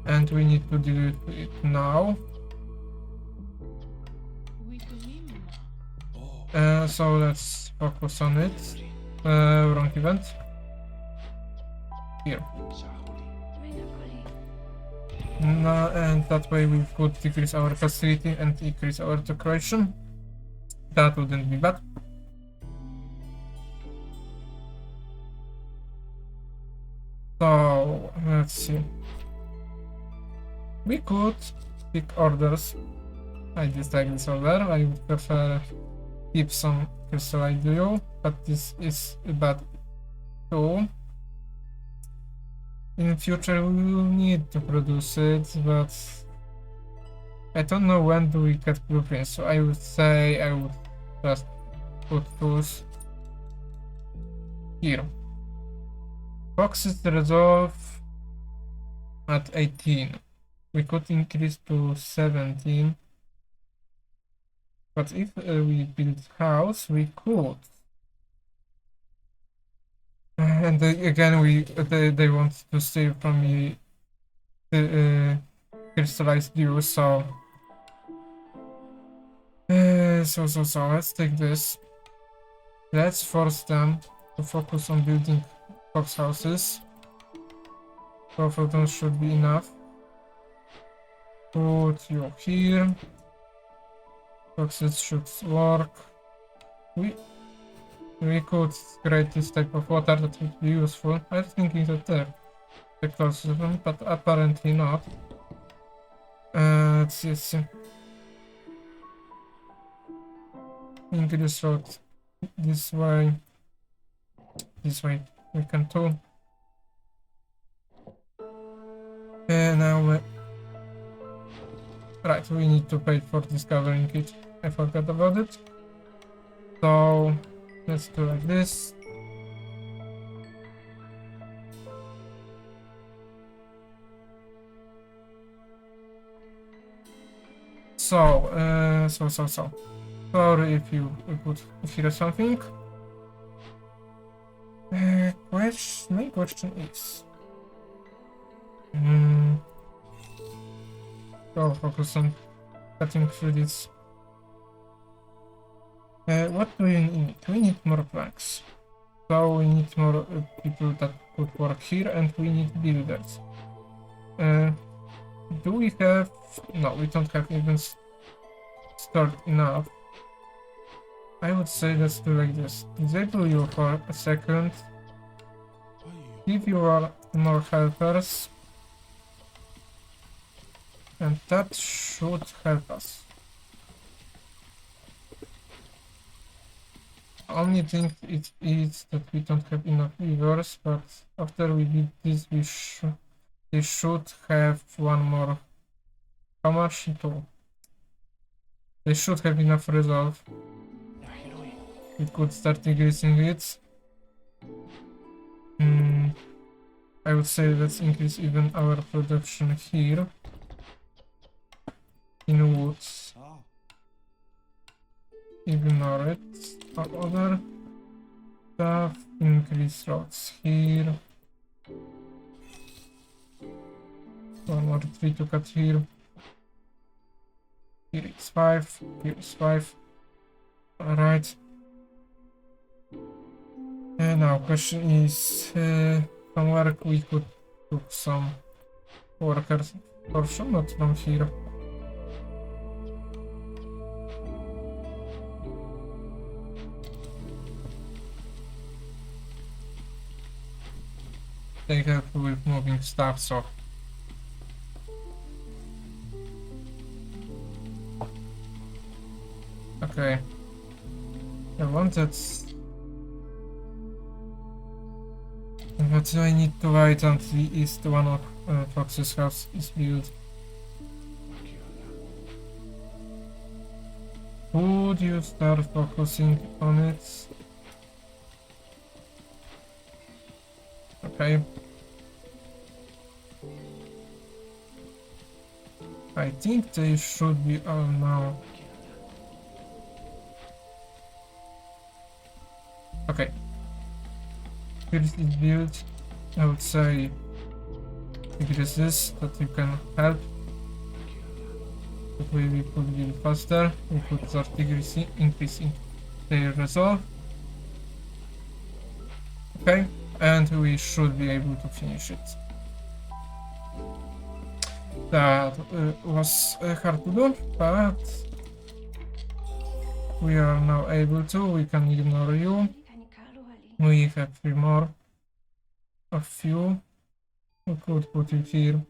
Speaker 1: And we need to deal with it now. So let's focus on it. Wrong event. Here. No, and that way we could decrease our facility and increase our decoration. That wouldn't be bad. So let's see. We could pick orders. I dislike this order. I would prefer keep some crystallite duo, but this is a bad tool. In future we will need to produce it, but I don't know when do we get blueprints, so I would say I would just put tools here. Fox's resolve at 18. We could increase to 17. But if we build house, we could. And again, they want to steal from me the crystallized dew, so let's take this. Let's force them to focus on building box houses. Both of them should be enough. Put you here. Boxes should work. We could create this type of water that would be useful. I was thinking that the closest one, but apparently not. Let's see. Increase road this way. This way we can too. And now right, we need to pay for discovering it. I forgot about it. So let's do like this. So, sorry if you could hear something. My question is, go focus on cutting through this. What do we need? We need more planks. So we need more people that could work here, and we need builders. Do we have... No, we don't have even stored enough. I would say let's do like this. Disable you for a second. Give you more helpers. And that should help us. Only thing it is that we don't have enough weavers, but after we did this they should have one more. How much? 2. They should have enough resolve. We could start increasing it. I would say let's increase even our production here. In woods. Ignore it. Other stuff. Increase roads here. One more tree to cut here. Here is 5. Here is 5. Alright. And now question is from where we could took some workers. For sure not from here. They help with moving stuff, so okay. I wanted. What do I need to wait until the east one of Fox's house is built? Would you start focusing on it? Okay. I think they should be all now. Okay. First is built. I would say increase this, that you can help. That way we could build faster. We could start increasing their resolve. Okay, and we should be able to finish it. That was hard to do, but we are now able to. We can ignore you. We have 3 more of you. We could put you here.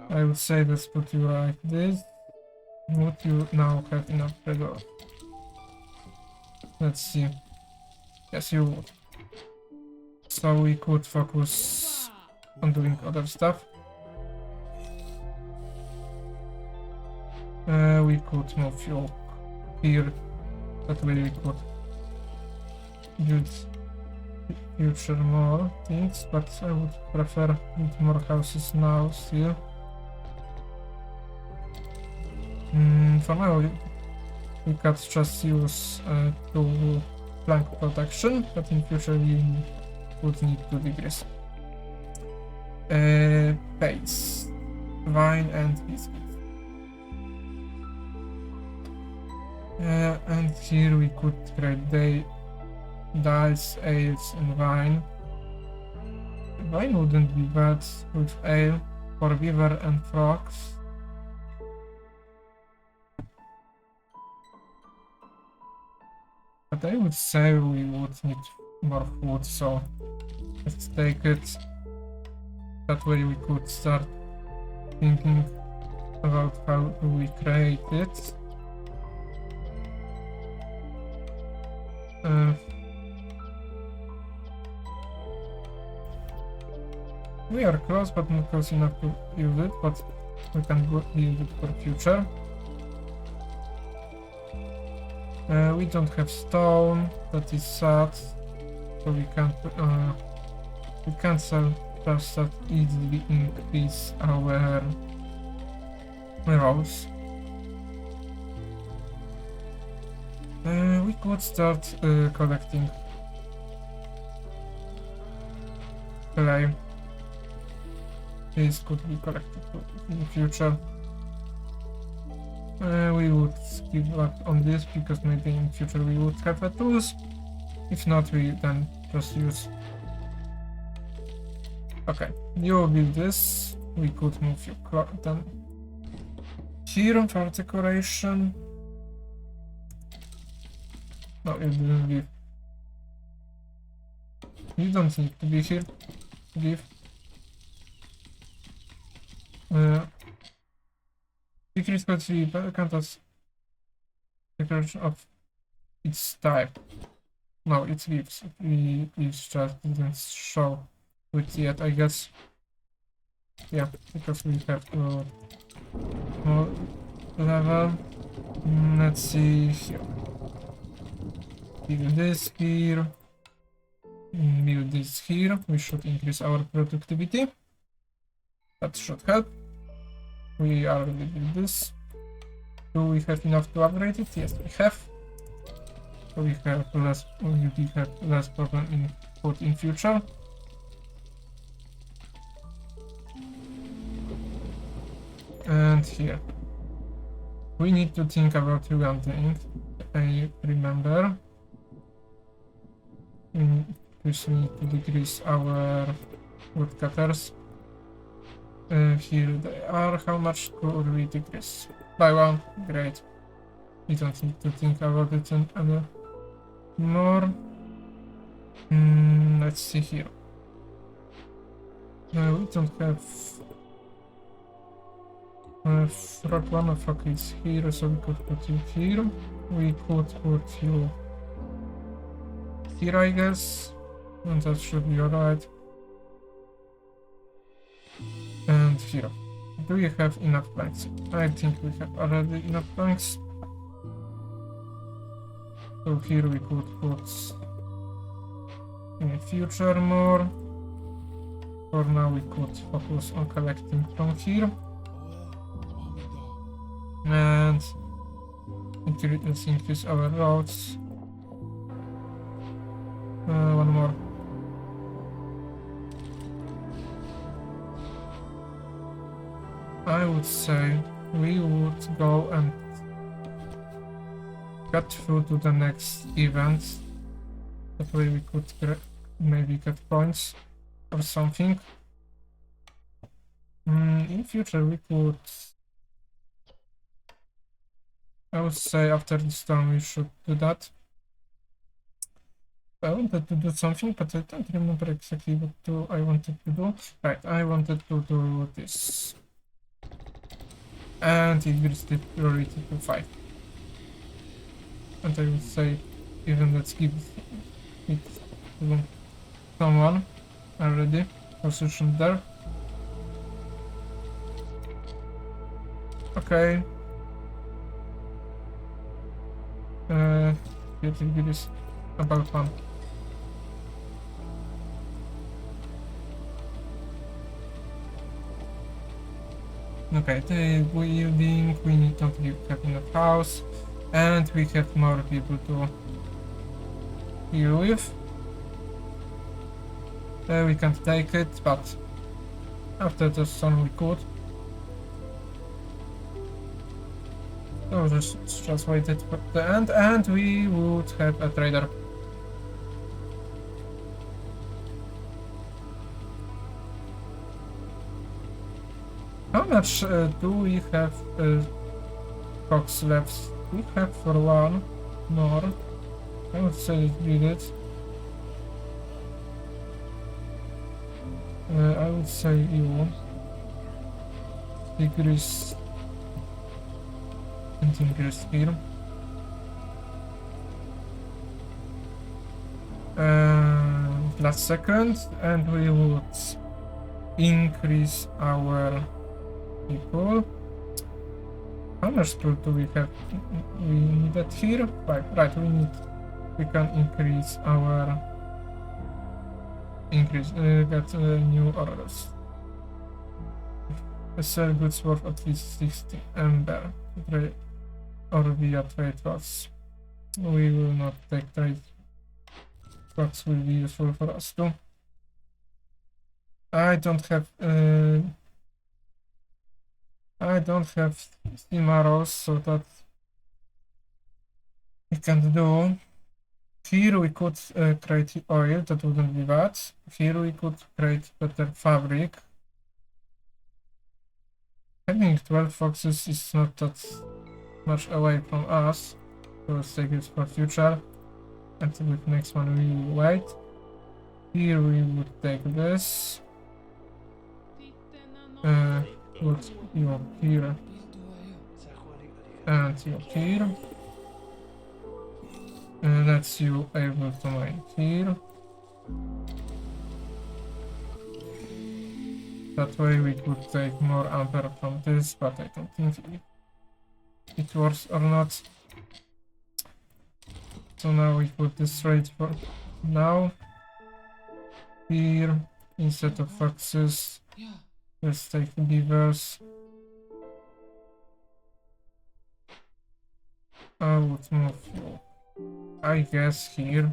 Speaker 1: I would say let's put you like this. Would you now have enough resolve? Let's see. Yes, you would. So we could focus on doing other stuff. We could move you here. That way we could build future more things, but I would prefer build more houses now still. For now, we could just use two flank protection, but in future we would need 2 degrees. Base, wine and biscuit. And here we could create dyes, ales and wine. Wine wouldn't be bad with ale for beaver and frogs. But I would say we would need more food, so let's take it. That way we could start thinking about how do we create it. We are close, but not close enough to use it, but we can use it for future. We don't have stone, that is sad, so we can't sell just that easily increase our rows. We could start collecting clay. This could be collected in the future. We would give up on this because maybe in future we would have a tools. If not, we then just use. Okay, you build this. We could move your clock then here for decoration. No, you didn't leave. You don't need to be here. Leave. Secret code 3 count as declaration of its type. No, it leaves. Leaves just didn't show it yet, I guess. Yeah, because we have to more level. Let's see here. Build this here. Build this here. We should increase our productivity. That should help. We already did this. Do we have enough to upgrade it? Yes, we have. So we have less problem in food in future. And here. We need to think about one thing. I remember. We need to decrease our woodcutters. Here they are. How much could we decrease? By 1. Great. We don't need to think about it anymore. Let's see here. We don't have frog. One of frog is here, so we could put you here. We could put you here, I guess. And that should be alright. And here. Do you have enough planks? I think we have already enough planks. So here we could put in the future more. For now we could focus on collecting from here. And let's increase our roads. One more. I would say we would go and get through to the next event. That way we could maybe get points or something. In future we could... I would say after this turn we should do that. I wanted to do something, but I don't remember exactly what I wanted to do. Right, I wanted to do this. and increase the priority to 5. And I would say even let's give it to someone already positioned there. Okay. It is about 1. Okay, the building, we need not have enough house, and we have more people to deal with. We can't take it, but after the sun we could. So just waited for the end, and we would have a trader. How much do we have box left? We have for 1 more. I would say read it. I would say you decrease and increase here. Last second, and we would increase our people. How much people do we have? We need that here. Right. We can increase our get new orders. Sell goods worth at least 60 ember or via trade routes. We will not take trade routes, will be useful for us too. I don't have steam arrows, so that we can do. Here we could create oil, that wouldn't be bad. Here we could create better fabric. Having 12 foxes is not that much away from us, so let's take it for future. And with next one we will wait. Here we would take this. Put you here and you here. Let's you able to mine here. That way we could take more amber from this, but I don't think it works or not. So now we put this right for now. Here, instead of foxes, let's take beavers. I would move you, I guess, here.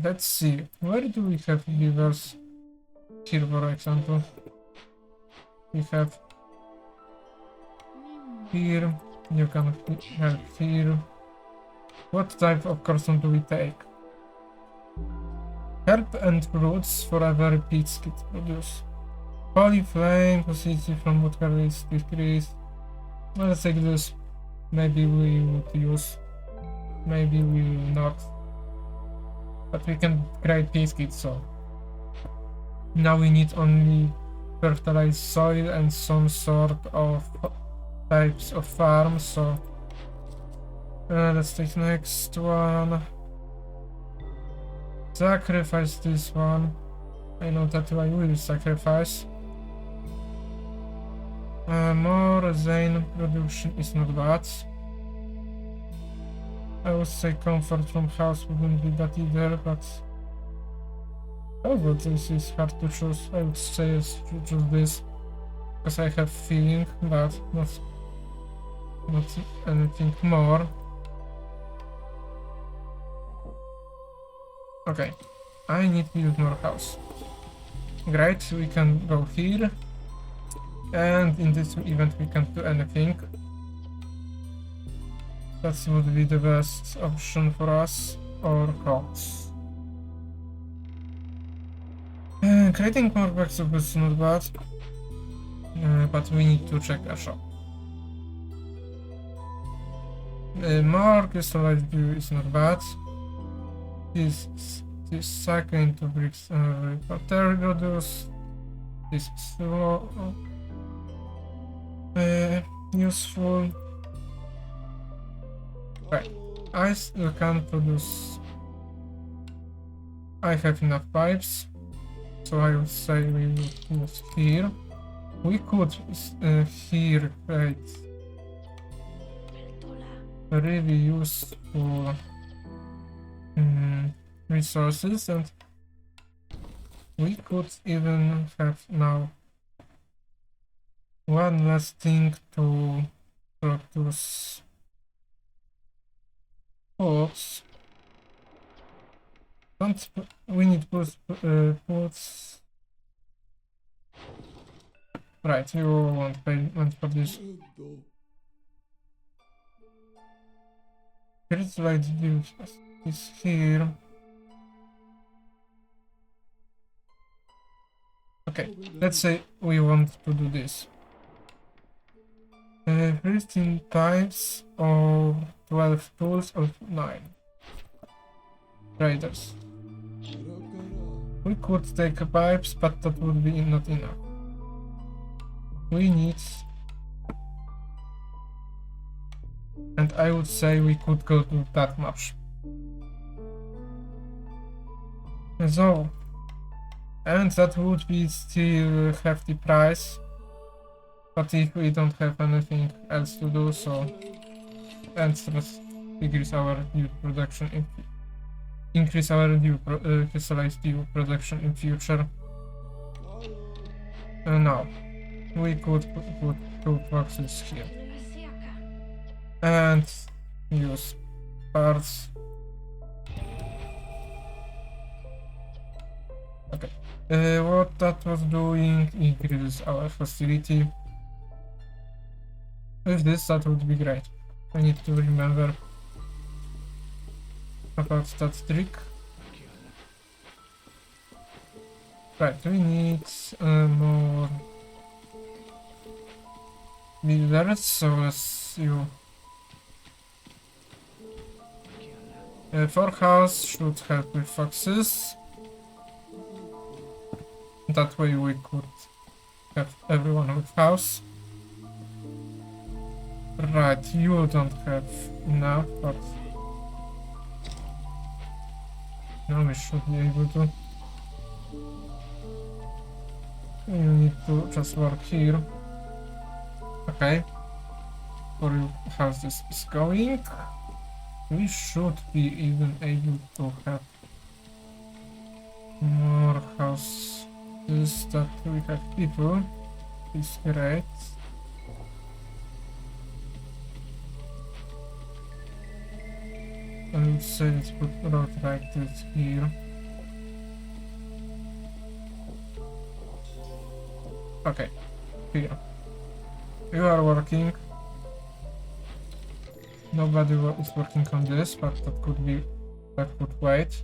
Speaker 1: Let's see, where do we have beavers? Here, for example. We have here, you can have here. What type of carson do we take? Herb and roots for a very peach kit produce. Holy flame, positivity from wood carries decrease. Well, let's take this. Maybe we would use, maybe we will not. But we can create peach kits, so now we need only fertilized soil and some sort of types of farms, so let's take next one. Sacrifice this one. I know that I will sacrifice. More Zane production is not bad. I would say comfort from house wouldn't be that either, but oh, but this is hard to choose. I would say to choose this because I have feeling, but not anything more. Okay, I need to build more house. Great, we can go here, and in this event we can't do anything. That would be the best option for us, or crops. Creating more packs of is not bad, but we need to check a shop. More crystallized view is not bad. This this cycle into bricks reduce. This is useful. Right, I still can produce. I have enough pipes, so I would say we will use here. We could here create really useful resources, and we could even have now one last thing to produce pots. We need pots. Right, you won't payment for this. Here's like is here. Okay, let's say we want to do this. 15 pipes or 12 tools or 9 traders. We could take pipes, but that would be not enough. We need, and I would say we could go to that much. So, and that would be still a hefty price, but if we don't have anything else to do, so, and just increase our new production, increase our new crystallized new production in future. Now, we could put 2 boxes here and use parts. Okay, what that was doing increases our facility. With this, that would be great. I need to remember about that trick. Right, we need more builders, so let's you. For house should help with foxes. That way we could have everyone with house. Right, you don't have enough, but now we should be able to. You need to just work here. Okay. For you, how this is going? We should be even able to have more houses that we have people. Is great. I would say let's put road like this here. Okay, here. You are working. Nobody is working on this, but that could be, that could wait.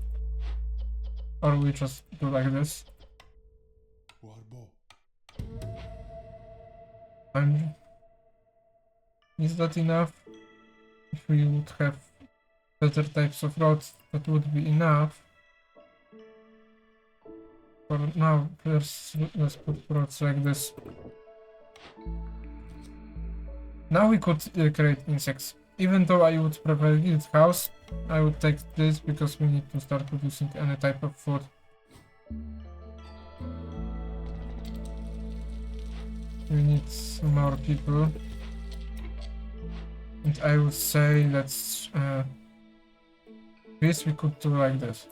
Speaker 1: Or we just do like this. And is that enough? If we would have better types of roads, that would be enough. For now, let's put roads like this. Now we could create insects. Even though I would prefer guild house, I would take this because we need to start producing any type of food. We need some more people. And I would say let's this we could do like this.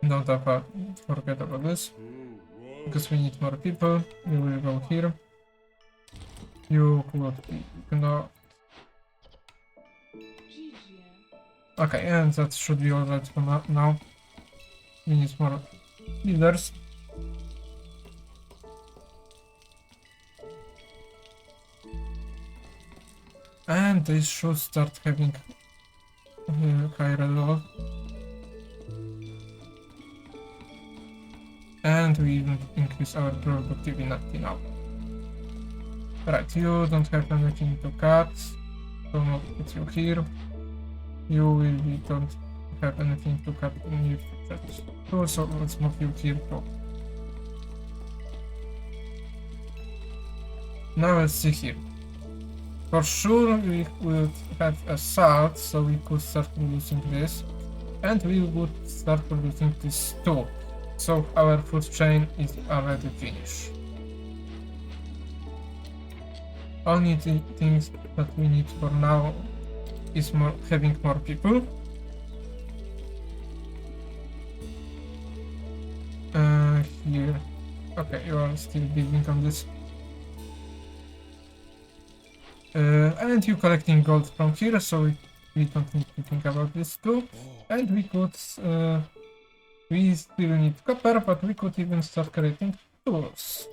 Speaker 1: Don't forget about this. Because we need more people. We will go here. You would be okay, and that should be all right for now. We need more leaders. And they should start having higher level. And we even increase our productivity now. Right, you don't have anything to cut, so I'll put you here. You will be don't have anything to cut in your chat too, so let's move you here too. Now let's see here. For sure we would have a salt, so we could start producing this. And we would start producing this too. So our food chain is already finished. Only things that we need for now is having more people. Here. Okay, you are still building on this. And you collecting gold from here, so we don't need to think about this too. And we could, we still need copper, but we could even start creating tools.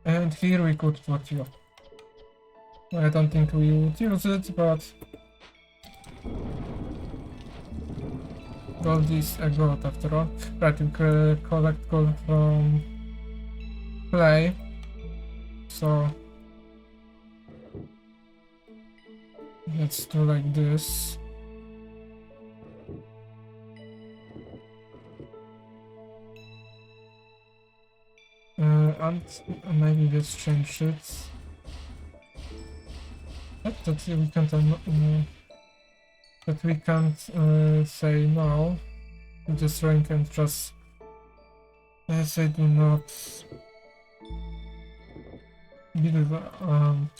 Speaker 1: And here we could put you. I don't think we would use it, but gold is a gold after all. Right, you can collect gold from clay. So let's do like this. And maybe let's change it. That we can't that we can't say no. Just rank and just say do not build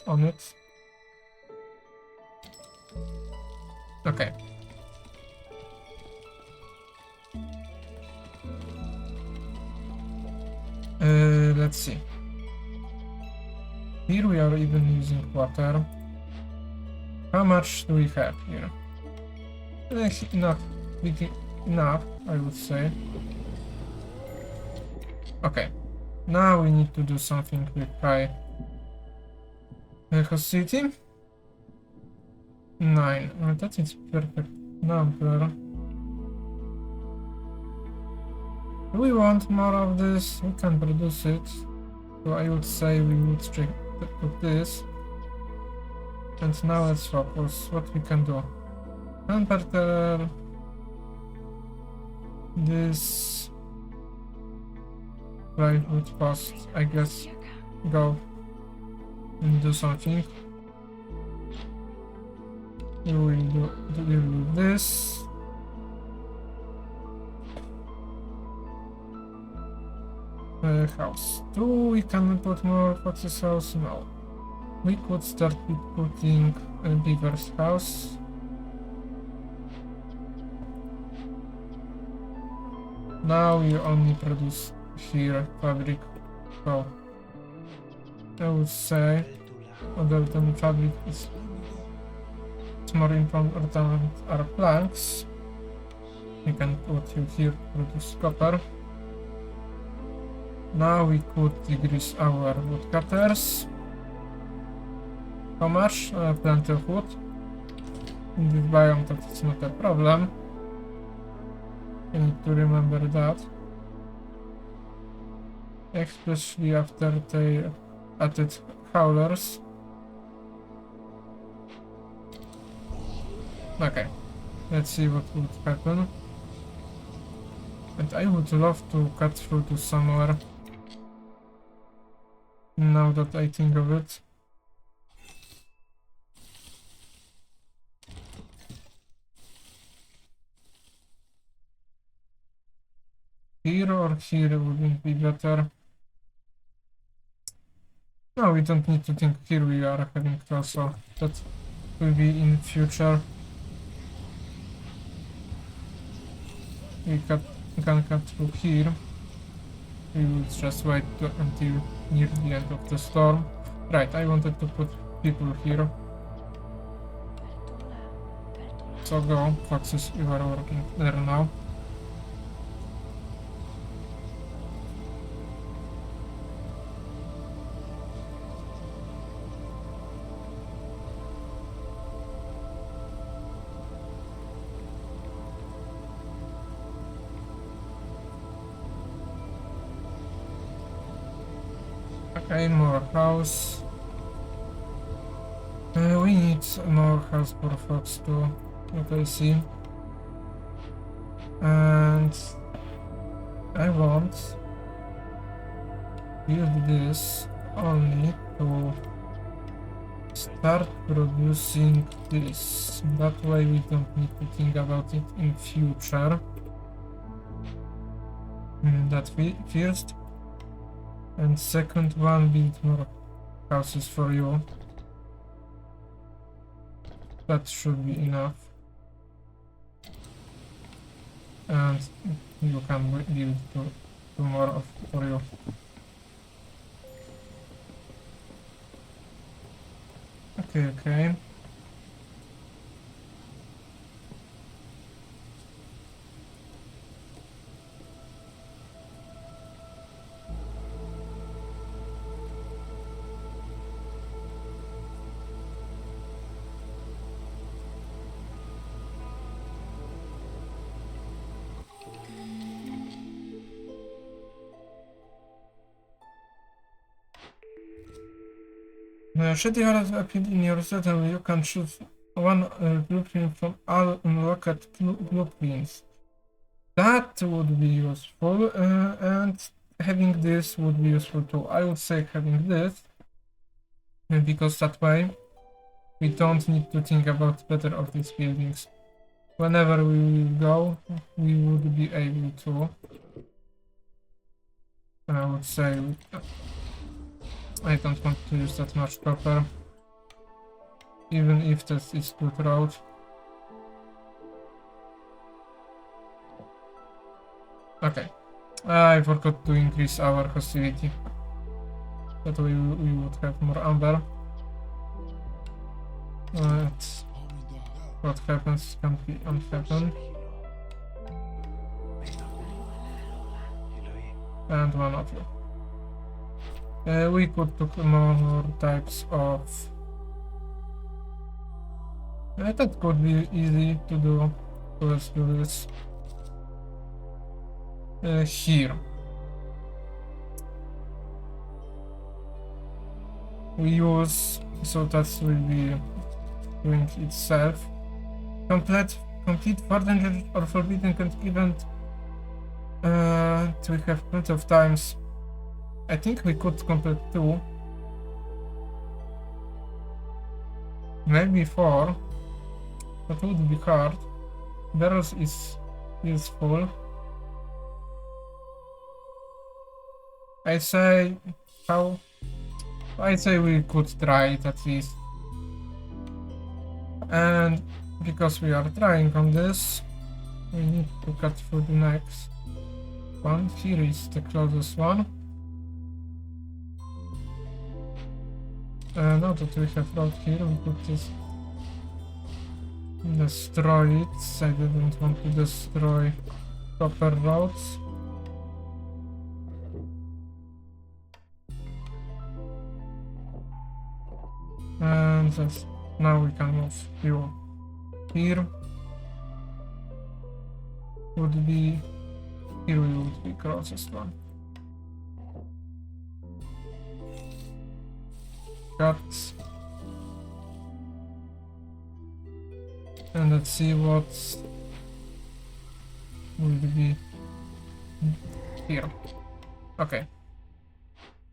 Speaker 1: on it. Okay. Let's see. Here we are even using water. How much do we have here? Not big enough, I would say. Okay. Now we need to do something with high hostility. 9. That is perfect number. Do we want more of this? We can produce it. So I would say we would check this. And now let's focus what we can do. Converter. This would cost, I guess, go and do something. We will do this. House. Do we can put more foxes house? No. We could start with putting a beaver's house. Now we only produce here fabric. So I would say other than fabric is more important are planks. We can put you here to produce copper. Now we could decrease our woodcutters. How much? Plenty of wood. In this biome that is not a problem. I need to remember that. Especially after they added howlers. Okay, let's see what would happen. And I would love to cut through to somewhere. Now that I think of it. Here or here wouldn't be better. No, we don't need to think here, we are having to also. That will be in future. We can cut through here. We will just wait until near the end of the storm. Right, I wanted to put people here. So go, foxes, you are working there now. Okay, more house. We need more house for fox too, what I see. And I want build this only to start producing this. That way we don't need to think about it in future. That first. And second one, build more houses for you. That should be enough. And you can build two more for you. Okay. Should you have appeared in your settlement, you can choose one blueprint from all unlocked blueprints. That would be useful, and having this would be useful too. I would say having this, because that way we don't need to think about better of these buildings. Whenever we will go, we would be able to. I would say I don't want to use that much copper, even if that is good road. Okay, I forgot to increase our hostility. That way we would have more amber. What happens can be unhappen. And one of you. We could took more types of... that could be easy to do. So let's do this. Here. We use... so that will be doing itself. Complete forbidden or forbidden event. We have plenty of times. I think we could complete 2. Maybe 4. That would be hard. Barrels is useful. I say we could try it at least. And because we are trying on this, we need to cut through the next one. Here is the closest one. Now that we have road here, we could just destroy it. I didn't want to destroy proper roads. And that's, now we can move fuel. Here would be, here we would be closest one. Cut. And let's see what will be here. Okay.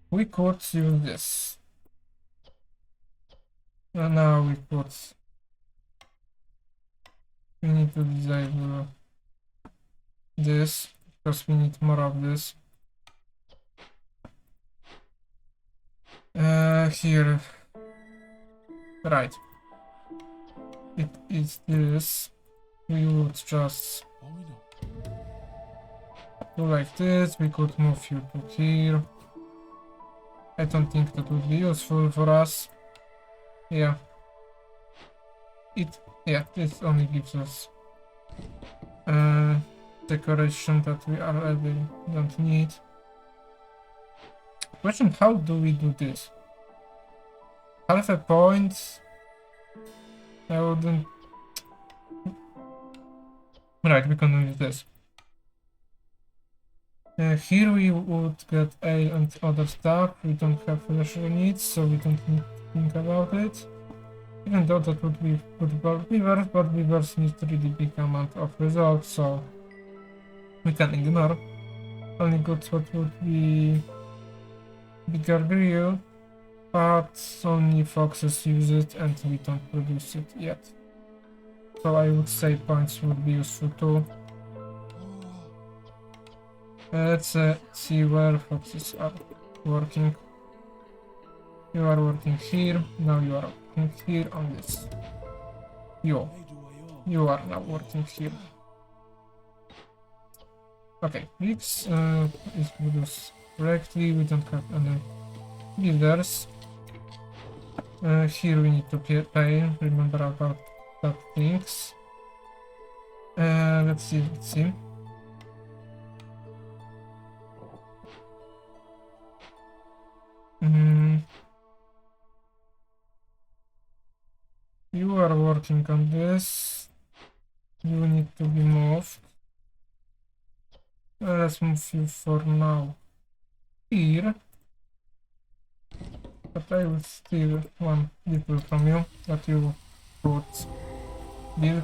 Speaker 1: We could use this. And now we need to disable this because we need more of this. Here, right, it is this. We would just do like this. We could move you to here. I don't think that would be useful for us. Yeah, this only gives us decoration that we already don't need. Question, how do we do this? Half a point? I wouldn't... Right, we can do this. Here we would get ale and other stuff. We don't have leisure needs, so we don't need to think about it. Even though that would be good for beavers, but beavers need really big amount of results, so we can ignore. Only good what would be bigger grill, but only foxes use it and we don't produce it yet. So I would say points would be useful too. Let's see where foxes are working. You are working here, now you are working here on this. You are now working here. Okay, X is produced correctly, we don't have any builders. Here we need to pay, remember about that things. Let's see. You are working on this. You need to be moved. Let's move you for now here. But I will steal one little from you that you could build.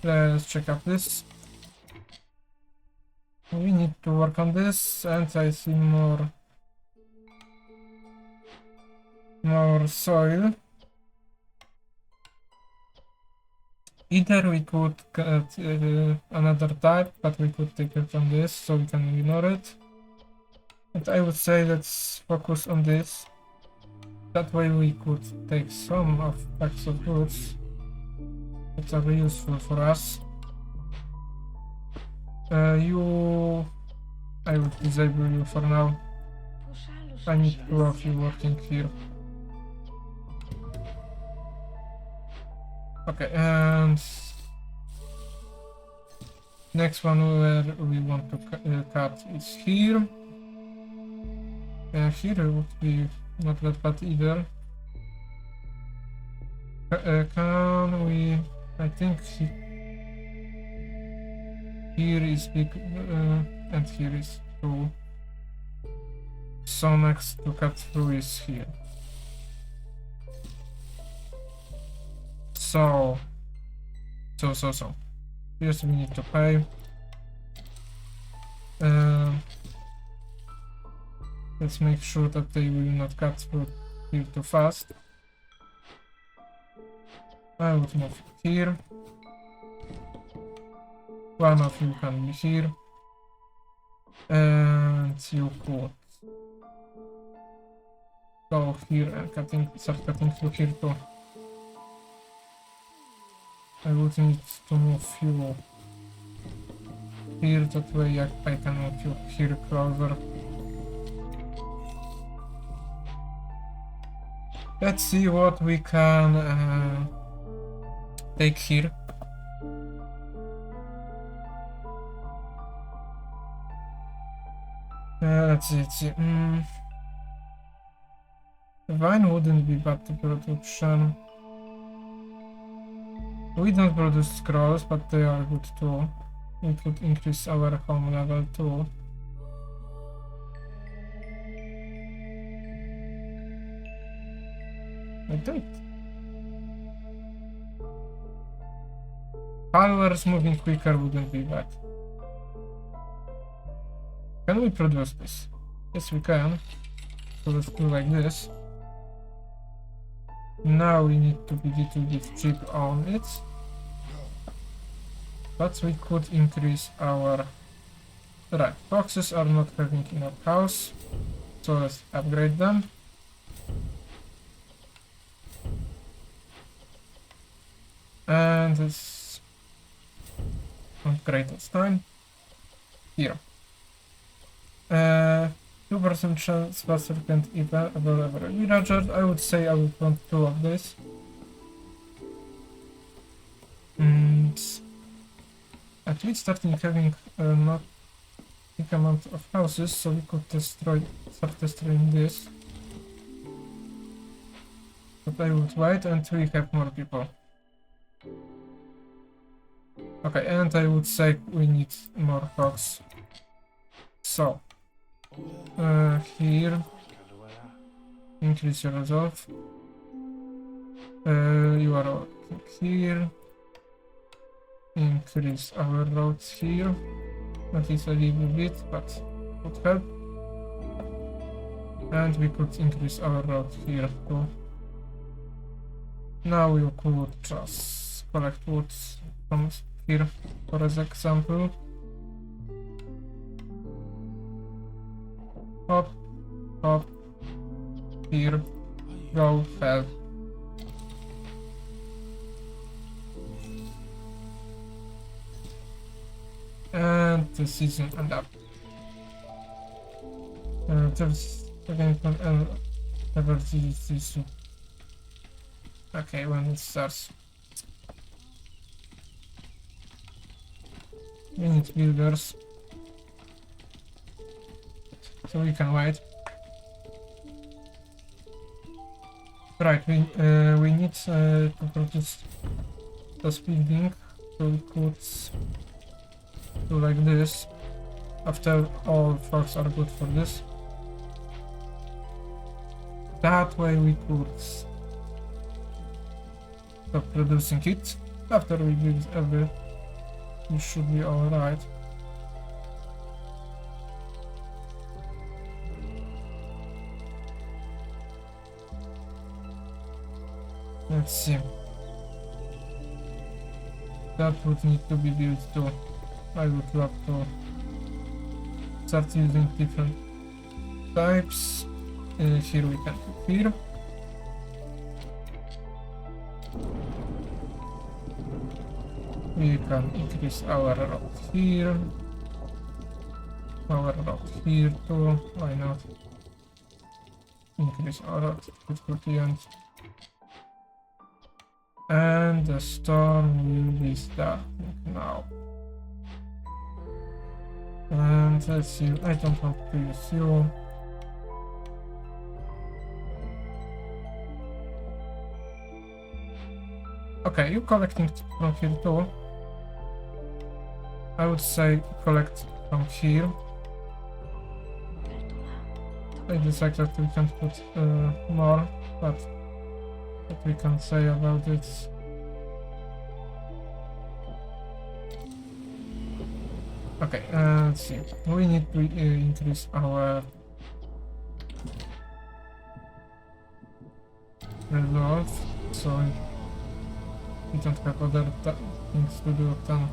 Speaker 1: Let's check out this. We need to work on this, and I see more soil. Either we could get another type, but we could take it from this, so we can ignore it. And I would say let's focus on this. That way we could take some of packs of goods that are useful for us. I will disable you for now. I need two of you working here. Okay, and next one where we want to cut is here. Here would be not that bad either. Can we? I think here is big, and here is two. So next to cut through is here. So. Yes, we need to pay. Let's make sure that they will not cut through here too fast. I would move here. One of you can be here. And you could go here and start cutting through here too. I would need to move you here, that way I can move you here closer. Let's see what we can take here. Let's see. Vine wouldn't be bad to production. We don't produce scrolls, but they are good too. It would increase our home level too. I don't. Followers moving quicker wouldn't be bad. Can we produce this? Yes, we can. So let's do like this. Now we need to be a little bit cheap on it. But we could increase our... Right, boxes are not having enough house. So let's upgrade them. And let's upgrade this time. Here. 2% chance faster can even available villager. I would say I would want 2 of this. And at least starting having not big amount of houses, so we could start destroying this. But I would wait until we have more people. Okay, and I would say we need more hogs. So, here, increase your resolve. You are working here. Increase our roads here. At least a little bit, but would help. And we could increase our road here too. Now you could just collect wood from here, for example. Hop, hop, here, go, help. And the season end up. There's again ever this. Okay, when it starts. We need builders. So we can wait. Right, we need to produce this building, so we could do like this. After all forks are good for this. That way we could stop producing it. After we build every, we should be alright. Let's see. That would need to be built too. I would love to start using different types. Here we can put here. We can increase our road here. Our road here too. Why not? Increase our road to the end. And the storm will be starting now. And let's see, I don't want to use you. Okay, you collecting from here too. I would say collect from here. I decide that we can't put more, but what we can say about it. Okay, let's see. We need to increase our resolve, so we don't have other things to do then.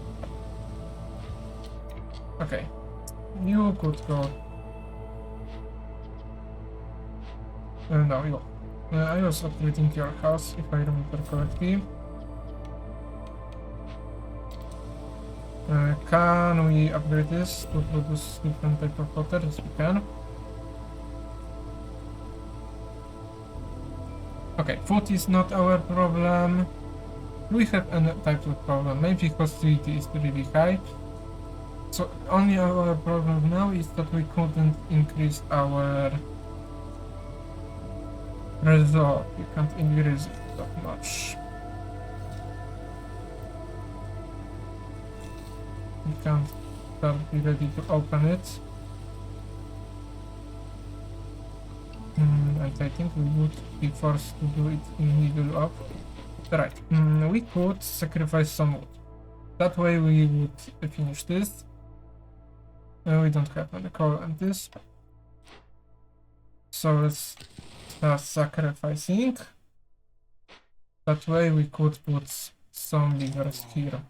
Speaker 1: Okay, you could go. No, you. I was upgrading your house, if I remember correctly. Can we upgrade this to produce different type of water? Yes, we can. Okay, food is not our problem. We have a type of problem. Maybe hostility is really high. So only our problem now is that we couldn't increase our result. We can't increase it that much. We can't be ready to open it. And I think we would be forced to do it in the middle of. Right, we could sacrifice some wood. That way we would finish this. We don't have any coal and this. So let's start sacrificing. That way we could put some levers here.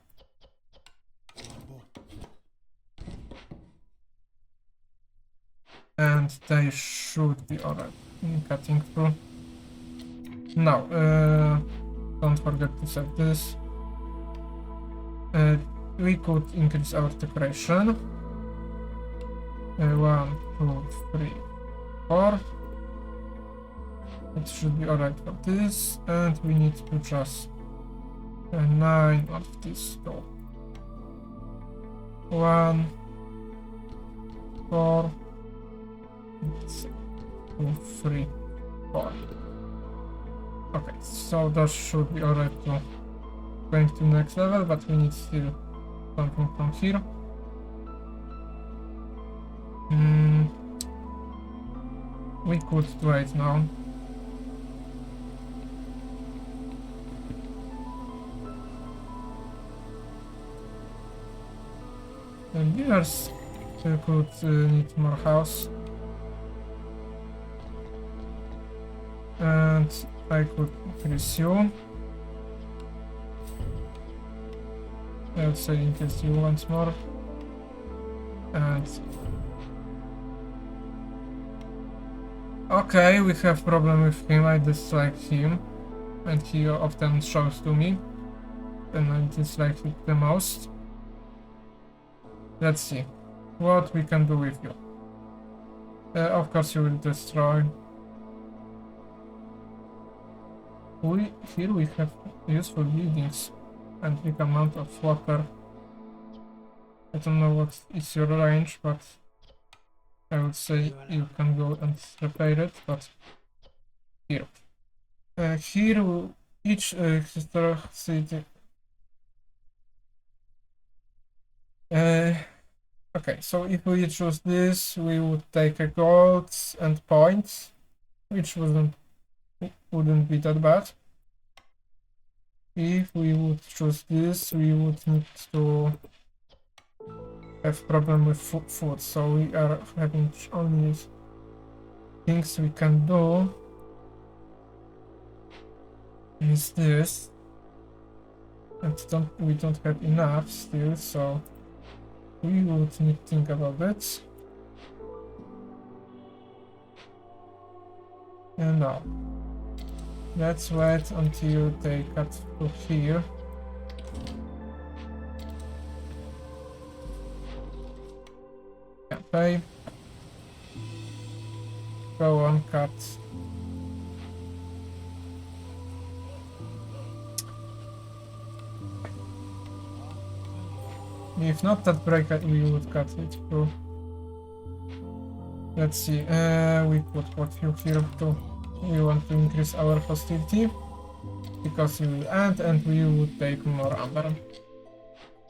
Speaker 1: And they should be alright in cutting through. Now, don't forget to set this. We could increase our decoration. 1, 2, 3, 4. It should be alright for this, and we need to just 9 of these two. 1, 4, 2, 3, 4. Okay, so that should be alright to going to next level, but we need still something from here. We could do it now. Dealers could need more house. And I could increase you. I would say increase you once more. And okay, we have problem with him. I dislike him, and he often shows to me, and I dislike it the most. Let's see what we can do with you. Of course, you will destroy. Here we have useful buildings and big amount of water. I don't know what is your range, but I would say you can go and repair it, but here. Here, each historic city. Okay, so if we choose this, we would take a gold and points, which wouldn't be that bad. If we would choose this, we would need to have problem with food, so we are having only things we can do is this, and we don't have enough still, so we would need to think about it. And now let's wait until they cut through here. Okay. Go on, cut. If not that break, we would cut it through. Let's see, we could put you here too. We want to increase our hostility because you will end and we would take more amber.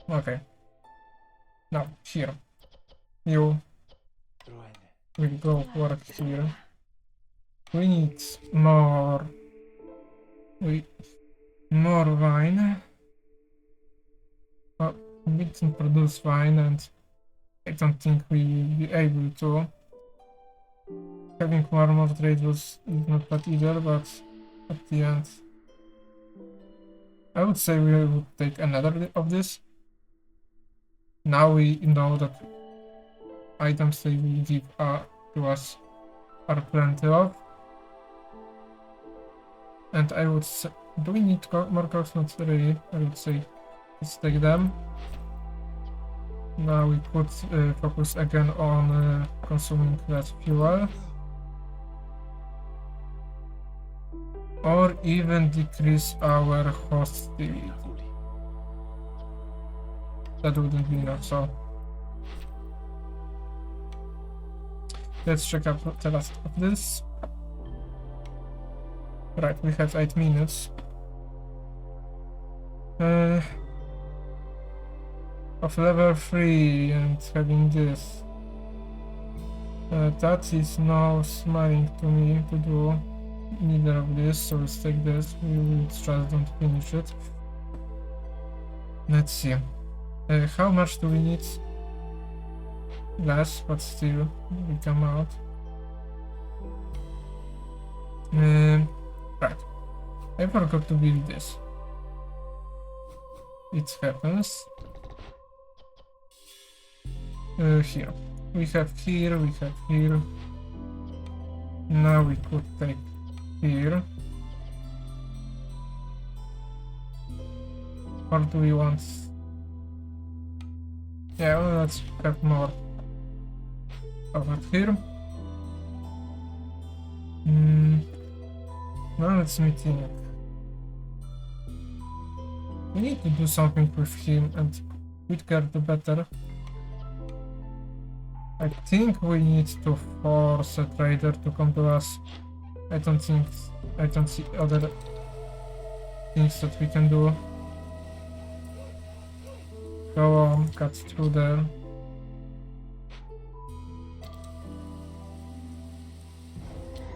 Speaker 1: Okay. Now, here. You will go work here. We need more wine. Well, we didn't produce wine and I don't think we will be able to. Having more trade was not bad either, but at the end I would say we would take another of this. Now we know that items they will give to us are plenty of. And I would say, do we need more cows? Not really. I would say let's take them. Now we could focus again on consuming less fuel. Or even decrease our hostility. That wouldn't be enough, so let's check out the last of this. Right, we have 8 minutes. Of level 3 and having this. That is now smiling to me to do neither of this, so let's take this. We will just don't finish it. Let's see. How much do we need? Less, but still we come out. Right. I forgot to build this. It happens. Here. We have here, we have here. Now we could take here. Or do we want... Yeah, well, let's have more over here. Now let's meet him. We need to do something with him, and quicker the better. I think we need to force a trader to come to us. I don't see other things that we can do. Go on, cut through there.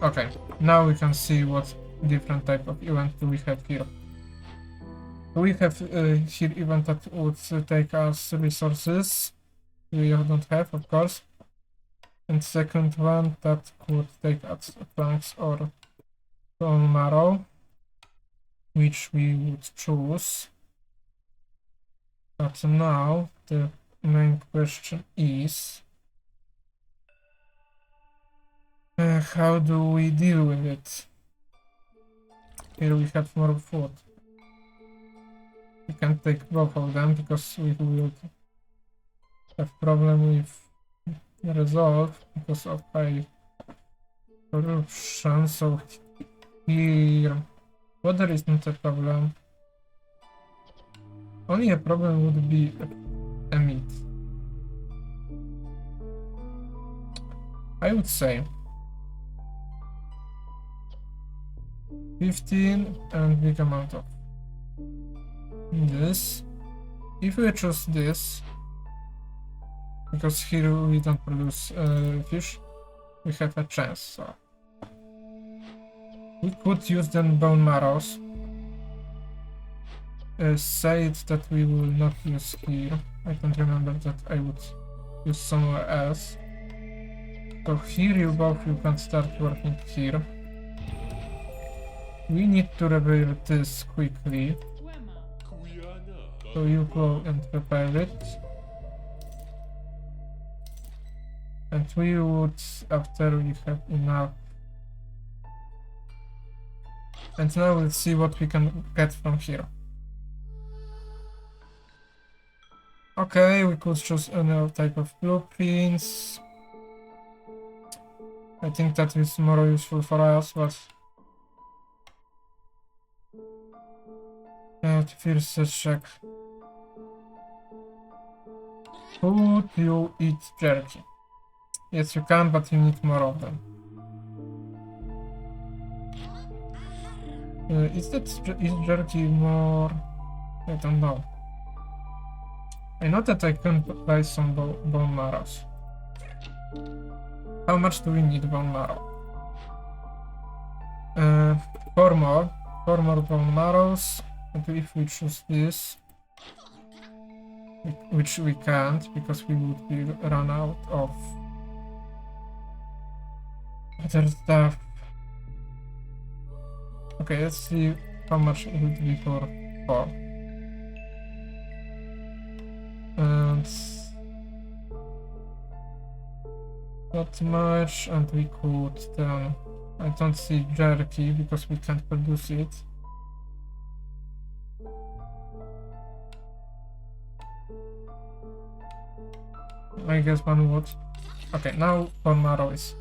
Speaker 1: Okay, now we can see what different type of event do we have here. We have here event that would take us resources. we don't have, of course. And second one that could take us flanks or bone marrow, which we would choose. But now the main question is how do we deal with it? Here we have more food. We can take both of them because we will have problem with resolve because of high corruption. So here water is not a problem. Only a problem would be a meat. I would say 15 and big amount of this. If we choose this, because here we don't produce fish, we have a chance. So we could use then bone marrows. Say it that we will not use here. I don't remember that I would use somewhere else. So here you can start working here. We need to reveal this quickly. So you go and prepare it. And we would, after we have enough. And now we'll see what we can get from here. Okay, we could choose any type of blueprints. I think that is more useful for us, but first check. Could you eat jerky? Yes, you can, but you need more of them. Is jerky more? I don't know. I know that I can buy some bone marrows. How much do we need bone marrow? 4 more bone marrows. And if we choose this, which we can't because we would be run out of other stuff. Okay, let's see how much it would be for 4. And not much, and we could then. I don't see jerky because we can't produce it. I guess one would. Okay, now bone marrow is.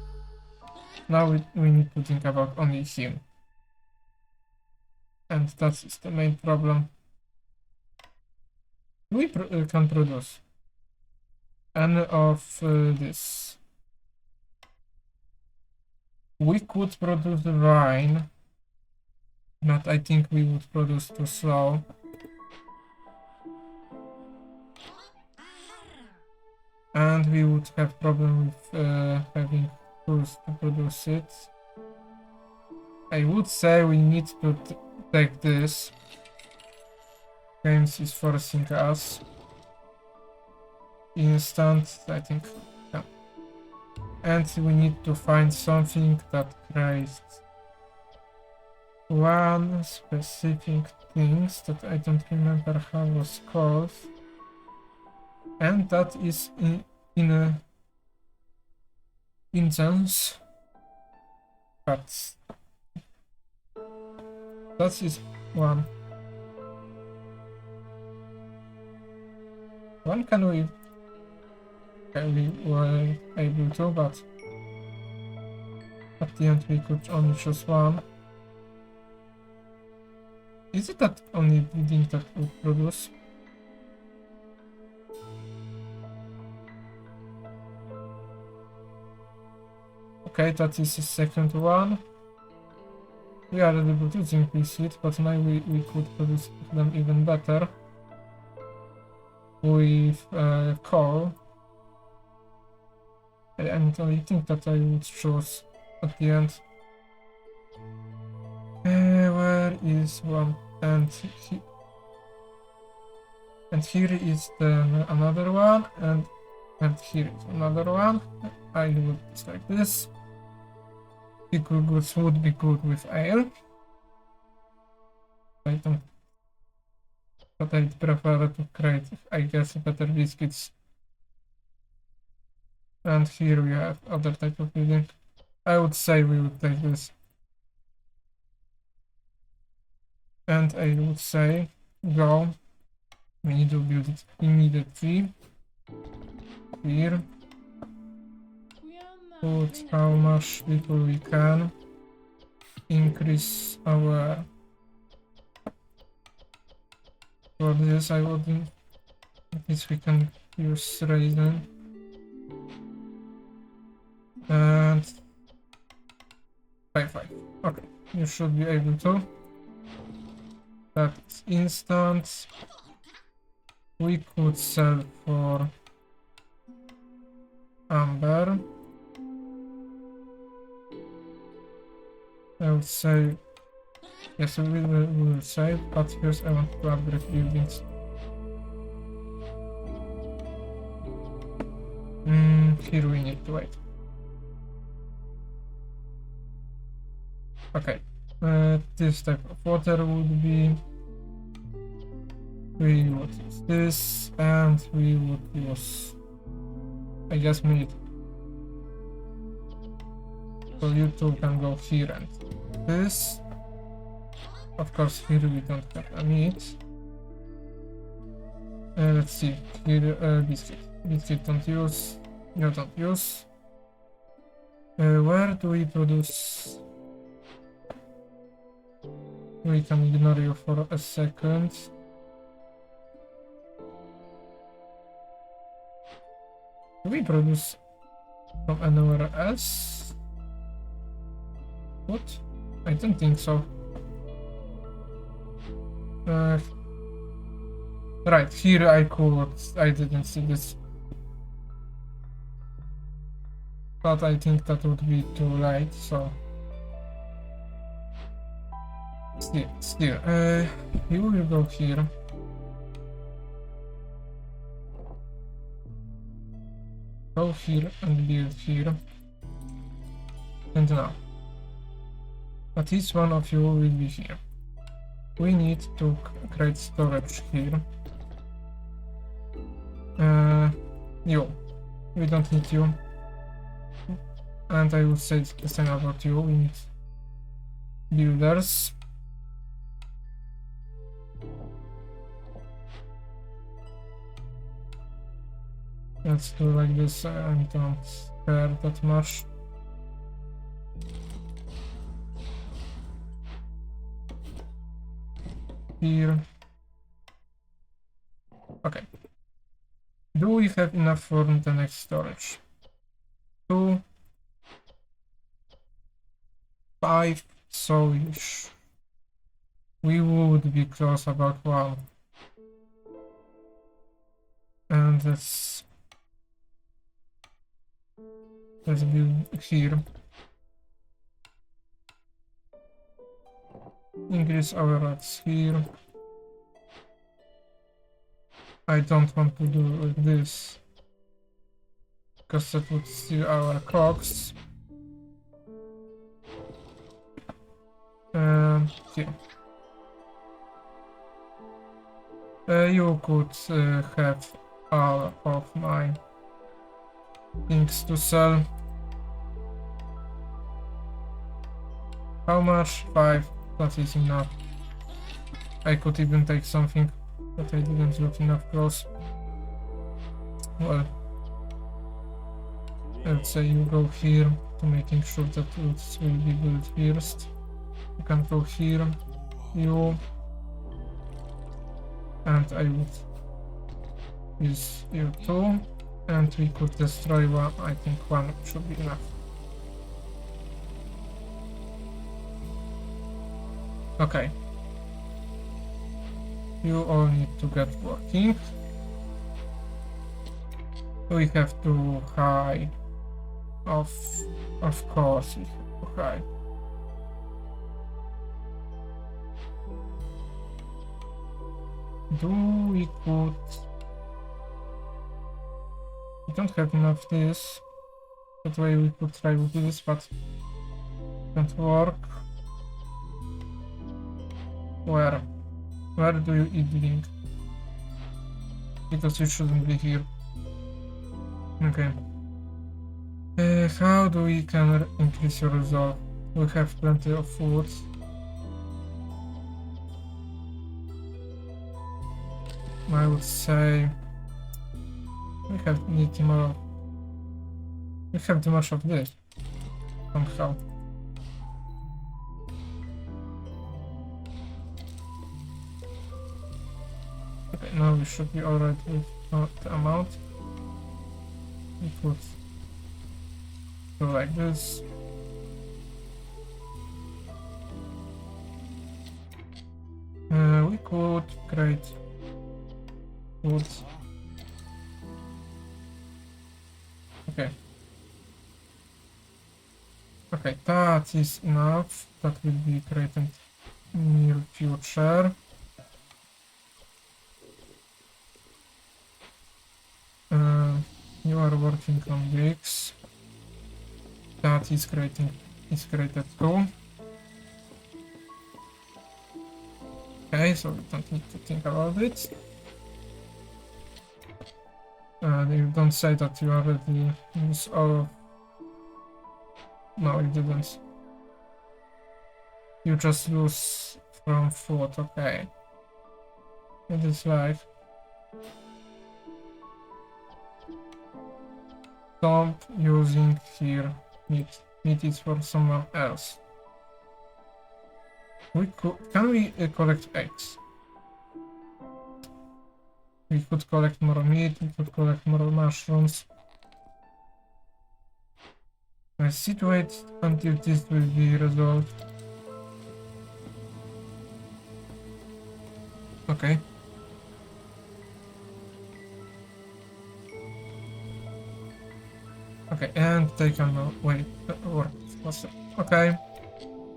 Speaker 1: Now we need to think about only him. And that is the main problem. We can produce any of this. We could produce the wine, but I think we would produce too slow. And we would have problem with having tools to produce it. I would say we need to take this. Games is forcing us. Instant, I think. Yeah. And we need to find something that creates one specific things that I don't remember how it was called. And that is in a instance, but that is one. One can we were able to, but at the end we could only choose one. Is it that only building that would produce? Okay, that is the second one. We are already producing pieces, but now we could produce them even better with coal. And I think that I would choose at the end. Where is one? And here is then another one, and And here is another one. I would like this. Pickle goods would be good with ale. I don't, but I'd prefer to create, I guess, better biscuits. And here we have other type of building. I would say we would take this. And I would say go. We need to build it immediately. Here. Put how much people we can. Increase our. For this I wouldn't. At least we can use raisin. And 5. Okay, you should be able to. That's instant. We could sell for amber. I would say yes, we will save, but first I want to upgrade buildings. Here we need to wait. Okay, this type of water would be. We would use this, and we would use, I guess, meat. So you two can go here and this. Of course, here we don't have a meat. Let's see, here, biscuit. Biscuit don't use, you don't use. Where do we produce? We can ignore you for a second. Do we produce from anywhere else? What? I don't think so. Right, here I could. I didn't see this. But I think that would be too late, so. Still, you will go here. Go here and build here. And now. At least one of you will be here. We need to create storage here. You. We don't need you. And I would say the same about you. We need builders. Let's do like this. I don't care that much. Here. Okay. Do we have enough for the next storage? 2, 5, so we would be close about 1. And let's build here. Increase our rats here. I don't want to do this because that would steal our cogs. Here. You could have all of my things to sell. How much? 5. That is enough. I could even take something, but I didn't look enough close. Well, let's say you go here to making sure that roots will be built first. You can go here, you, and I would use you too, and we could destroy one. I think 1 should be enough. Okay. You all need to get working. We have to hide. Of course we have to hide. Do we could We don't have enough this. That way we could try with this, but it don't work. Where? Where do you eat link? Because you shouldn't be here. Okay. How do we can increase your resolve? We have plenty of food. I would say we need more. We have too much of this somehow. Okay, now we should be alright with the amount. We could do like this. We could create food. Okay. Okay, that is enough. That will be created in near future. You are working on bricks. That is created too. Okay, so we don't need to think about it. You don't say that you already use all of... No, you didn't. You just lose from food, okay. It is life. Stop using here meat. Meat is for someone else. Can we collect eggs? We could collect more meat, we could collect more mushrooms. I sit wait until this will be resolved. Okay. Okay, and they can wait work. Okay.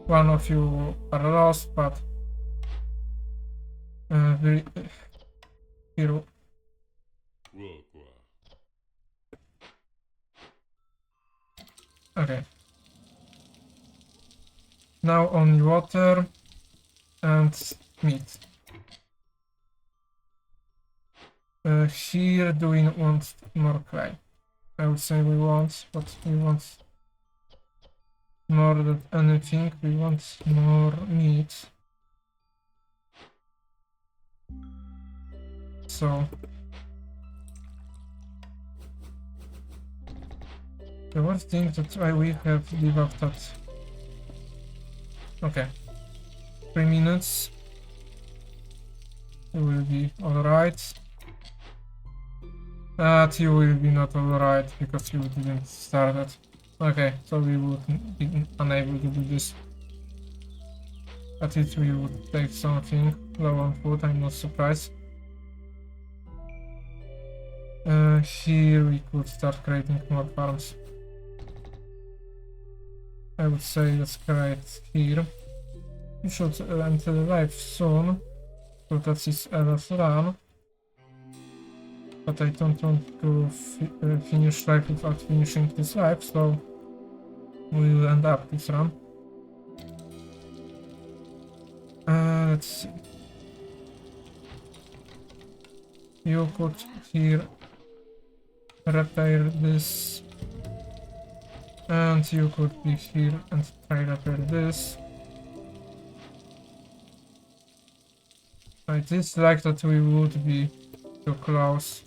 Speaker 1: One of you are lost, but here. Okay. Now only water and meat. Here do we want more clay? I would say we want, but we want more than anything. We want more meat. So the worst thing that we have debuffed that. Okay. 3 minutes. You will be alright. But you will be not alright because you didn't start it. Okay, so we would be unable to do this. At least we would take something low on food, I'm not surprised. Here we could start creating more farms. I would say let's create here. We should enter life soon, so that is Ella's run. But I don't want to finish life without finishing this life, so we will end up this run. Let's see. You could here repair this, and you could be here and try repair this. I dislike that we would be too close.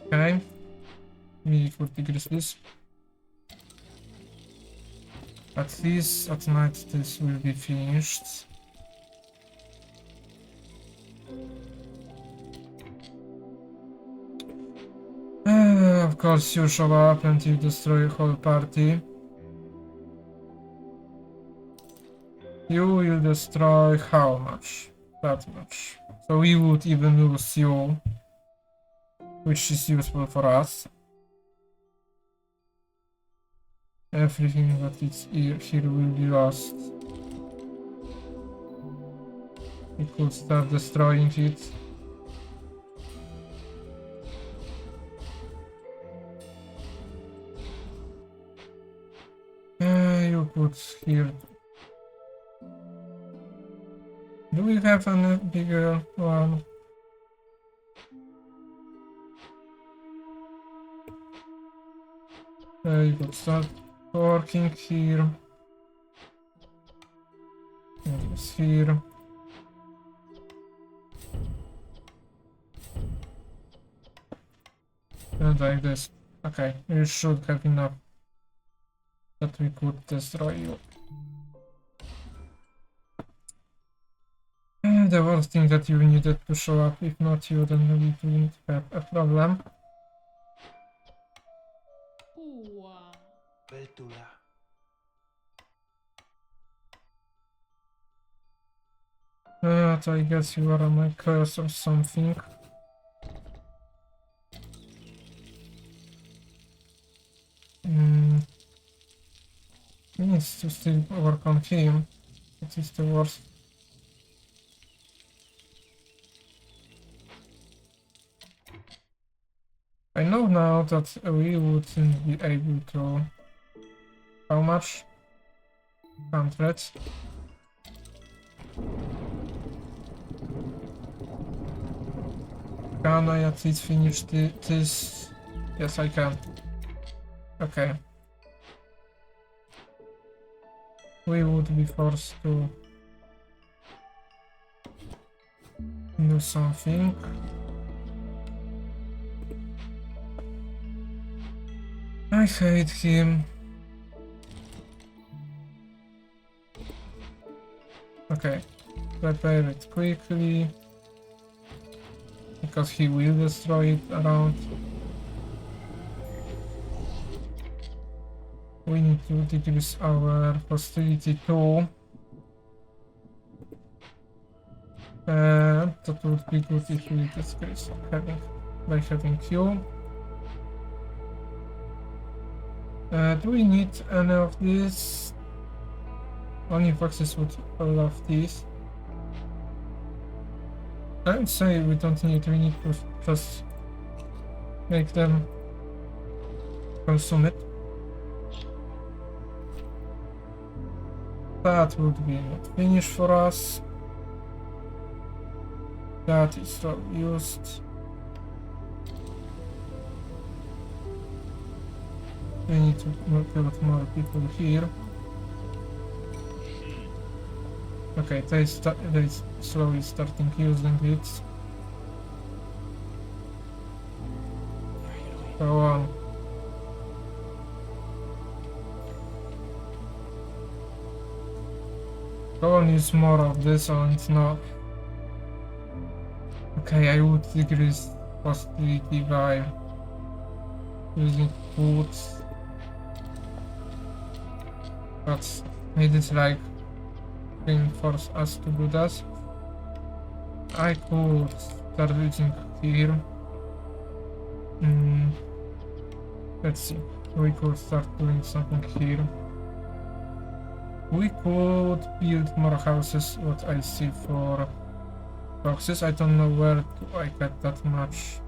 Speaker 1: Okay, we could decrease this. At least at night this will be finished. Of course you show up and you destroy a whole party. You will destroy how much? That much. So we would even lose you, which is useful for us. Everything that is here will be lost. We could start destroying it. put here. Do we have any bigger one? You could start working here. And this here. And like this. Okay, we should have enough that we could destroy you. The worst thing that you needed to show up, if not you, then we didn't have a problem. But I guess you are on my curse or something. He needs to still work on him. That is the worst. I know now that we wouldn't be able to... How much? 100. Can I at least finish this? Yes, I can. Okay. We would be forced to do something. I hate him. Okay, prepare it quickly, because he will destroy it around. We need to decrease our hostility too. And that would be good if we decrease by having Q. Do we need any of this? Only foxes would love these. I would say we don't need, we need to just make them consume it. That would be not finished for us. That is not used. We need to put more people here. Okay, they slowly starting using it. Go on. Go on, use more of this and not. Okay, I would decrease hostility by using foods. But I dislike being force us to do that. I could start using here. Let's see. We could start doing something here. We could build more houses, what I see for boxes. I don't know where do I get that much.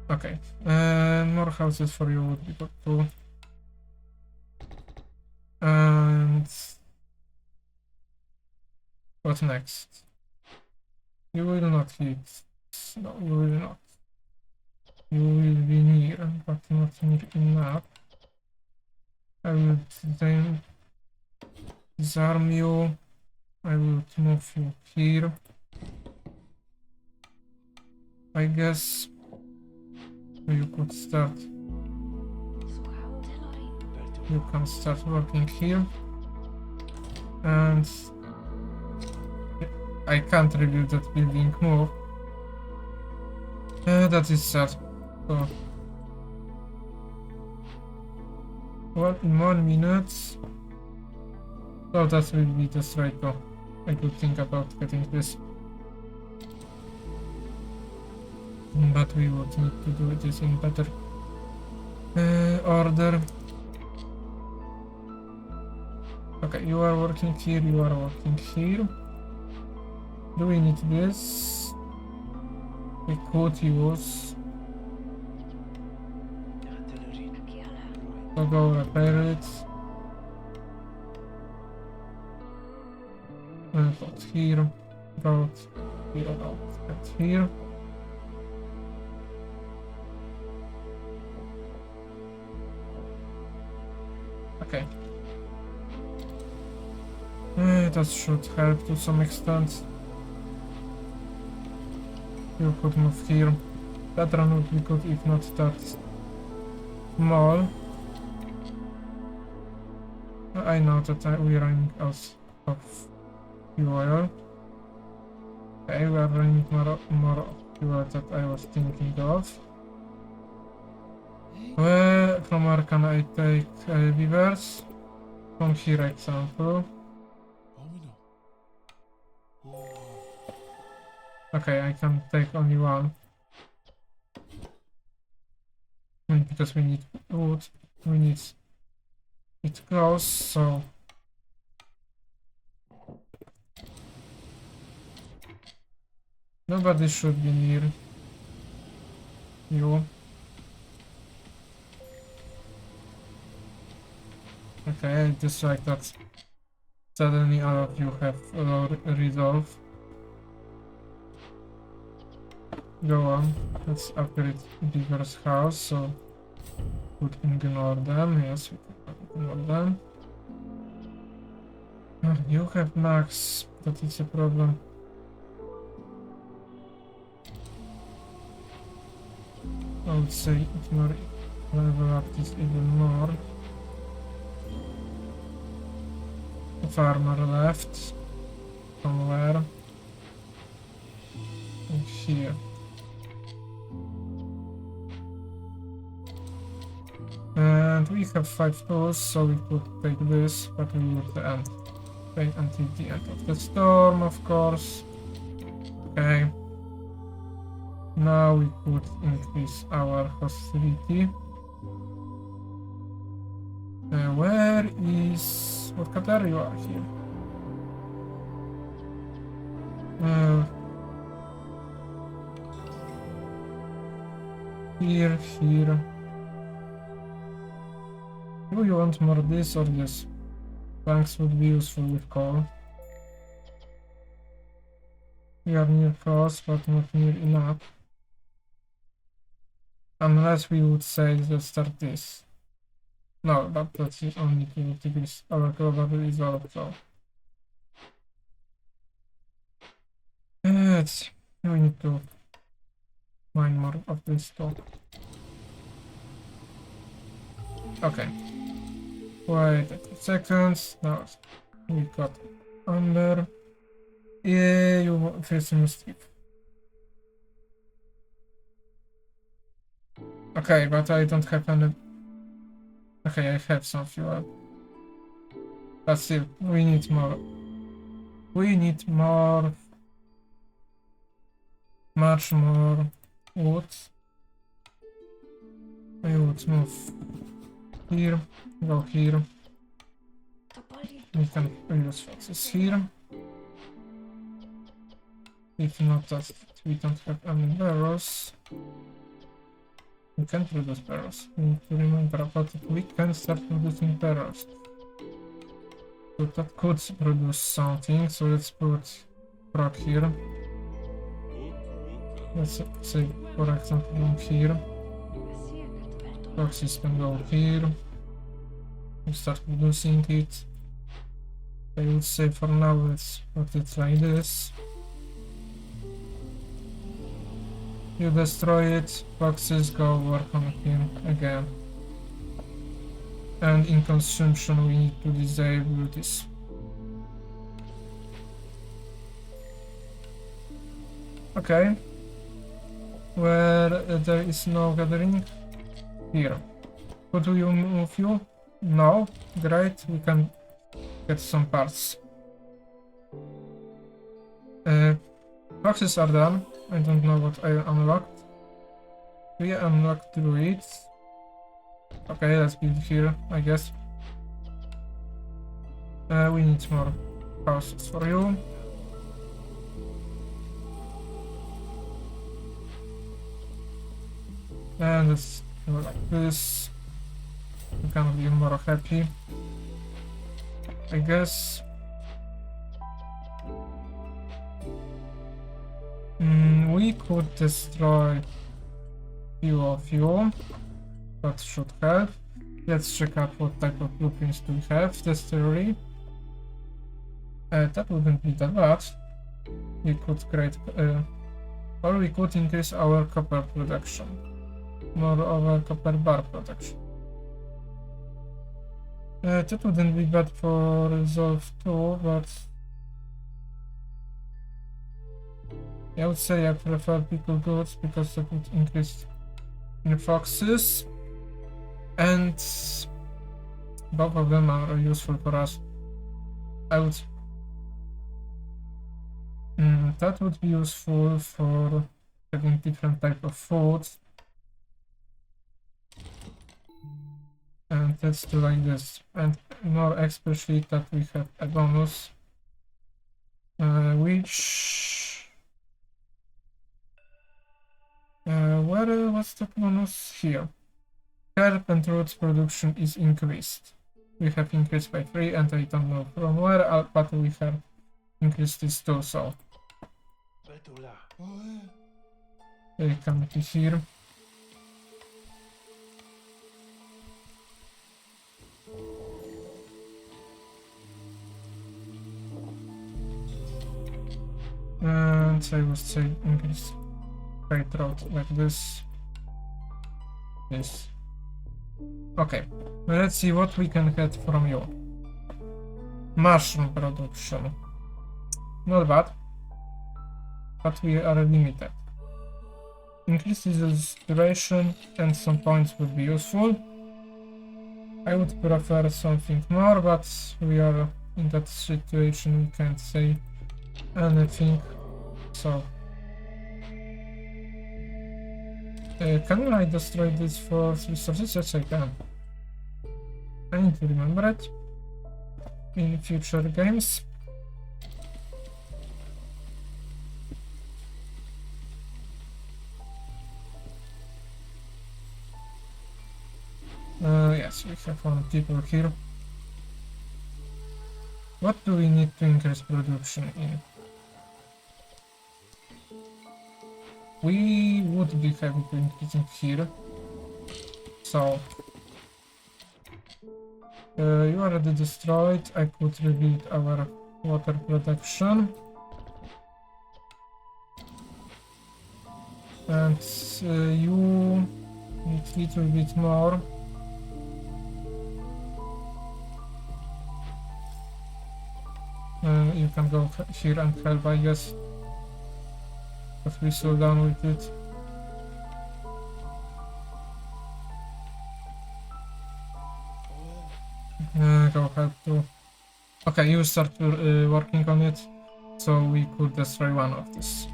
Speaker 1: Okay, more houses for you would be good too. And what next? You will not hit. No, you will not. You will be near, but not near enough. I will then disarm you. I will move you here. I guess you could start. You can start working here. And I can't review that building move. That is sad. So, well, in 1 minute. So that will be destroyed though. I could think about getting this. But we would need to do this in better order. Okay, you are working here, you are working here. Do we need this? We could use. So go repair it. Put here, road, here, road, and here. Okay. That should help to some extent. You could move here. That run would be good if not that small. I know that we're running out of fuel. Okay, we are running more fuel that I was thinking of. From where can I take beavers? From here, example. Okay, I can take only one. Because we need wood, we need it close, so nobody should be near you. Okay, I dislike that suddenly all of you have low resolve. Go on, let's upgrade Beaver's house, so would ignore them. Yes, we can ignore them. You have max, that is a problem. I would say ignore level up this even more. The farmer left somewhere. And here. And we have 5 tools, so we could take this, but we would wait until the end of the storm, of course. Okay. Now we could increase our hostility. Where is... what color you are here? Here. Do you want more this or this? Planks would be useful with coal. We are near close, but not near enough. Unless we would say, let's start this. No, but that's only 2 degrees. Our global resolve, so. We need to mine more of this stuff. Okay. Wait a few seconds. Now we got under. Yeah, you first must leave. Okay, but I don't have any. Okay, I have some fuel. But still, we need more. We need more. Much more wood. I would move here, go here. We can use fences here. If not that we don't have any barrels. We can produce barrels. We need to remember about it. We can start producing barrels. So that could produce something. So let's put rock here. Let's say, for example, here. Boxes can go here. We start producing it. I would say for now let's put it like this. You destroy it, boxes go work on him again. And in consumption we need to disable this. Okay. Where there is no gathering? Here. Could we move you? No? Great, we can get some parts. Boxes are done. I don't know what I unlocked. We unlocked druids. Okay, let's build here, I guess. We need more houses for you. And let's do like this. we can be more happy. I guess. We could destroy few of you. That should help. Let's check out what type of blueprints do we have. This theory. That wouldn't be that bad. We could create, or we could increase our copper production. More of a copper bar production. That wouldn't be bad for Resolve 2, but I would say I prefer pickle goods because that would increase in foxes, and both of them are useful for us. I would that would be useful for having different type of food, and let's do like this. And more especially that we have a bonus, which what's the bonus here? Herb and roots production is increased. We have increased by 3, and I don't know from where, but we have increased this too, so they can be here. And I would say increase right road like this. This. Okay, let's see what we can get from you. Mushroom production. Not bad, but we are limited. Increases duration and some points would be useful. I would prefer something more, but we are in that situation, we can't say anything. So can I destroy this for resources? Yes, I can. I need to remember it in future games. Yes, we have 1 people here. What do we need to increase production in? We would be happy to increasing here. So you already destroyed. I could rebuild our water production. And you need a little bit more. You can go here and help, I guess. But we're so done with it. Go help too. Okay, you start working on it, so we could destroy one of these.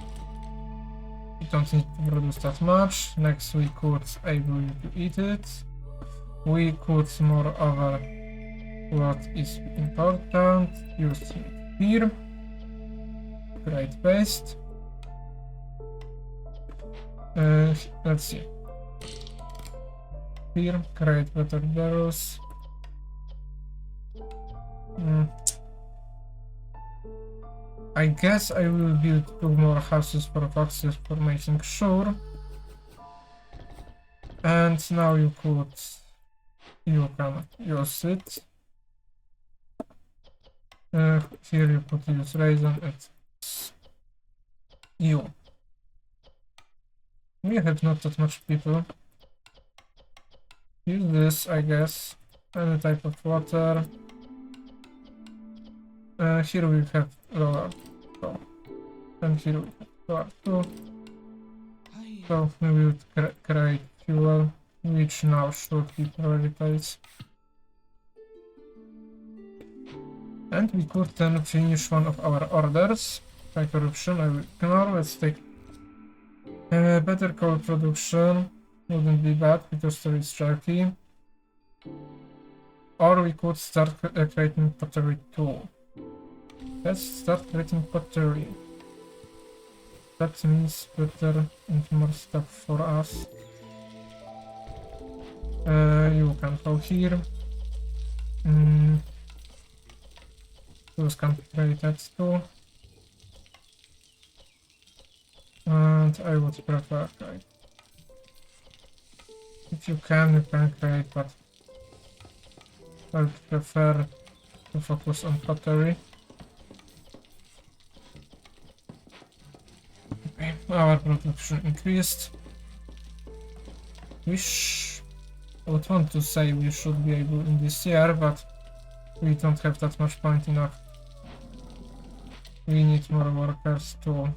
Speaker 1: We don't need to produce that much. Next we could able to eat it. We could more over what is important. Use it here. Create paste. Let's see. Here, create better barrels. I guess I will build 2 more houses for foxes for making sure. And now you can use it. Here you could use raisin and you. We have not that much people. Use this, I guess. Any type of water. Here we have lower. So, and here we have lower too. So we will create fuel, which now should be prioritized. And we could then finish one of our orders. By corruption, I will ignore. Let's take better coal production. Wouldn't be bad because there is jerky. Or we could start creating pottery too. Let's start creating pottery. That means better and more stuff for us. You can go here. Those can create that too. And I would prefer, okay. If you can create, but I would prefer to focus on pottery. Okay, our production increased. I would want to say we should be able in this year, but we don't have that much point enough. We need more workers too.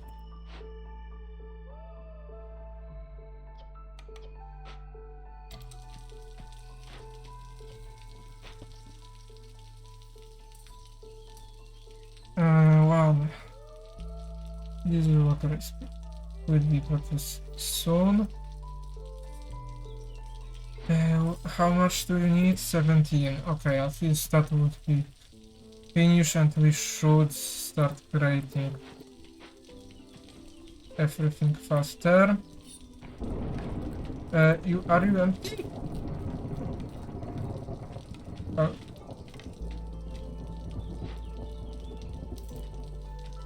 Speaker 1: Wow. Diesel water will be produced soon. How much do you need? 17. Okay, at least that would be finished and we should start creating everything faster. Are you empty?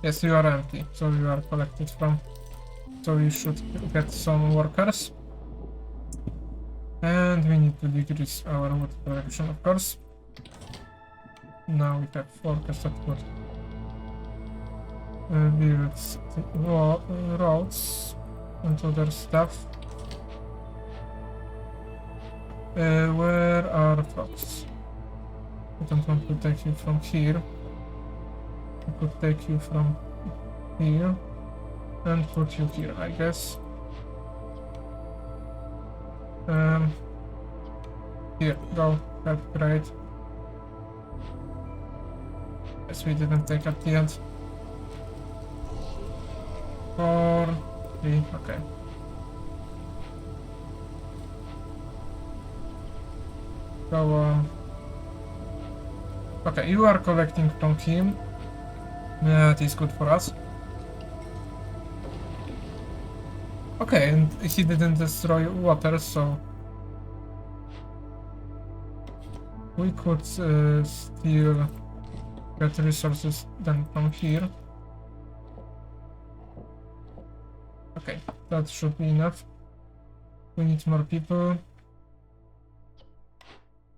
Speaker 1: Yes, you are empty, so you are collected from. So you should get some workers. And we need to decrease our wood production, of course. Now we have workers that would build roads and other stuff. Where are frogs? I don't want to take you from here. I could take you from here and put you here, I guess. Here, go, upgrade. Yes, we didn't take at the end. 4, 3, okay. Go on. Okay, you are collecting from him. That is good for us. Okay, and he didn't destroy water, so we could still get resources then from here. Okay, that should be enough. We need more people.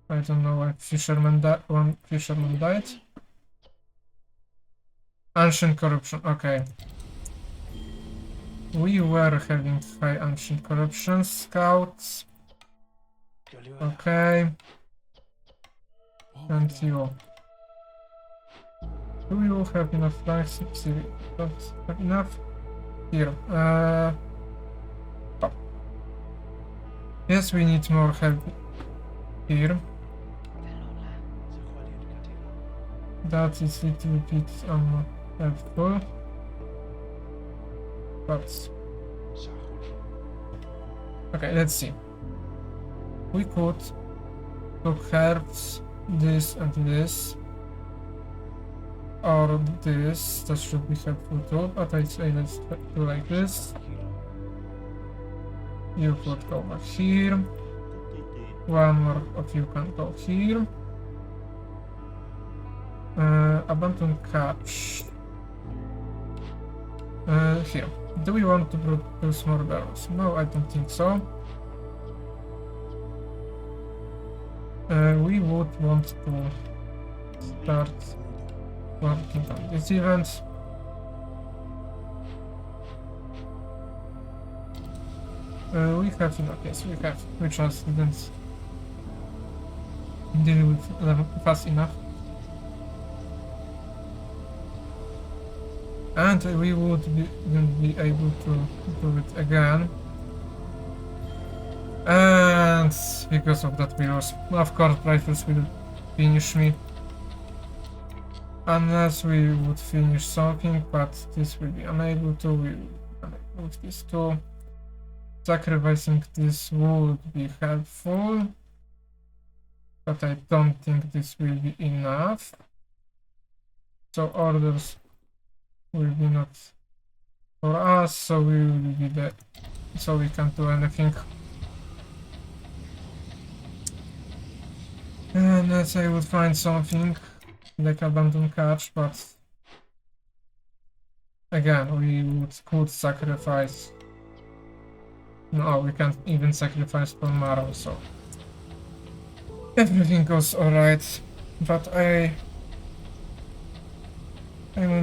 Speaker 1: I don't know why one fisherman died. Ancient corruption, okay. We were having high ancient corruption. Scouts. Okay. And you. Do you have enough flags? Don't have enough? Here. Oh. Yes, we need more help here. That is a little bit helpful. But okay, let's see. We could cook herbs, this and this, or this. That should be helpful too. But I'd say let's do like this. You could go back here. One more of you can go here. Abandon catch. Here. Do we want to produce more barrels? No, I don't think so. We would want to start working on this event. We have enough, yes, we have. We just didn't deal with them fast enough. And we wouldn't be able to do it again. And because of that we lost. Of course, rifles will finish me. Unless we would finish something, but this will be unable to. We will be unable with this too. Sacrificing this would be helpful. But I don't think this will be enough. So orders will be not for us, so we will be dead, so we can't do anything. unless I would find something like abandoned catch, but again, we could sacrifice. No, we can't even sacrifice bone marrow, so everything goes alright. But I'm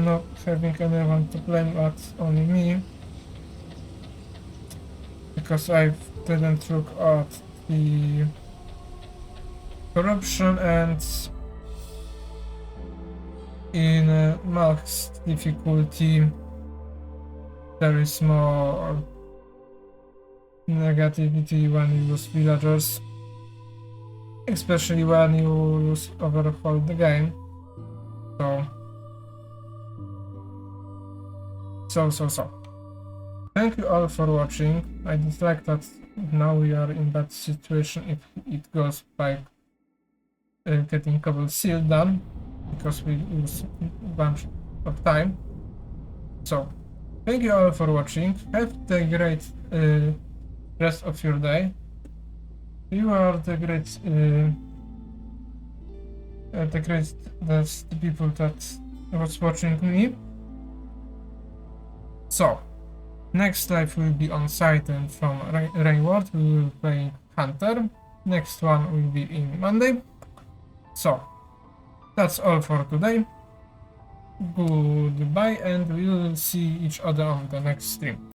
Speaker 1: not having anyone to blame, but only me, because I didn't look at the corruption, and in max difficulty there is more negativity when you use villagers, especially when you use overhaul the game. So thank you all for watching. I dislike that now we are in that situation if it goes by getting cobble seal done, because we lose a bunch of time. So thank you all for watching. Have the great rest of your day. You are the people that was watching me. So next live will be on site, and from Rainward we will play Hunter. Next one will be in Monday. So that's all for today. Goodbye, and we will see each other on the next stream.